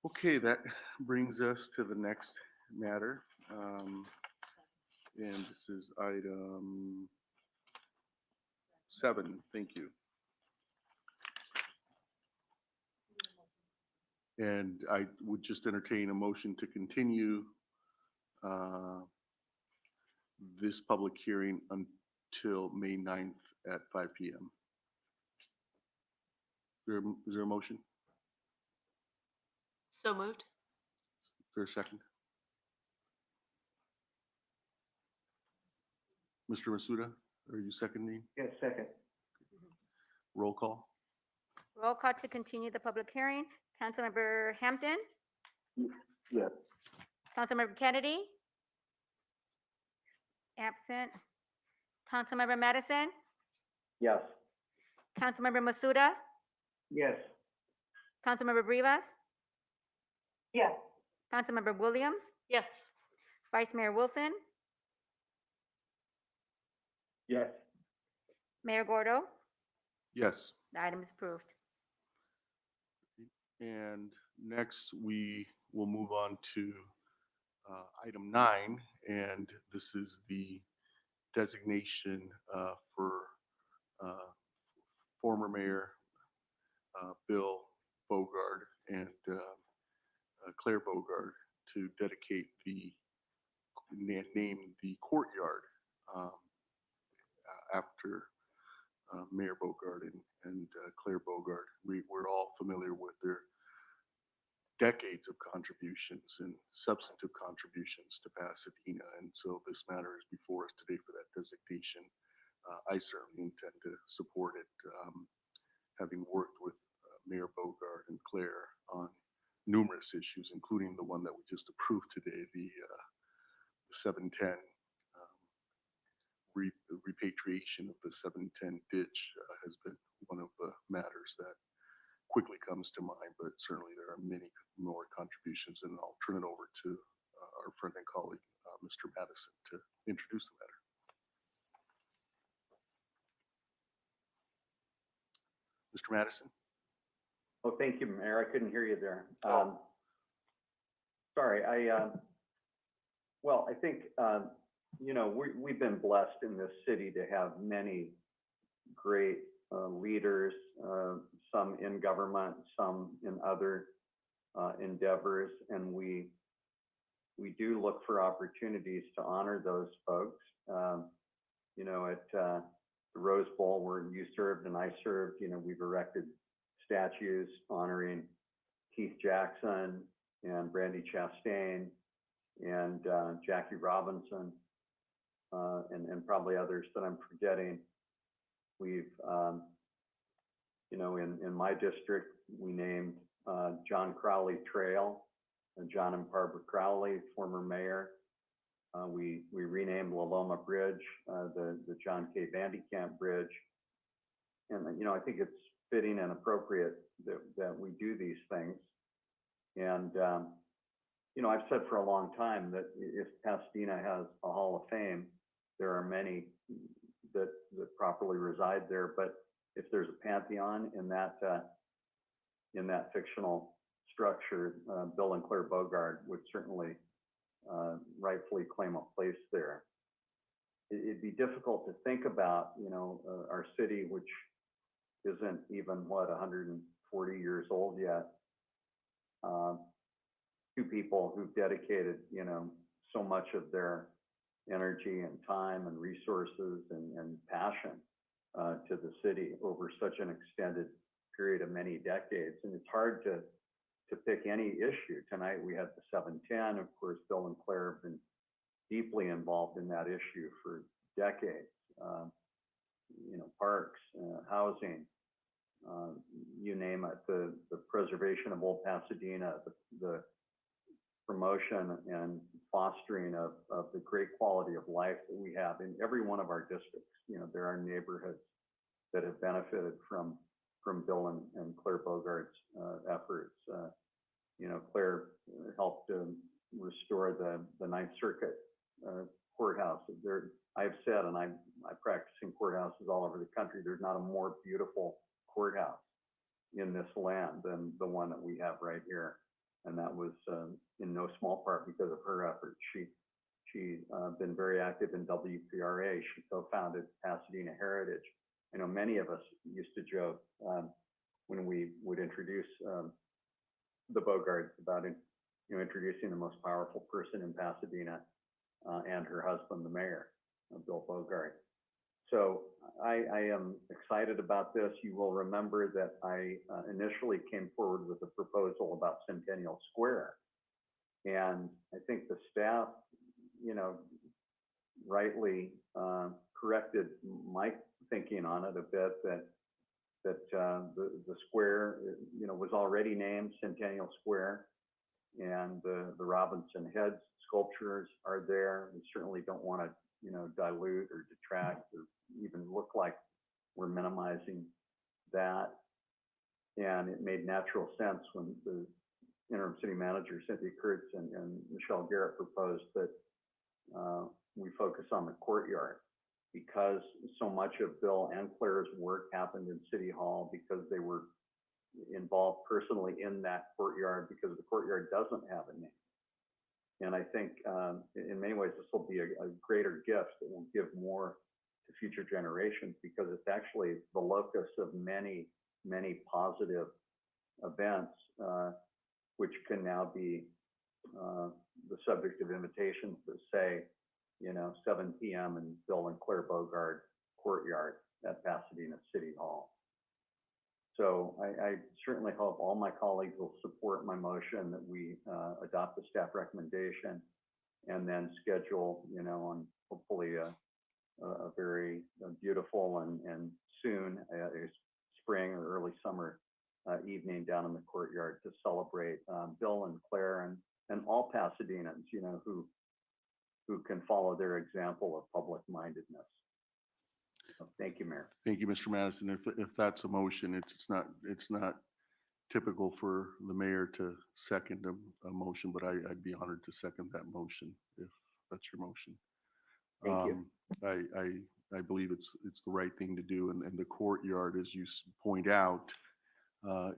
Okay, that brings us to the next matter. And this is item 7. Thank you. And I would just entertain a motion to continue this public hearing until May 9th at 5 p.m. Is there a motion? So moved. Is there a second? Mr. Masuda, are you seconding? Yes, second. Roll call? Roll call to continue the public hearing. Councilmember Hampton? Yes. Councilmember Kennedy? Absent. Councilmember Madison? Yes. Councilmember Masuda? Yes. Councilmember Rivas? Yes. Councilmember Williams? Yes. Vice Mayor Wilson? Yes. Mayor Gordo? Yes. The item is approved. And next we will move on to item 9, and this is the designation for former Mayor Bill Bogard and Claire Bogard to dedicate name the courtyard after Mayor Bogart and Claire Bogart. We're all familiar with their decades of contributions and substantive contributions to Pasadena. And so this matter is before us today for that designation. I certainly intend to support it, having worked with Mayor Bogart and Claire on numerous issues, including the one that we just approved today, the 710 repatriation of the 710 ditch has been one of the matters that quickly comes to mind, but certainly there are many more contributions, and I'll turn it over to our friend and colleague, Mr. Madison, to introduce the matter. Mr. Madison? Oh, thank you, Mayor. I couldn't hear you there. Sorry, well, I think, you know, we've been blessed in this city to have many great leaders, some in government, some in other endeavors, and we do look for opportunities to honor those folks. You know, at the Rose Bowl where you served and I served, you know, we've erected statues honoring Keith Jackson and Brandy Chastain and Jackie Robinson, and probably others that I'm forgetting. We've, you know, in my district, we named John Crowley Trail, John and Barbara Crowley, former mayor. We renamed La Loma Bridge, the John K. Vandekamp Bridge. And, you know, I think it's fitting and appropriate that we do these things. And, you know, I've said for a long time that if Pasadena has a Hall of Fame, there are many that properly reside there. But if there's a pantheon in that fictional structure, Bill and Claire Bogart would certainly rightfully claim a place there. It'd be difficult to think about, you know, our city, which isn't even, what, 140 years old yet. Two people who've dedicated, you know, so much of their energy and time and resources and passion to the city over such an extended period of many decades. And it's hard to pick any issue. Tonight we had the 710. Of course, Bill and Claire have been deeply involved in that issue for decades. You know, parks, housing, you name it, the preservation of Old Pasadena, the promotion and fostering of the great quality of life that we have in every one of our districts. You know, there are neighborhoods that have benefited from Bill and Claire Bogart's efforts. You know, Claire helped restore the Ninth Circuit courthouse. I've said, and I practice in courthouses all over the country, there's not a more beautiful courthouse in this land than the one that we have right here. And that was in no small part because of her efforts. She's been very active in WPRA. She co-founded Pasadena Heritage. I know many of us used to joke when we would introduce the Bogarts about introducing the most powerful person in Pasadena and her husband, the mayor, Bill Bogart. So I am excited about this. You will remember that I initially came forward with a proposal about Centennial Square. And I think the staff, you know, rightly corrected my thinking on it a bit, that the square, you know, was already named Centennial Square, and the Robinson Head sculptures are there. We certainly don't want to, you know, dilute or detract or even look like we're minimizing that. And it made natural sense when the interim city manager, Cynthia Kurtz and Michelle Garrett proposed that we focus on the courtyard, because so much of Bill and Claire's work happened in City Hall, because they were involved personally in that courtyard, because the courtyard doesn't have a name. And I think in many ways, this will be a greater gift that will give more to future generations, because it's actually the locus of many, many positive events, which can now be the subject of invitations that say, you know, 7 p.m. in Bill and Claire Bogart courtyard. at Pasadena City Hall. So I certainly hope all my colleagues will support my motion that we adopt the staff recommendation and then schedule, on hopefully a very beautiful and soon a spring or early summer evening down in the courtyard to celebrate Bill and Claire and all Pasadenans, who can follow their example of public mindedness. So thank you, Mayor. Thank you, Mr. Madison. If that's a motion, it's not typical for the mayor to second a motion, but I'd be honored to second that motion if that's your motion. Thank you. I believe it's the right thing to do, and the courtyard, as you point out,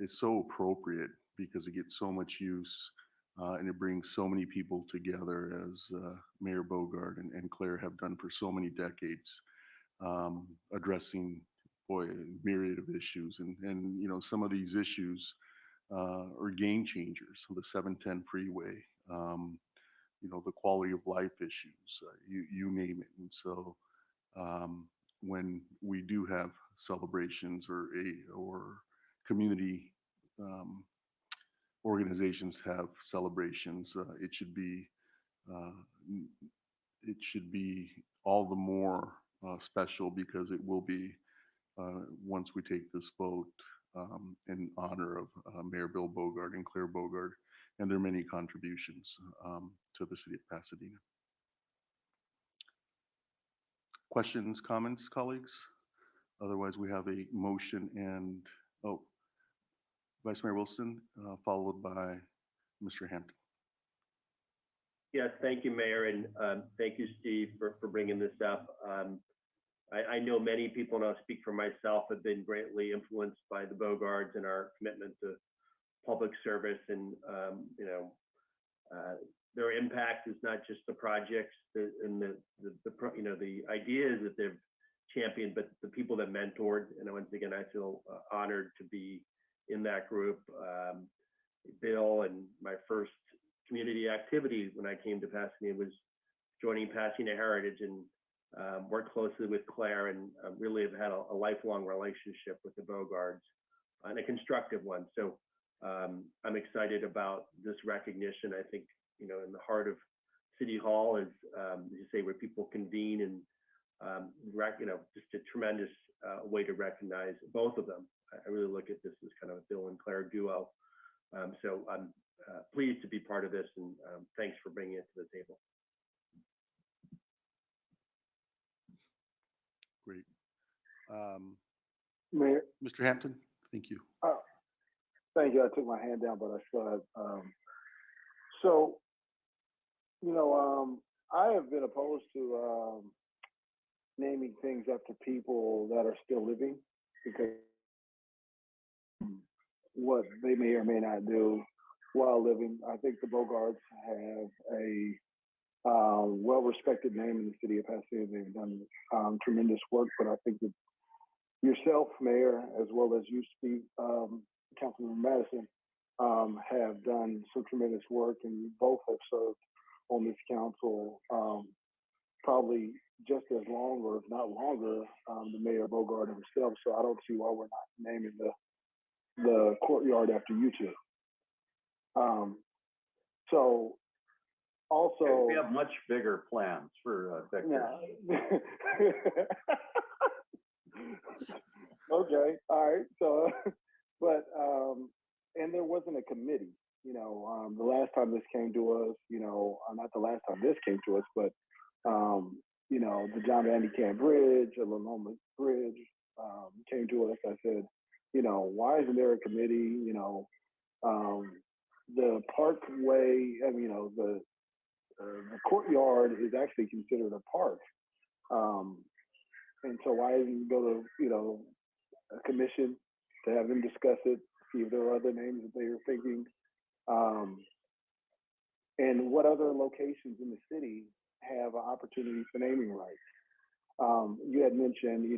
is so appropriate because it gets so much use, and it brings so many people together, as Mayor Bogard and Claire have done for so many decades, addressing a myriad of issues, and some of these issues are game changers. The 710 freeway, the quality of life issues, you name it. And so when we do have celebrations or community organizations have celebrations, it should be all the more special, because it will be, once we take this vote, in honor of Mayor Bill Bogard and Claire Bogard and their many contributions to the city of Pasadena. Questions, comments, colleagues? Otherwise, we have a motion and, Vice Mayor Wilson, followed by Mr. Hampton. Yes, thank you, Mayor, and thank you, Steve, for bringing this up. I know many people, and I'll speak for myself, have been greatly influenced by the Bogards and our commitment to public service, and their impact is not just the projects and the ideas that they've championed, but the people that mentored. And once again, I feel honored to be in that group. Bill, and my first community activity when I came to Pasadena was joining Pasadena Heritage, and worked closely with Claire, and really have had a lifelong relationship with the Bogards, and a constructive one. So I'm excited about this recognition. I think, in the heart of City Hall is, as you say, where people convene, and just a tremendous way to recognize both of them. I really look at this as kind of a Bill and Claire duo. So I'm pleased to be part of this, and thanks for bringing it to the table. Great. Mayor, Mr. Hampton, thank you. Thank you. I took my hand down, but I still have. So, I have been opposed to naming things after people that are still living, because what they may or may not do while living. I think the Bogards have a well-respected name in the city of Pasadena. They've done tremendous work, but I think that yourself, Mayor, as well as you, Steve, Councilman Madison, have done some tremendous work, and you both have served on this council probably just as long, or if not longer, than Mayor Bogard himself. So I don't see why we're not naming the courtyard after you two. So also, we have much bigger plans for Victor. Yeah. Okay, all right. So, but and there wasn't a committee. The last time this came to us, not the last time this came to us, but the John Van Camp Bridge, the Loma Bridge, came to us. I said, why isn't there a committee? The parkway, the courtyard is actually considered a park. And so why didn't you go to, a commission to have them discuss it, see if there are other names that they are thinking? And what other locations in the city have an opportunity for naming rights? You had mentioned,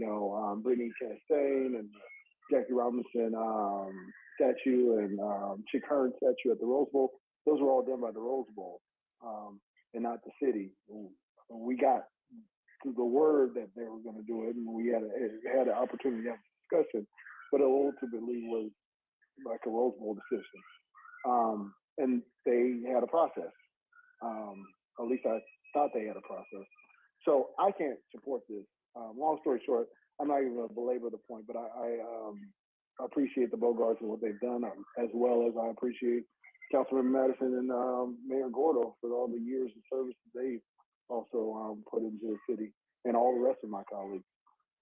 Brittany Chastain and Jackie Robinson statue and Chick Hearn statue at the Rose Bowl. Those were all done by the Rose Bowl and not the city. We got the word that they were going to do it, and we had an opportunity to have a discussion, but it ultimately was like a Rose Bowl decision. And they had a process. At least I thought they had a process. So I can't support this. Long story short, I'm not even going to belabor the point, but I appreciate the Bogarts and what they've done, as well as I appreciate Councilman Madison and Mayor Gordo for all the years of service that they've also put into the city, and all the rest of my colleagues.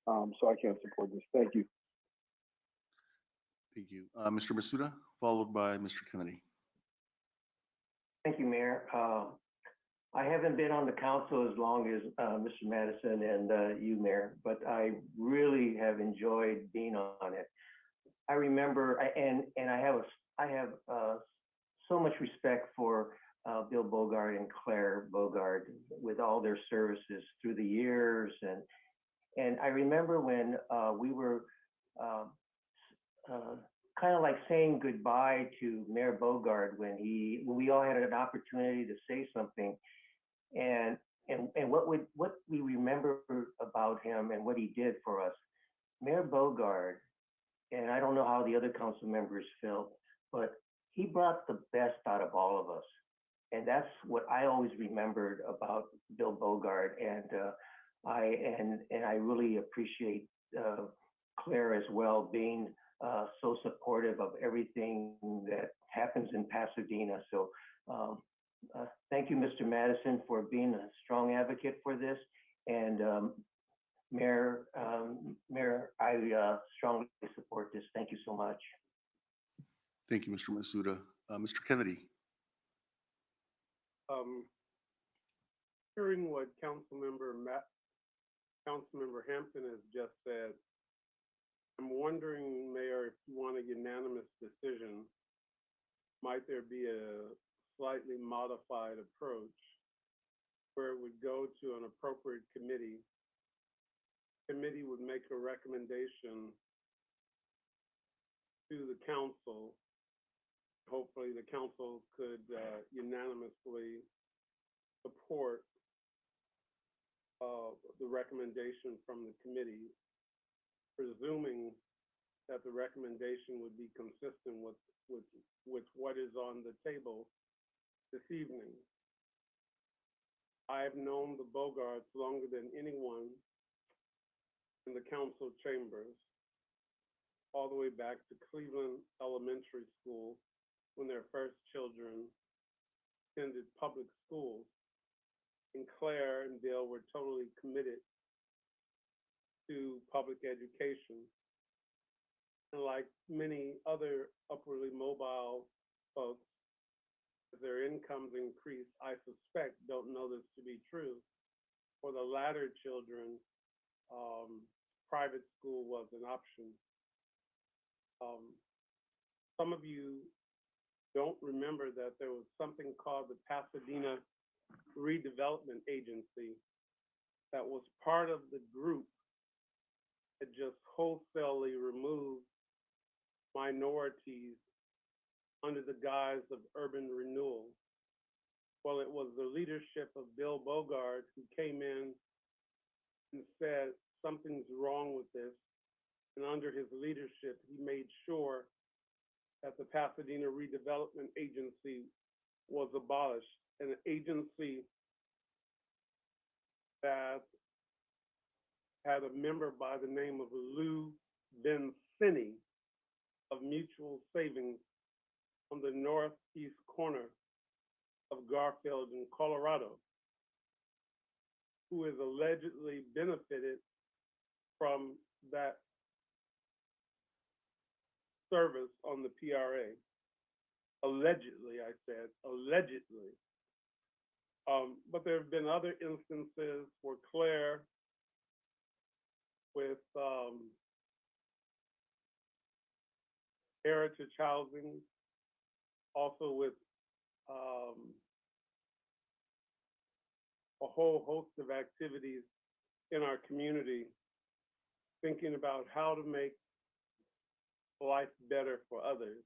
So I can't support this. Thank you. Thank you. Mr. Masuda, followed by Mr. Kennedy. Thank you, Mayor. I haven't been on the council as long as Mr. Madison and you, Mayor, but I really have enjoyed being on it. I remember, and I have so much respect for Bill Bogart and Claire Bogart with all their services through the years, and I remember when we were kind of like saying goodbye to Mayor Bogart when we all had an opportunity to say something, and what we remember about him and what he did for us. Mayor Bogart, and I don't know how the other council members felt, but he brought the best out of all of us. And that's what I always remembered about Bill Bogart. And I really appreciate Claire as well, being so supportive of everything that happens in Pasadena. So thank you, Mr. Madison, for being a strong advocate for this. And Mayor, I strongly support this. Thank you so much. Thank you, Mr. Masuda. Mr. Kennedy. Hearing what Councilmember Hampton has just said, I'm wondering, Mayor, if you want a unanimous decision, might there be a slightly modified approach where it would go to an appropriate committee? Committee would make a recommendation to the council. Hopefully the council could unanimously support the recommendation from the committee, presuming that the recommendation would be consistent with what is on the table this evening. I have known the Bogarts longer than anyone in the council chambers, all the way back to Cleveland Elementary School, when their first children attended public schools. And Claire and Bill were totally committed to public education. And like many other upwardly mobile folks, as their incomes increase, I suspect, don't know this to be true, for the latter children, private school was an option. Some of you don't remember that there was something called the Pasadena Redevelopment Agency that was part of the group that just wholesalely removed minorities under the guise of urban renewal. Well, it was the leadership of Bill Bogart who came in and said something's wrong with this. And under his leadership, he made sure that the Pasadena Redevelopment Agency was abolished, an agency that had a member by the name of Lou Bencini of Mutual Savings on the northeast corner of Garfield in Colorado, who is allegedly benefited from that service on the PRA. Allegedly, I said, allegedly. But there have been other instances where Claire, with Heritage Housing, also with a whole host of activities in our community, thinking about how to make life better for others.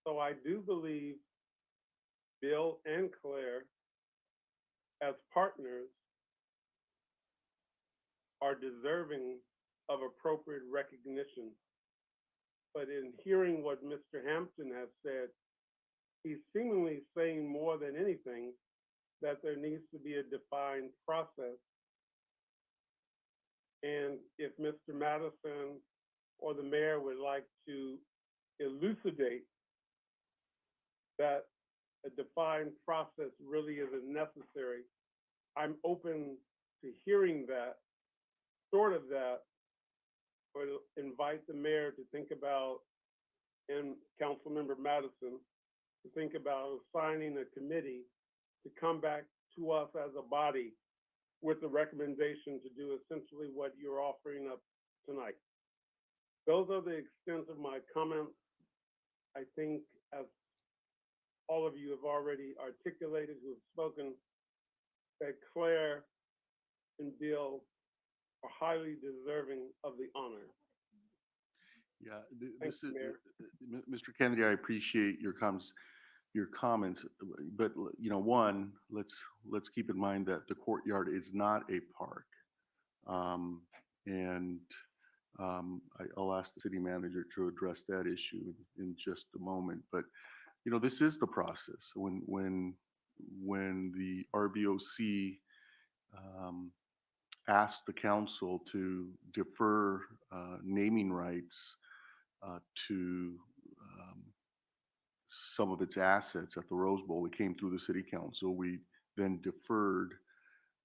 So I do believe Bill and Claire, as partners, are deserving of appropriate recognition. But in hearing what Mr. Hampton has said, he's seemingly saying more than anything that there needs to be a defined process. And if Mr. Madison or the mayor would like to elucidate that a defined process really isn't necessary, I'm open to hearing that, sort of that, or invite the mayor to think about, and Councilmember Madison, to think about assigning a committee to come back to us as a body with the recommendation to do essentially what you're offering up tonight. Those are the extent of my comments. I think, as all of you have already articulated, who have spoken, that Claire and Bill are highly deserving of the honor. Yeah, Thanks, this is, Mayor. Mr. Kennedy, I appreciate your comments, but you know, one, let's keep in mind that the courtyard is not a park. And I'll ask the city manager to address that issue in just a moment. But you know, this is the process. When the RBOC asked the council to defer naming rights to some of its assets at the Rose Bowl, it came through the city council. We then deferred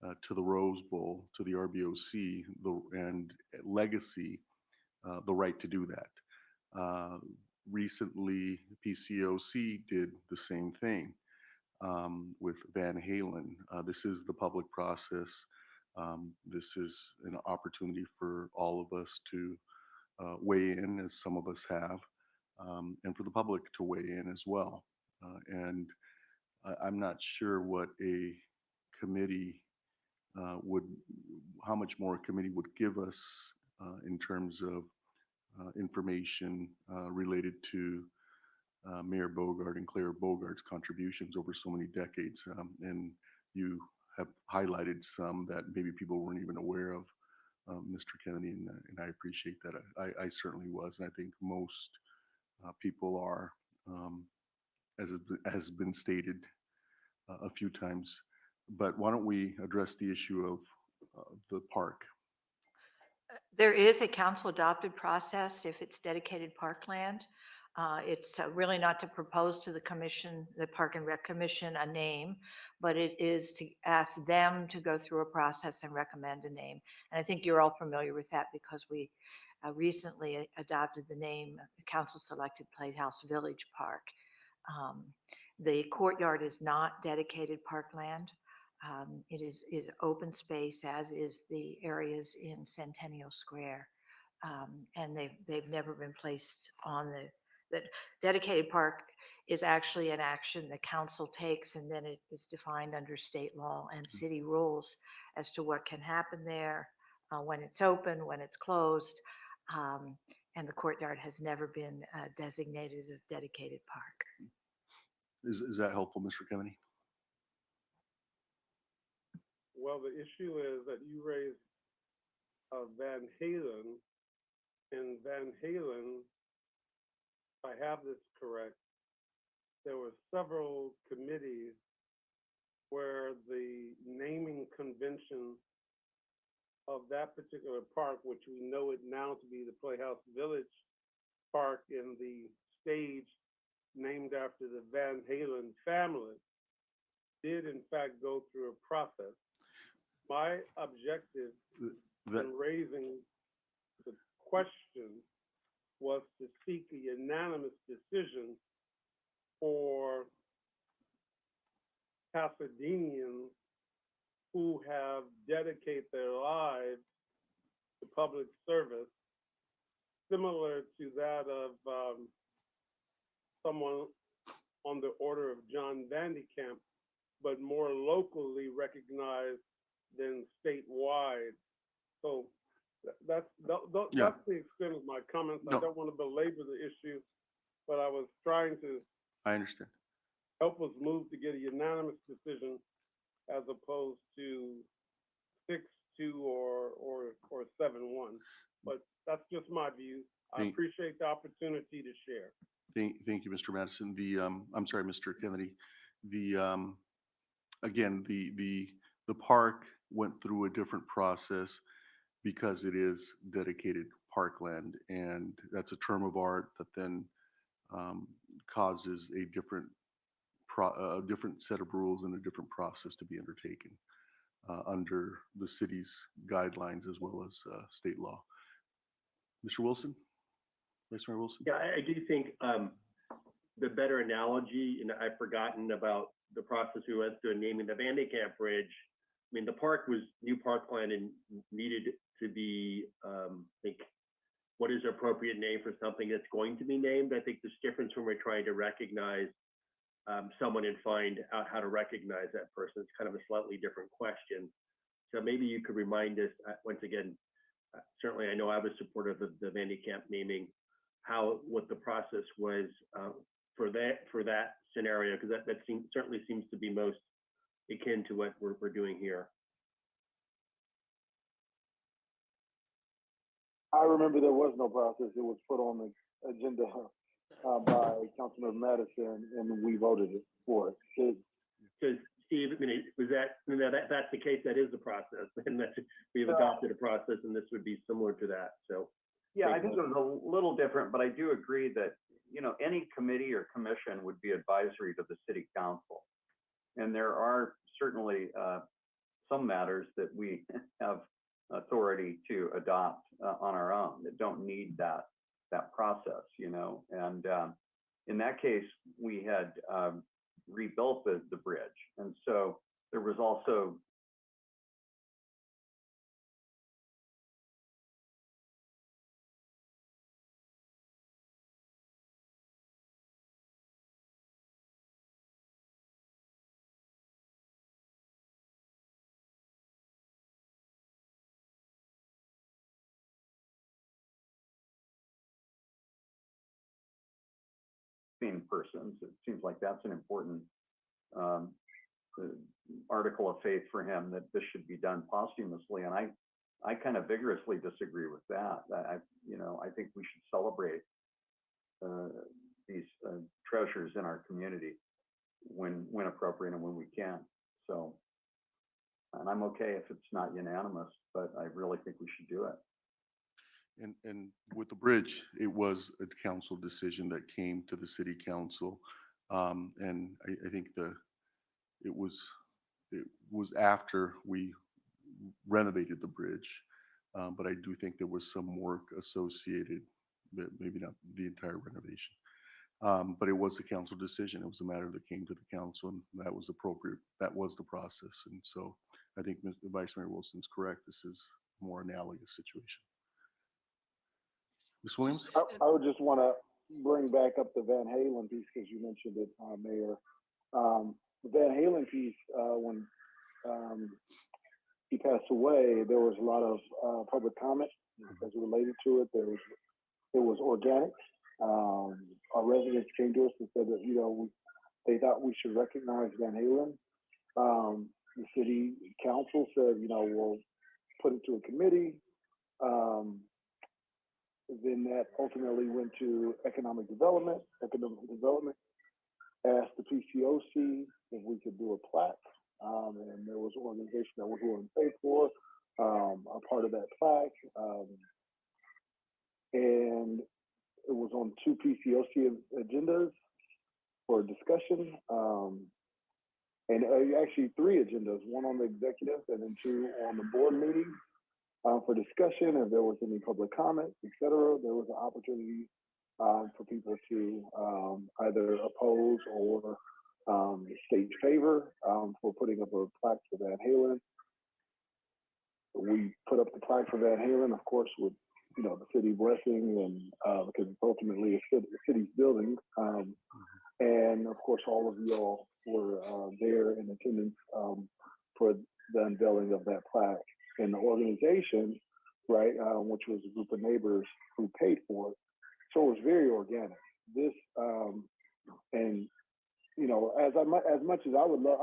to the Rose Bowl, to the RBOC, and Legacy, the right to do that. Recently, PCOC did the same thing with Van Halen. This is the public process. This is an opportunity for all of us to weigh in, as some of us have, and for the public to weigh in as well. And I'm not sure what a committee how much more a committee would give us in terms of information related to Mayor Bogart and Claire Bogart's contributions over so many decades. And you have highlighted some that maybe people weren't even aware of, Mr. Kennedy, and I appreciate that. I certainly was, and I think most people are, as has been stated a few times. But why don't we address the issue of the park? There is a council adopted process if it's dedicated parkland. It's really not to propose to the commission, the Park and Rec Commission, a name, but it is to ask them to go through a process and recommend a name. And I think you're all familiar with that because we recently adopted the name, the council selected Playhouse Village Park. The courtyard is not dedicated parkland. It is open space, as is the areas in Centennial Square. And they've never been placed on the dedicated park is actually an action the council takes, and then it is defined under state law and city rules as to what can happen there, when it's open, when it's closed. And the courtyard has never been designated as a dedicated park. Is that helpful, Mr. Kennedy? Well, the issue is that you raised Van Halen, and Van Halen, if I have this correct, there were several committees where the naming convention of that particular park, which we know it now to be the Playhouse Village Park, in the stage named after the Van Halen family, did in fact go through a process. My objective in raising the question was to seek a unanimous decision for Pasadenians who have dedicated their lives to public service, similar to that of someone on the order of John Vandekamp, but more locally recognized than statewide. So that's the extent of my comments. I don't want to belabor the issue, but I was trying to help us move to get a unanimous decision as opposed to 6 2 or 7-1. But that's just my view. I Thank- appreciate the opportunity to share. Thank you, Mr. Madison. I'm sorry, Mr. Kennedy. Again, the park went through a different process because it is dedicated parkland, and that's a term of art that then causes a different set of rules and a different process to be undertaken under the city's guidelines as well as state law. Mr. Wilson, Vice Mayor Wilson. Yeah, I do think the better analogy, and I've forgotten about the process we went through in naming the Van de Kamp Bridge. I mean, the park was new parkland and needed to be, I think, what is an appropriate name for something that's going to be named? I think there's difference when we're trying to recognize someone and find out how to recognize that person. It's kind of a slightly different question. So maybe you could remind us, once again, certainly I know I was supportive of the Van de Kamp naming, what the process was for that scenario, because that certainly seems to be most akin to what we're doing here. I remember there was no process. It was put on the agenda by Councilmember Madison, and we voted it for it. Because Steve, I mean, that's the case. That is the process, and we've adopted a process, and this would be similar to that. So yeah, I think it was a little different, but I do agree that any committee or commission would be advisory to the city council, and there are certainly some matters that we have authority to adopt on our own that don't need that process, and in that case we had rebuilt the bridge, and so there was also persons. It seems like that's an important article of faith for him, that this should be done posthumously, and I kind of vigorously disagree with that. I think we should celebrate these treasures in our community when appropriate and when we can. So, and I'm okay if it's not unanimous, but I really think we should do it. And with the bridge, it was a council decision that came to the city council, and I think it was after we renovated the bridge, but I do think there was some work associated, but maybe not the entire renovation. But it was a council decision. It was a matter that came to the council, and that was appropriate. That was the process, and so I think Vice Mayor Wilson's correct. This is a more analogous situation. Ms. Williams? I would just want to bring back up the Van Halen piece, because you mentioned it, Mayor. The Van Halen piece, when he passed away, there was a lot of public comment as related to it. It was organic. Our residents came to us and said that, they thought we should recognize Van Halen. The city council said, we'll put it to a committee. Then that ultimately went to economic development. Economic development asked the PCOC if we could do a plaque, and there was an organization that was willing to pay for a part of that plaque, and it was on 2 PCOC agendas for discussion, and actually 3 agendas, 1 on the executive and then 2 on the board meeting. For discussion, if there was any public comment, etc., there was an opportunity for people to either oppose or state favor for putting up a plaque for Van Halen. We put up the plaque for Van Halen, of course, with the city blessing, and because it's ultimately the city's building, and of course all of y'all were there in attendance for the unveiling of that plaque. And the organization, right, which was a group of neighbors who paid for it. So it was very organic. This, and as much as I would love,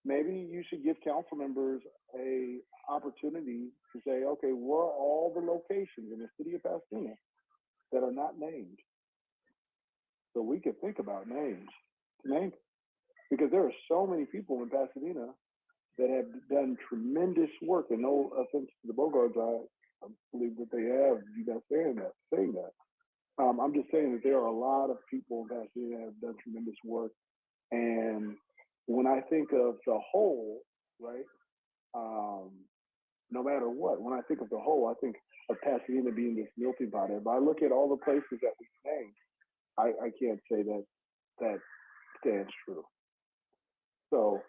maybe you should give council members a opportunity to say, okay, where are all the locations in the city of Pasadena that are not named? So we could think about names, because there are so many people in Pasadena that have done tremendous work, and no offense to the Bogarts, I believe that they have, you guys saying that. I'm just saying that there are a lot of people in Pasadena that have done tremendous work. And when I think of the whole, right, no matter what, when I think of the whole, I think of Pasadena being this melting pot. If I look at all the places that we've named, I can't say that stands true. So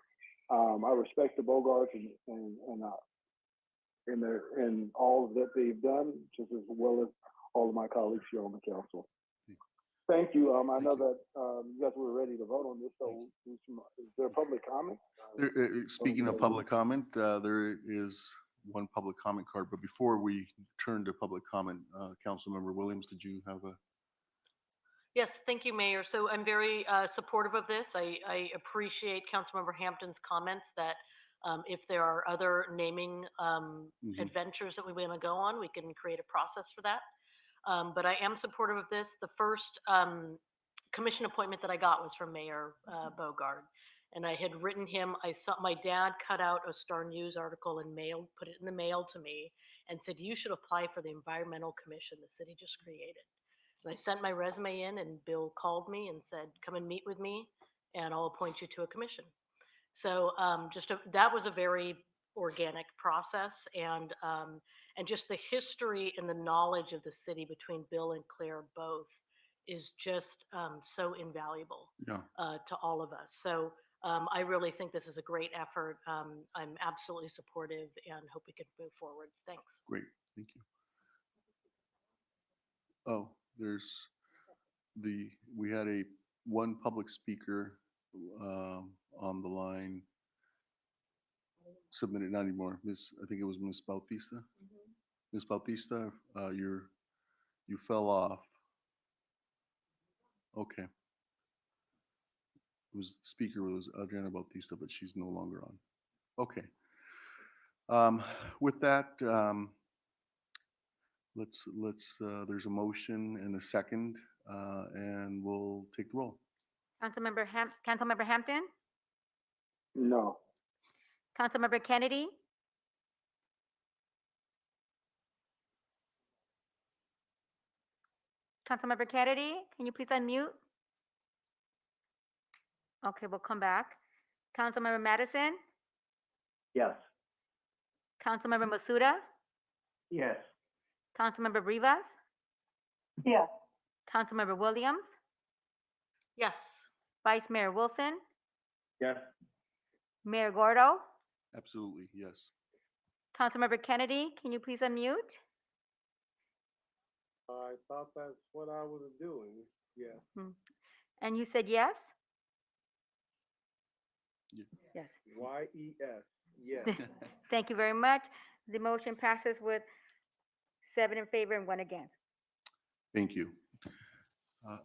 I respect the Bogarts and all that they've done, just as well as all of my colleagues here on the council. Thank you. I know that you guys were ready to vote on this, so is there public comment? Speaking of public comment, there is one public comment card, but before we turn to public comment, Councilmember Williams, did you have a? Yes, thank you, Mayor. So I'm very supportive of this. I appreciate Councilmember Hampton's comments that if there are other naming adventures that we want to go on, we can create a process for that. But I am supportive of this. The first commission appointment that I got was from Mayor Bogard. And I had written him, I saw my dad cut out a Star News article and put it in the mail to me and said, you should apply for the environmental commission the city just created. And I sent my resume in and Bill called me and said, come and meet with me and I'll appoint you to a commission. So that was a very organic process, and just the history and the knowledge of the city between Bill and Claire both is just so invaluable to all of us. So I really think this is a great effort. I'm absolutely supportive and hope we can move forward. Thanks. Great, thank you. Oh, we had one public speaker on the line submitted, not anymore. I think it was Miss Bautista. Miss Bautista, you fell off. Okay. The speaker was Adriana Bautista, but she's no longer on. Okay. With that, there's a motion and a second, and we'll take the roll. Councilmember Hampton? No. Councilmember Kennedy? Councilmember Kennedy, can you please unmute? Okay, we'll come back. Councilmember Madison? Yes. Councilmember Masuda? Yes. Councilmember Rivas? Yes. Councilmember Williams? Yes. Vice Mayor Wilson? Yes. Mayor Gordo? Absolutely, yes. Councilmember Kennedy, can you please unmute? I thought that's what I was doing. Yeah. And you said yes? Yes. Y-E-S, yes. Thank you very much. The motion passes with 7 in favor and 1 against. Thank you.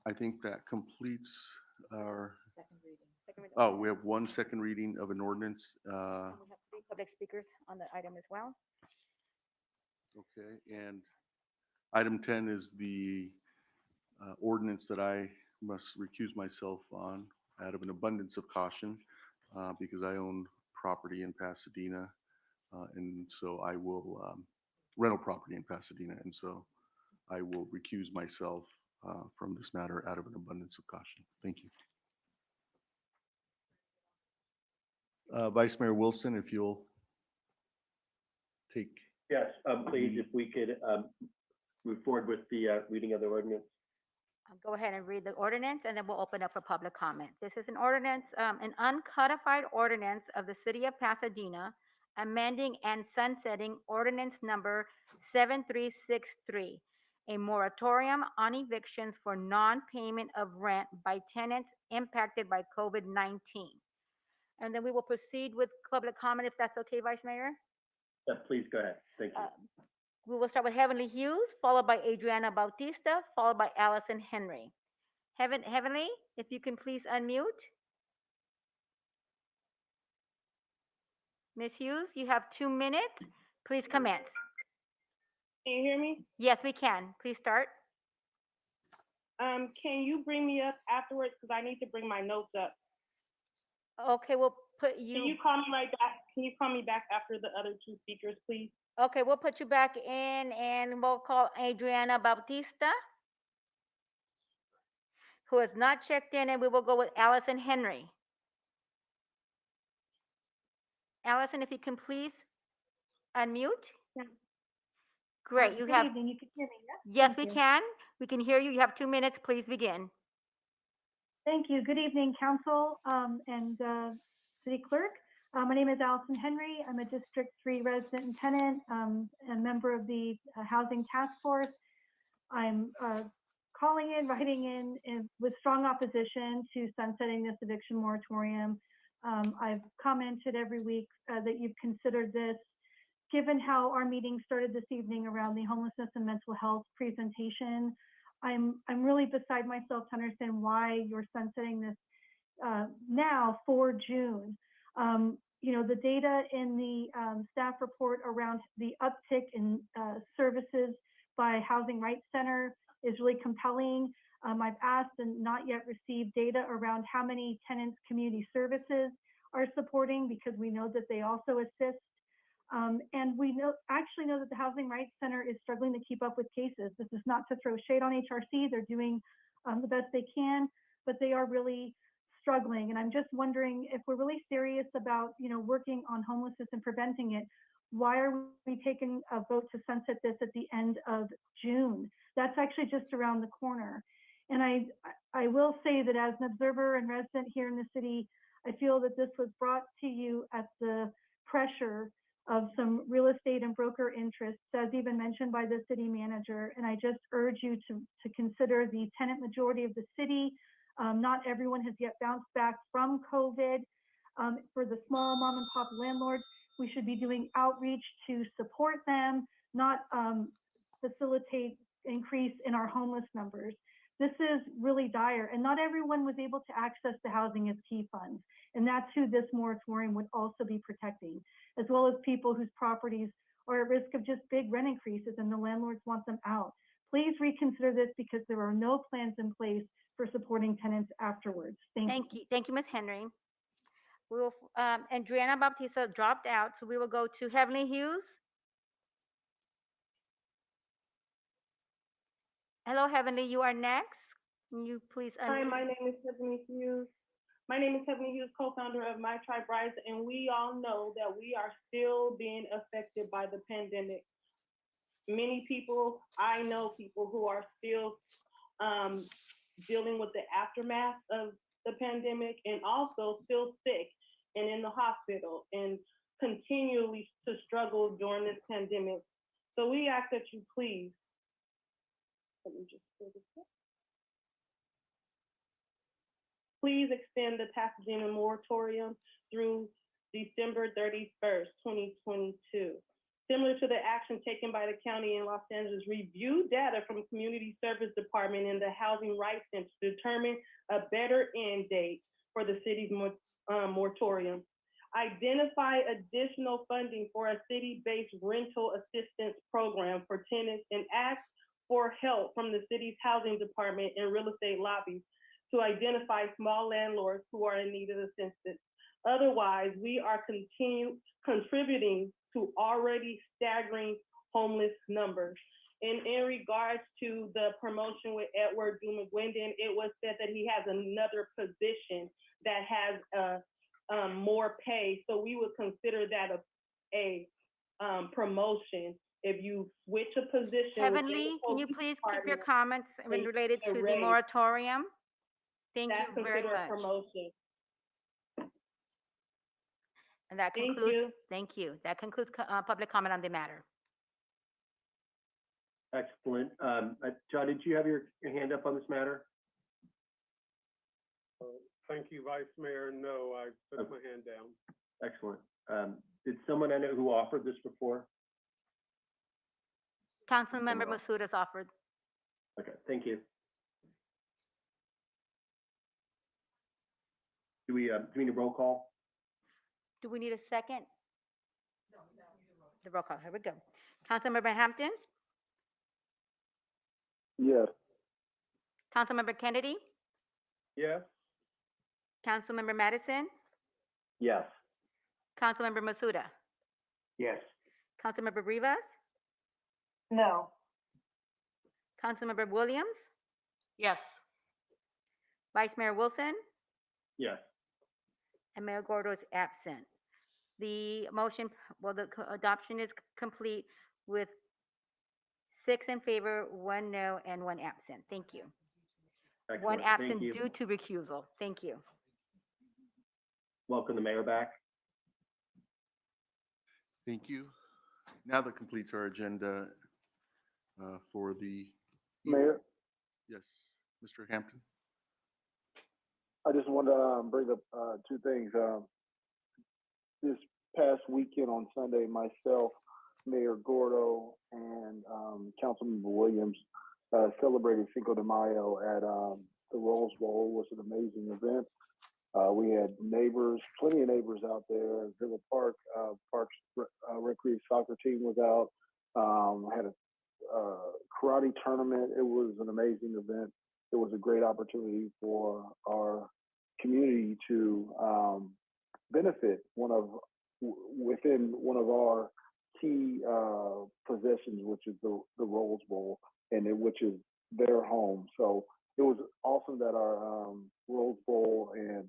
I think that completes our. Second reading. Oh, we have one second reading of an ordinance. And we have 3 public speakers on the item as well. Okay, and item 10 is the ordinance that I must recuse myself on out of an abundance of caution because I own property in Pasadena, and so I will rental property in Pasadena, and so I will recuse myself from this matter out of an abundance of caution. Thank you. Vice Mayor Wilson, if you'll take. Yes, please, if we could move forward with the reading of the ordinance. I'll go ahead and read the ordinance and then we'll open up for public comment. This is an ordinance, an uncodified ordinance of the city of Pasadena, amending and sunsetting ordinance number 7363, a moratorium on evictions for non-payment of rent by tenants impacted by COVID-19. And then we will proceed with public comment if that's okay, Vice Mayor? Please go ahead. Thank you. We will start with Heavenly Hughes, followed by Adriana Bautista, followed by Allison Henry. Heavenly, if you can please unmute. Ms. Hughes, you have 2 minutes. Please commence. Can you hear me? Yes, we can. Please start. Can you bring me up afterwards? Because I need to bring my notes up. Okay, we'll put Can you, you call me right back? Can you call me back after the other two speakers, please? okay, we'll put you back in and we'll call Adriana Bautista, who has not checked in, and we will go with Allison Henry. Allison, if you can please unmute. Yeah. Great, you Good have, evening. You can hear me, yeah? yes, Thank we you. can. We can hear you. You have 2 minutes. Please begin. Thank you. Good evening, council and city clerk. My name is Allison Henry. I'm a District 3 resident and tenant and member of the Housing Task Force. I'm calling in, writing in with strong opposition to sunsetting this eviction moratorium. I've commented every week that you've considered this. Given how our meeting started this evening around the homelessness and mental health presentation, I'm really beside myself to understand why you're sunsetting this now for June. You know, the data in the staff report around the uptick in services by Housing Rights Center is really compelling. I've asked and not yet received data around how many tenants community services are supporting, because we know that they also assist. And we actually know that the Housing Rights Center is struggling to keep up with cases. This is not to throw shade on HRC. They're doing the best they can, but they are really struggling. And I'm just wondering, if we're really serious about, you know, working on homelessness and preventing it, why are we taking a vote to sunset this at the end of June? That's actually just around the corner. And I will say that as an observer and resident here in the city, I feel that this was brought to you at the pressure of some real estate and broker interests, as even mentioned by the city manager. And I just urge you to consider the tenant majority of the city. Not everyone has yet bounced back from COVID. For the small mom and pop landlords, we should be doing outreach to support them, not facilitate increase in our homeless numbers. This is really dire, and not everyone was able to access the housing as key funds. And that's who this moratorium would also be protecting, as well as people whose properties are at risk of just big rent increases and the landlords want them out. Please reconsider this, because there are no plans in place for supporting tenants afterwards. Thank you. Thank you, Ms. Henry. We will, Adriana Baptista dropped out, so we will go to Heavenly Hughes. Hello, Heavenly, you are next. Can you please Hi, unmute? my name is Heavenly Hughes. My name is Heavenly Hughes, co-founder of My Tribe Rise, and we all know that we are still being affected by the pandemic. Many people, I know people who are still dealing with the aftermath of the pandemic, and also still sick and in the hospital and continually to struggle during this pandemic. So we ask that you please, let me just pull this up. Please extend the Pasadena moratorium through December 31st, 2022. Similar to the action taken by the county in Los Angeles, review data from Community Service Department and the Housing Rights Center to determine a better end date for the city's moratorium. Identify additional funding for a city-based rental assistance program for tenants, and ask for help from the city's housing department and real estate lobbies to identify small landlords who are in need of assistance. Otherwise, we are contributing to already staggering homeless numbers. And in regards to the promotion with Edward Dumagwindin, it was said that he has another position that has more pay. So we would consider that a promotion. If you switch a position. Heavenly, can you please keep your comments related to the moratorium? Thank you very much. Promotion. And that concludes, thank you. That concludes public comment on the matter. Excellent. John, did you have your hand up on this matter? Thank you, Vice Mayor. No, I put my hand down. Excellent. Did someone I know who offered this before? Councilmember Massoud has offered. Okay, thank you. Do we need a roll call? Do we need a second? the roll call. Here we go. Councilmember Hampton, Yes. Councilmember Kennedy, Yes? Councilmember Madison, Yes. Councilmember Masuda, Yes. Councilmember Rivas, No. Councilmember Williams, Yes. Vice Mayor Wilson, Yes. and Mayor Gordo is absent. The motion, well, the adoption is complete with 6 in favor, 1 no, and 1 absent. Thank you. One Excellent. absent Thank you. due to recusal. Thank you. Welcome the mayor back. Thank you. Now that completes our agenda for the. Mayor, Yes, Mr. Hampton. I just want to bring up two things. This past weekend on Sunday, myself, Mayor Gordo, and Councilmember Williams celebrated Cinco de Mayo at the Rose Bowl. It was an amazing event. We had neighbors, plenty of neighbors out there. Villa Park, Parks Recreation Soccer team was out. Had a karate tournament. It was an amazing event. It was a great opportunity for our community to benefit within one of our key possessions, which is the Rose Bowl, and which is their home. So it was awesome that our Rose Bowl and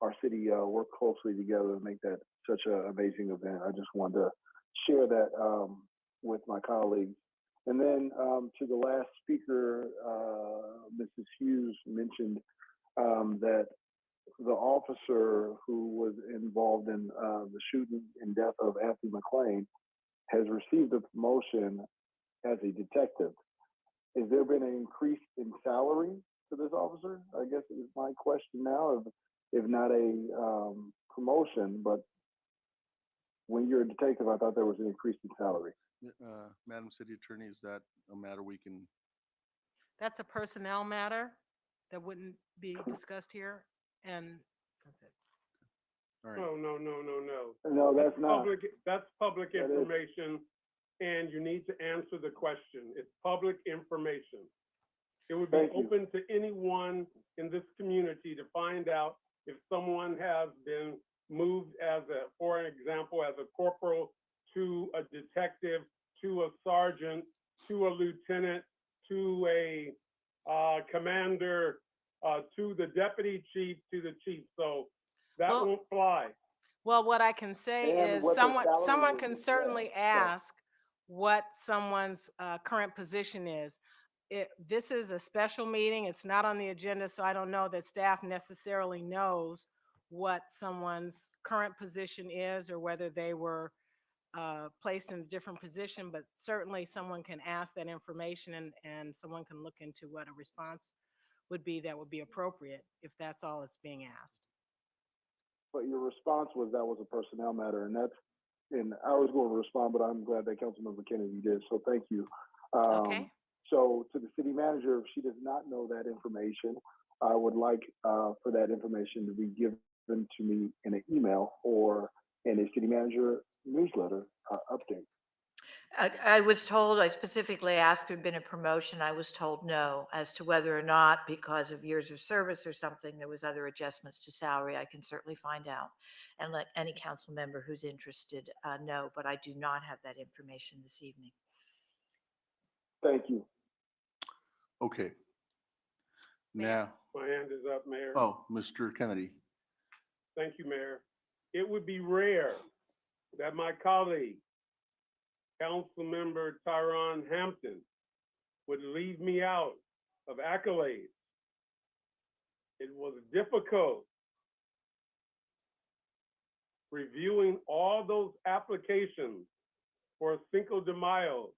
our city worked closely together to make that such an amazing event. I just wanted to share that with my colleagues. And then to the last speaker, Mrs. Hughes mentioned that the officer who was involved in the shooting and death of Anthony McClain has received a promotion as a detective. Has there been an increase in salary to this officer? I guess is my question now, if not a promotion, but when you're a detective, I thought there was an increase in salary. Madam City Attorney, is that a matter we can? That's a personnel matter that wouldn't be discussed here, and that's it. All right. No. No, that's not. That's public That is. information, and you need to answer the question. It's public information. It would be Thank you. open to anyone in this community to find out if someone has been moved for example, as a corporal to a detective, to a sergeant, to a lieutenant, to a commander, to the deputy chief, to the chief. So that won't fly. Well, what I can say And is what the salary someone is can as certainly well. So- ask what someone's current position is. This is a special meeting. It's not on the agenda, so I don't know that staff necessarily knows what someone's current position is or whether they were placed in a different position, but certainly someone can ask that information and someone can look into what a response would be that would be appropriate if that's all that's being asked. But your response was that was a personnel matter, and I was going to respond, but I'm glad that Councilmember Kennedy did. So thank you. Okay. So to the city manager, if she does not know that information, I would like for that information to be given to me in an email or in a city manager newsletter update. I was told, I specifically asked if there'd been a promotion. I was told no. As to whether or not, because of years of service or something, there was other adjustments to salary, I can certainly find out and let any council member who's interested know, but I do not have that information this evening. Thank you. Okay. Now, My hand is up, Mayor. oh, Mr. Kennedy. Thank you, Mayor. It would be rare that my colleague, Councilmember Tyron Hampton, would leave me out of accolades. It was difficult reviewing all those applications for Cinco de Mayo,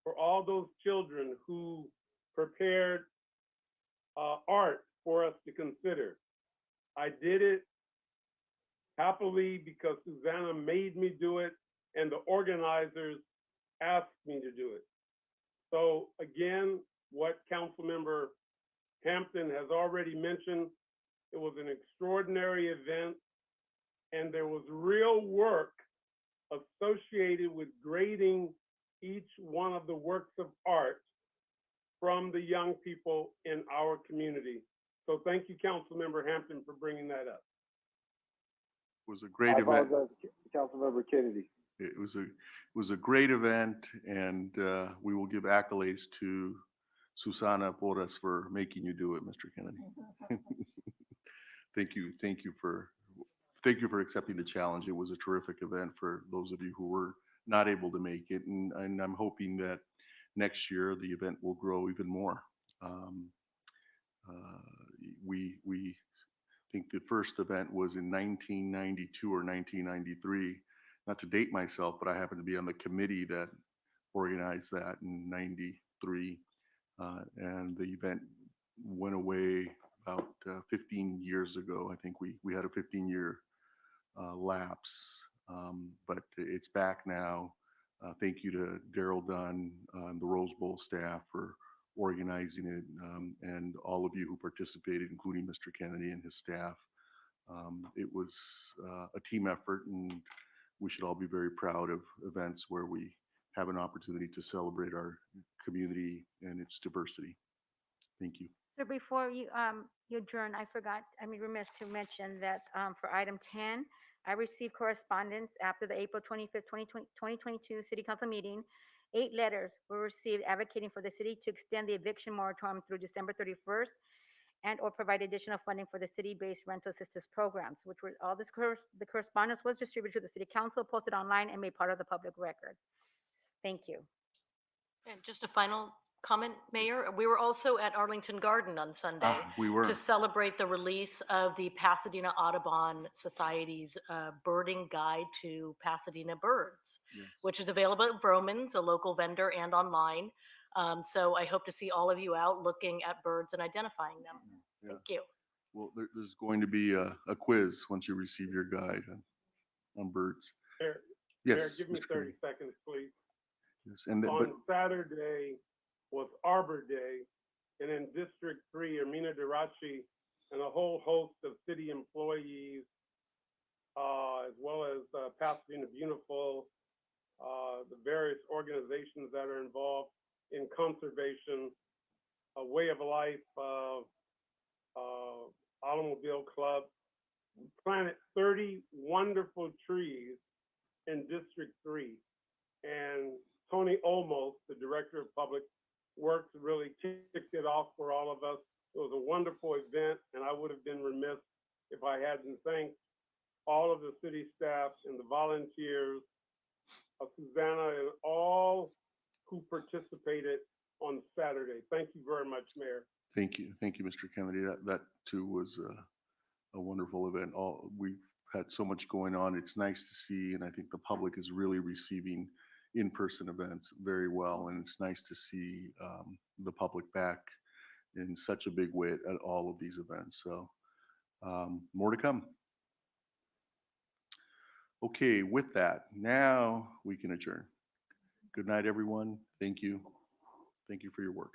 for all those children who prepared art for us to consider. I did it happily because Susanna made me do it and the organizers asked me to do it. So again, what Councilmember Hampton has already mentioned, it was an extraordinary event and there was real work associated with grading each one of the works of art from the young people in our community. So thank you, Councilmember Hampton, for bringing that up. It was a great I event. apologize, Councilmember Kennedy. It was a great event, and we will give accolades to Susana Porras for making you do it, Mr. Kennedy. Thank you for accepting the challenge. It was a terrific event for those of you who were not able to make it, and I'm hoping that next year the event will grow even more. We think the first event was in 1992 or 1993. Not to date myself, but I happen to be on the committee that organized that in '93, and the event went away about 15 years ago. I think we had a 15-year lapse, but it's back now. Thank you to Daryl Dunn and the Rose Bowl staff for organizing it, and all of you who participated, including Mr. Kennedy and his staff. It was a team effort, and we should all be very proud of events where we have an opportunity to celebrate our community and its diversity. Thank you. So before you adjourn, I'm remiss to mention that for item 10, I received correspondence after the April 25th, 2022 City Council meeting. 8 letters were received advocating for the city to extend the eviction moratorium through December 31st and or provide additional funding for the city-based rental assistance programs, which were all this the correspondence was distributed to the City Council, posted online, and made part of the public record. Thank you. And just a final comment, Mayor. We were also at Arlington Garden on Sunday We were. to celebrate the release of the Pasadena Audubon Society's birding guide to Pasadena birds, Yes. which is available at Vroman's, a local vendor, and online. So I hope to see all of you out looking at birds and identifying them. Yeah. Thank you. Well, there's going to be a quiz once you receive your guide on birds. Mayor, Yes, Mayor, give me Mr. 30 Kennedy. seconds, please. Yes, and On Saturday was Arbor Day, and in District 3, Ermina Dirachi and a whole host of city employees, as well as Pasadena Beautiful, the various organizations that are involved in conservation, a way of life, automobile club, planted 30 wonderful trees in District 3. And Tony Olmos, the Director of Public Works, really kicked it off for all of us. It was a wonderful event, and I would have been remiss if I hadn't thanked all of the city staff and the volunteers, Susanna, and all who participated on Saturday. Thank you very much, Mayor. Thank you, Mr. Kennedy. That too was a wonderful event. We've had so much going on. It's nice to see, and I think the public is really receiving in-person events very well, and it's nice to see the public back in such a big way at all of these events. So more to come. Okay, with that, now we can adjourn. Good night, everyone. Thank you. Thank you for your work.